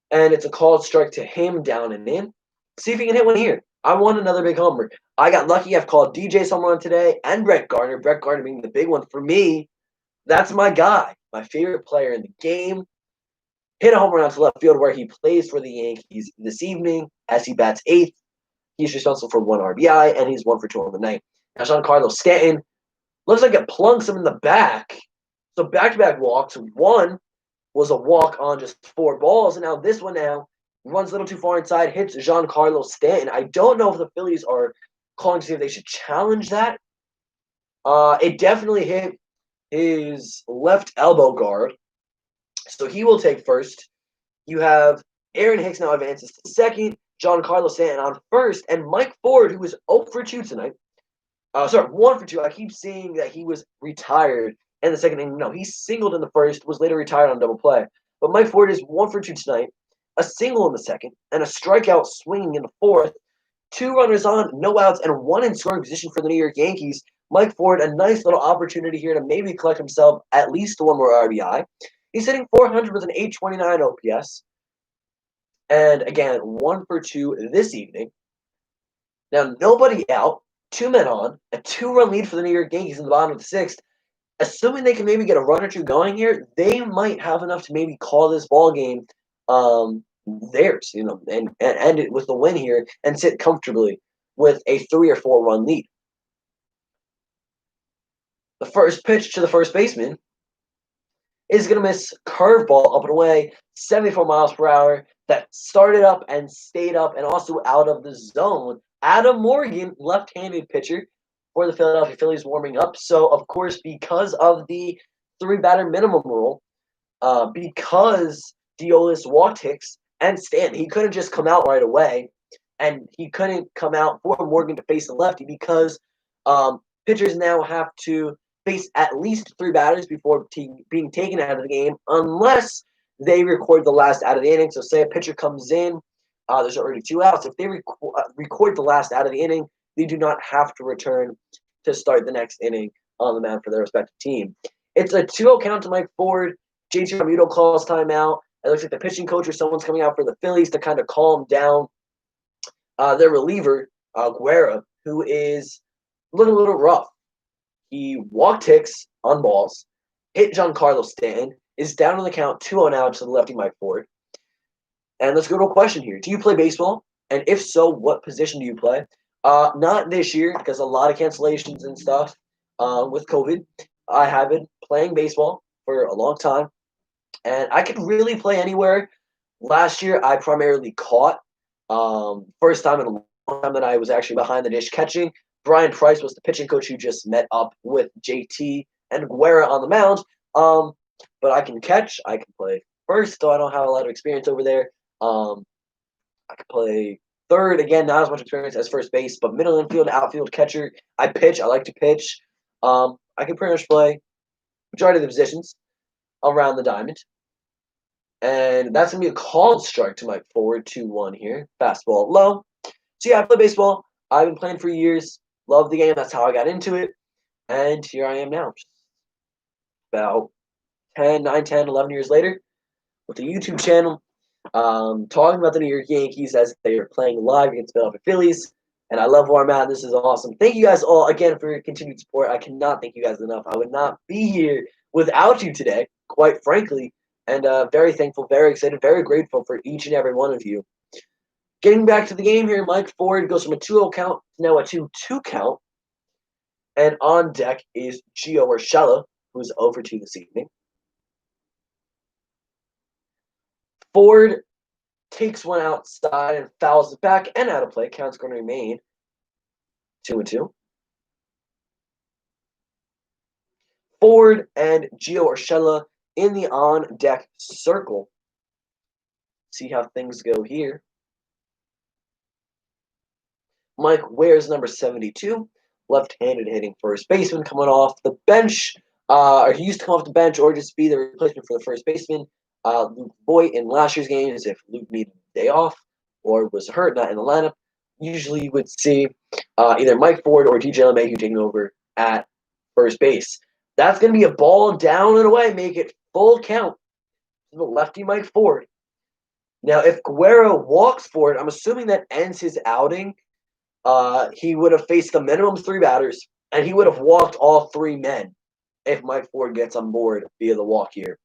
and it's a called strike to him, down and in. See if he can hit one here. I want another big homer. I got lucky. I've called DJ's home run today and Brett Gardner. Brett Gardner being the big one for me. That's my guy, my favorite player in the game. Hit a home run to left field where he plays for the Yankees this evening as he bats 8th. He's responsible for 1 RBI, and he's 1 for 2 on the night. Now, Giancarlo Stanton looks like it plunks him in the back. So back-to-back walks. 1 was a walk on just 4 balls, and now this one runs a little too far inside, hits Giancarlo Stanton. I don't know if the Phillies are calling to see if they should challenge that. It definitely hit his left elbow guard, so he will take first. You have Aaron Hicks now advances to second, Giancarlo Stanton on first, and Mike Ford, who was 0 for 2 tonight. 1 for 2. I keep seeing that he was retired in the second inning. No, he singled in the first, was later retired on double play. But Mike Ford is 1 for 2 tonight, a single in the second, and a strikeout swinging in the fourth. 2 runners on, no outs, and 1 in scoring position for the New York Yankees. Mike Ford, a nice little opportunity here to maybe collect himself at least 1 more RBI. He's hitting .400 with an .829 OPS. And again, 1 for 2 this evening. Now, nobody out, 2 men on, a 2-run lead for the New York Yankees in the bottom of the 6th. Assuming they can maybe get a run or 2 going here, they might have enough to maybe call this ball game theirs, and end it with the win here and sit comfortably with a 3 or 4 run lead. The first pitch to the first baseman is going to miss curveball up and away, 74 miles per hour. That started up and stayed up and also out of the zone. Adam Morgan, left-handed pitcher for the Philadelphia Phillies, warming up. So, of course, because of the 3-batter minimum rule, because Diolis walked Hicks and Stanton, he couldn't just come out right away, and he couldn't come out for Morgan to face the lefty because pitchers now have to face at least 3 batters before being taken out of the game unless they record the last out of the inning. So say a pitcher comes in, there's already 2 outs. If they record the last out of the inning, they do not have to return to start the next inning on the mound for their respective team. It's a 2-0 count to Mike Ford. JT Realmuto calls timeout. It looks like the pitching coach or someone's coming out for the Phillies to kind of calm down their reliever, Guerra, who is looking a little rough. He walked Hicks on balls, hit Giancarlo Stanton, is down on the count 2-0 now to the lefty Mike Ford. And let's go to a question here. Do you play baseball? And if so, what position do you play? Not this year because a lot of cancellations and stuff with COVID. I have been playing baseball for a long time, and I could really play anywhere. Last year, I primarily caught. First time in a long time that I was actually behind the dish catching. Brian Price was the pitching coach who just met up with JT and Guerra on the mound. Um, but I can catch. I can play first, though I don't have a lot of experience over there. Um, I can play third. Again, not as much experience as first base, but middle infield, outfield, catcher. I pitch. I like to pitch. I can pretty much play majority of the positions around the diamond. And that's going to be a called strike to my forward 2-1 here. Fastball low. So, yeah, I play baseball. I've been playing for years. Love the game. That's how I got into it. And here I am now. About 9, 10, 11 years later with a YouTube channel talking about the New York Yankees as they are playing live against the Philadelphia Phillies. And I love where I'm at. This is awesome. Thank you guys all again for your continued support. I cannot thank you guys enough. I would not be here without you today, quite frankly. And very thankful, very excited, very grateful for each and every one of you. Getting back to the game here, Mike Ford goes from a 2-0 count to now a 2-2 count. And on deck is Gio Urshela, who's over 2 this evening. Ford takes one outside and fouls it back and out of play. Count's going to remain 2-2. Ford and Gio Urshela in the on-deck circle. See how things go here. Mike wears number 72, left-handed hitting first baseman, coming off the bench. Or he used to come off the bench or just be the replacement for the first baseman. Luke Voigt in last year's games, if Luke needed a day off or was hurt, not in the lineup, usually you would see either Mike Ford or DJ LeMahieu taking over at first base. That's going to be a ball down and away, make it full count to the lefty Mike Ford. Now, if Guerra walks Ford, I'm assuming that ends his outing. He would have faced the minimum 3 batters, and he would have walked all 3 men if Mike Ford gets on board via the walk here.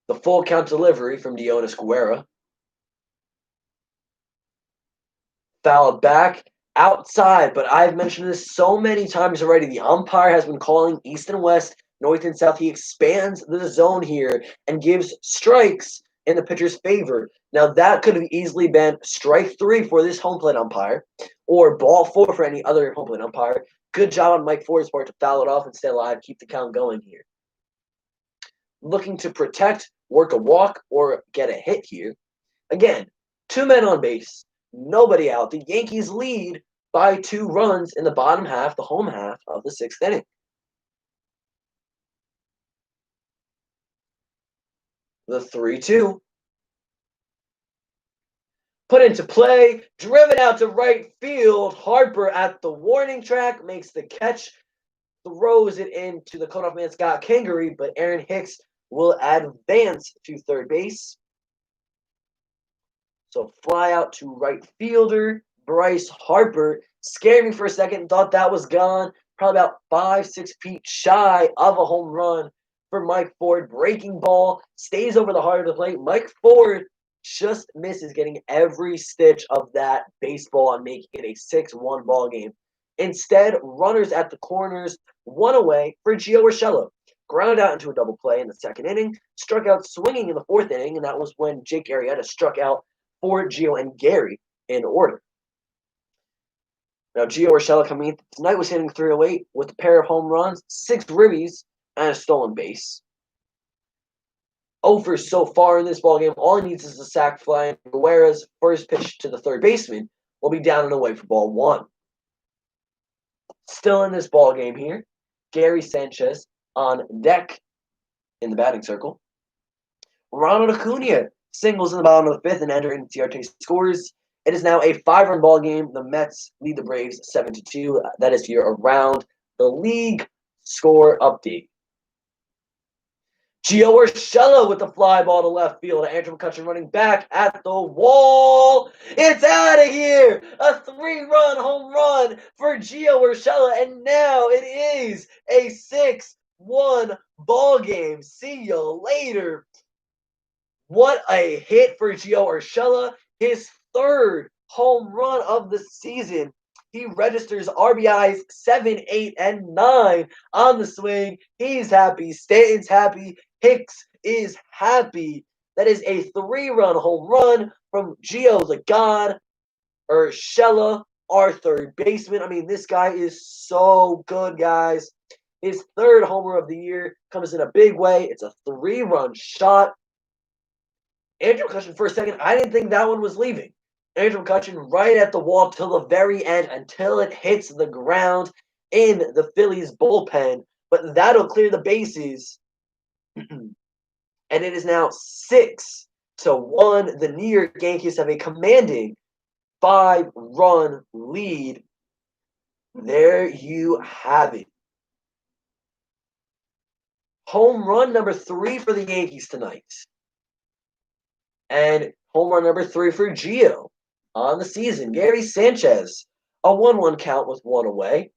The full count delivery from Dionis Guerra. Fouled back outside, but I've mentioned this so many times already. The umpire has been calling east and west, north and south. He expands the zone here and gives strikes in the pitcher's favor. Now, that could have easily been strike 3 for this home plate umpire or ball 4 for any other home plate umpire. Good job on Mike Ford's part to foul it off and stay alive, keep the count going here. Looking to protect, work a walk, or get a hit here. Again, 2 men on base, nobody out. The Yankees lead by 2 runs in the bottom half, the home half of the 6th inning. The 3-2. Put into play, driven out to right field. Harper at the warning track makes the catch, throws it into the cutoff man Scott Kingery, but Aaron Hicks will advance to third base. So fly out to right fielder Bryce Harper. Scared me for a second, thought that was gone. Probably about 5-6 feet shy of a home run for Mike Ford. Breaking ball, stays over the heart of the plate. Mike Ford just misses getting every stitch of that baseball and making it a 6-1 ball game. Instead, runners at the corners, 1 away for Gio Urshela. Ground out into a double play in the 2nd inning, struck out swinging in the 4th inning, and that was when Jake Arrieta struck out for Gio and Gary in order. Now, Gio Urshela coming in tonight was hitting 308 with a pair of home runs, 6 ribbies, and a stolen base. Over so far in this ballgame, all he needs is a sac fly, and Guerra's first pitch to the third baseman will be down and away for ball 1. Still in this ballgame here, Gary Sanchez on deck in the batting circle. Ronald Acuna singles in the bottom of the 5th and entering Tiarte scores. It is now a 5-run ball game. The Mets lead the Braves 7-2. That is your around the league score update. Gio Urshela with the fly ball to left field. Andrew McCutchen running back at the wall. It's out of here. A 3-run home run for Gio Urshela. And now it is a 1 ball game. See you later. What a hit for Gio Urshela. His 3rd home run of the season. He registers RBIs 7, 8, and 9 on the swing. He's happy. Stanton's happy. Hicks is happy. That is a 3-run home run from Gio the God Urshela, our 3rd baseman. I mean, this guy is so good, guys. His 3rd homer of the year comes in a big way. It's a 3-run shot. Andrew McCutchen, for a second, I didn't think that one was leaving. Andrew McCutchen right at the wall till the very end until it hits the ground in the Phillies bullpen. But that'll clear the bases. And it is now 6-1. The New York Yankees have a commanding 5-run lead. There you have it. Home run number 3 for the Yankees tonight. And home run number 3 for Gio on the season. Gary Sanchez, a 1-1 count with 1 away.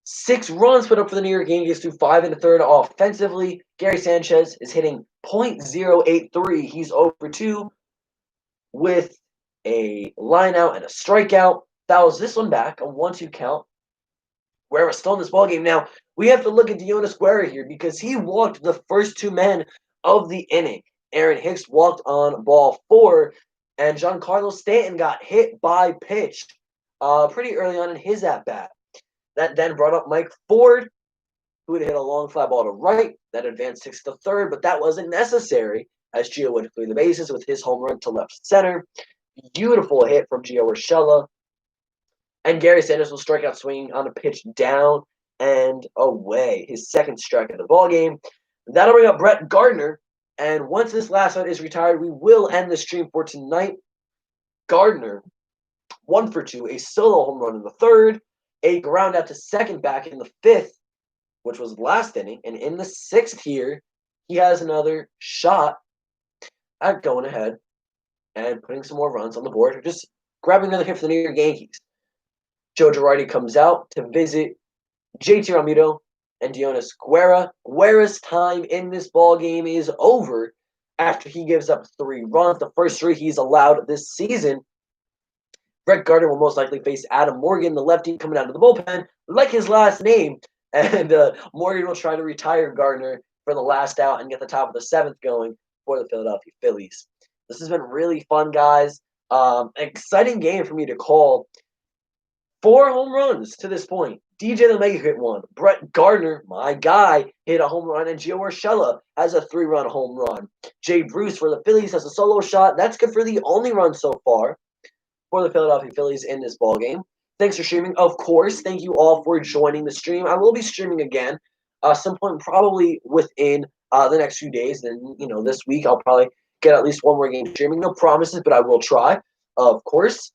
6 runs put up for the New York Yankees through 5 1/3 offensively. Gary Sanchez is hitting .083. He's 0 for 2 with a lineout and a strikeout. Fouls this one back, a 1-2 count. Guerra still in this ballgame. Now, we have to look at Dionis Guerra here because he walked the first 2 men of the inning. Aaron Hicks walked on ball 4, and Giancarlo Stanton got hit by pitch pretty early on in his at-bat. That then brought up Mike Ford, who would hit a long fly ball to right. That advanced 6 to 3rd, but that wasn't necessary as Gio would clear the bases with his home run to left center. Beautiful hit from Gio Urshela. And Gary Sanchez will strike out swinging on a pitch down and away. His 2nd strike of the ballgame. That'll bring up Brett Gardner. And once this last one is retired, we will end the stream for tonight. Gardner, 1 for 2, a solo home run in the 3rd, a ground out to second back in the 5th, which was last inning. And in the 6th here, he has another shot at going ahead and putting some more runs on the board, or just grabbing another hit for the New York Yankees. Joe Girardi comes out to visit JT Realmuto and Dionis Guerra. Guerra's time in this ball game is over after he gives up 3 runs, the first 3 he's allowed this season. Brett Gardner will most likely face Adam Morgan, the lefty coming out of the bullpen, like his last name. And Morgan will try to retire Gardner for the last out and get the top of the 7th going for the Philadelphia Phillies. This has been really fun, guys. Exciting game for me to call. 4 home runs to this point. DJ LeMahieu hit 1. Brett Gardner, my guy, hit a home run. And Gio Urshela has a 3-run home run. Jay Bruce for the Phillies has a solo shot. That's good for the only run so far for the Philadelphia Phillies in this ballgame. Thanks for streaming. Of course, thank you all for joining the stream. I will be streaming again some point probably within the next few days. Then, this week I'll probably get at least 1 more game streaming. No promises, but I will try, of course.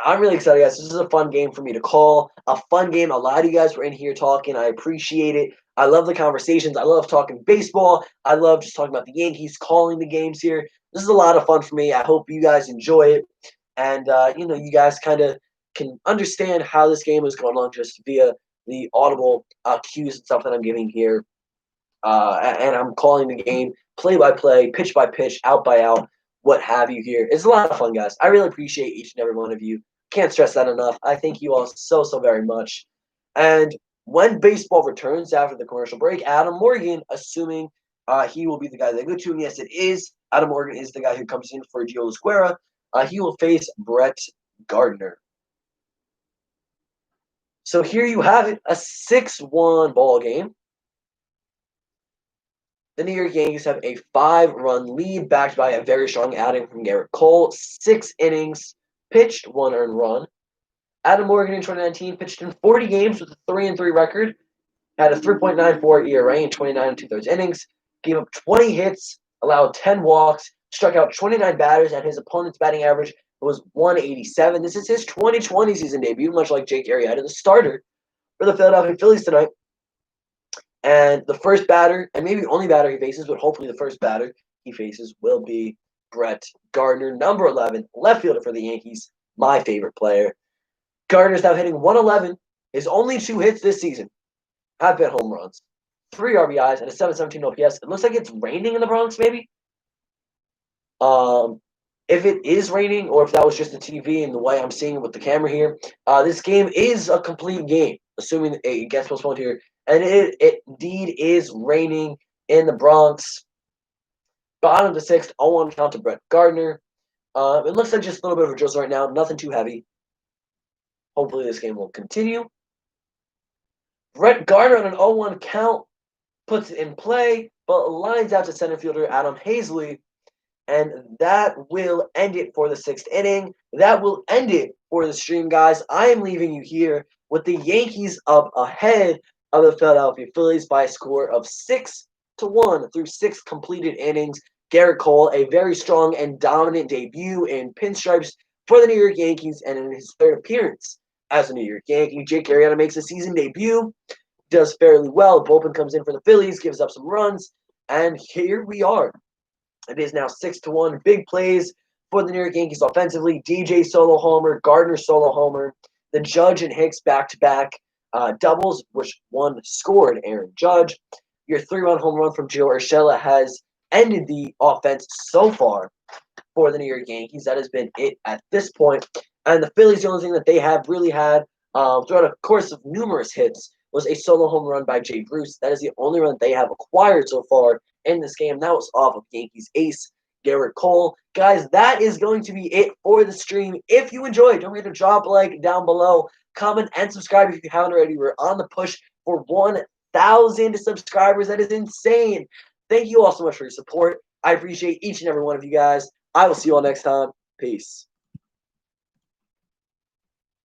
I'm really excited, guys. This is a fun game for me to call. A fun game. A lot of you guys were in here talking. I appreciate it. I love the conversations. I love talking baseball. I love just talking about the Yankees, calling the games here. This is a lot of fun for me. I hope you guys enjoy it. And, you guys kind of can understand how this game is going on just via the audible cues and stuff that I'm giving here. And I'm calling the game play-by-play, pitch-by-pitch, out-by-out, what have you here. It's a lot of fun, guys. I really appreciate each and every one of you. Can't stress that enough. I thank you all so very much. And when baseball returns after the commercial break, Adam Morgan, assuming he will be the guy they go to, and yes, it is. Adam Morgan is the guy who comes in for Gio Guerra. He will face Brett Gardner. So here you have it, a 6-1 ball game. The New York Yankees have a 5-run lead backed by a very strong outing from Garrett Cole. 6 innings, pitched 1 earned run. Adam Morgan in 2019 pitched in 40 games with a 3-3 record. Had a 3.94 ERA in 29 2/3 innings. Gave up 20 hits, allowed 10 walks, struck out 29 batters, and his opponent's batting average was 187. This is his 2020 season debut, much like Jake Arrieta, the starter for the Philadelphia Phillies tonight. And the first batter, and maybe only batter he faces, but hopefully the first batter he faces will be Brett Gardner, number 11, left fielder for the Yankees, my favorite player. Gardner's now hitting 111 His only 2 hits this season have been home runs. 3 RBIs and a 717 OPS. It looks like it's raining in the Bronx, maybe. If it is raining, or if that was just the TV and the way I'm seeing it with the camera here, this game is a complete game, assuming it gets postponed here. And it indeed is raining in the Bronx. Bottom of the 6th, 0-1 count to Brett Gardner. It looks like just a little bit of a drizzle right now, nothing too heavy. Hopefully this game will continue. Brett Gardner on an 0-1 count puts it in play, but lines out to center fielder Adam Hazley. And that will end it for the 6th inning. That will end it for the stream, guys. I am leaving you here with the Yankees up ahead of the Philadelphia Phillies by a score of 6-1 through 6 completed innings. Garrett Cole, a very strong and dominant debut in pinstripes for the New York Yankees, and in his 3rd appearance as a New York Yankee. Jake Arrieta makes a season debut, does fairly well. Bullpen comes in for the Phillies, gives up some runs, and here we are. It is now 6-1. Big plays for the New York Yankees offensively. DJ solo homer, Gardner solo homer. The Judge and Hicks back-to-back doubles, which one scored Aaron Judge. Your 3-run home run from Gio Urshela has ended the offense so far for the New York Yankees. That has been it at this point. And the Phillies, the only thing that they have really had throughout a course of numerous hits was a solo home run by Jay Bruce. That is the only run they have acquired so far in this game. That was off of Yankees ace Garrett Cole. Guys, that is going to be it for the stream. If you enjoyed, don't forget to drop a like down below, comment, and subscribe if you haven't already. We're on the push for 1,000 subscribers. That is insane. Thank you all so much for your support. I appreciate each and every one of you guys. I will see you all next time. Peace.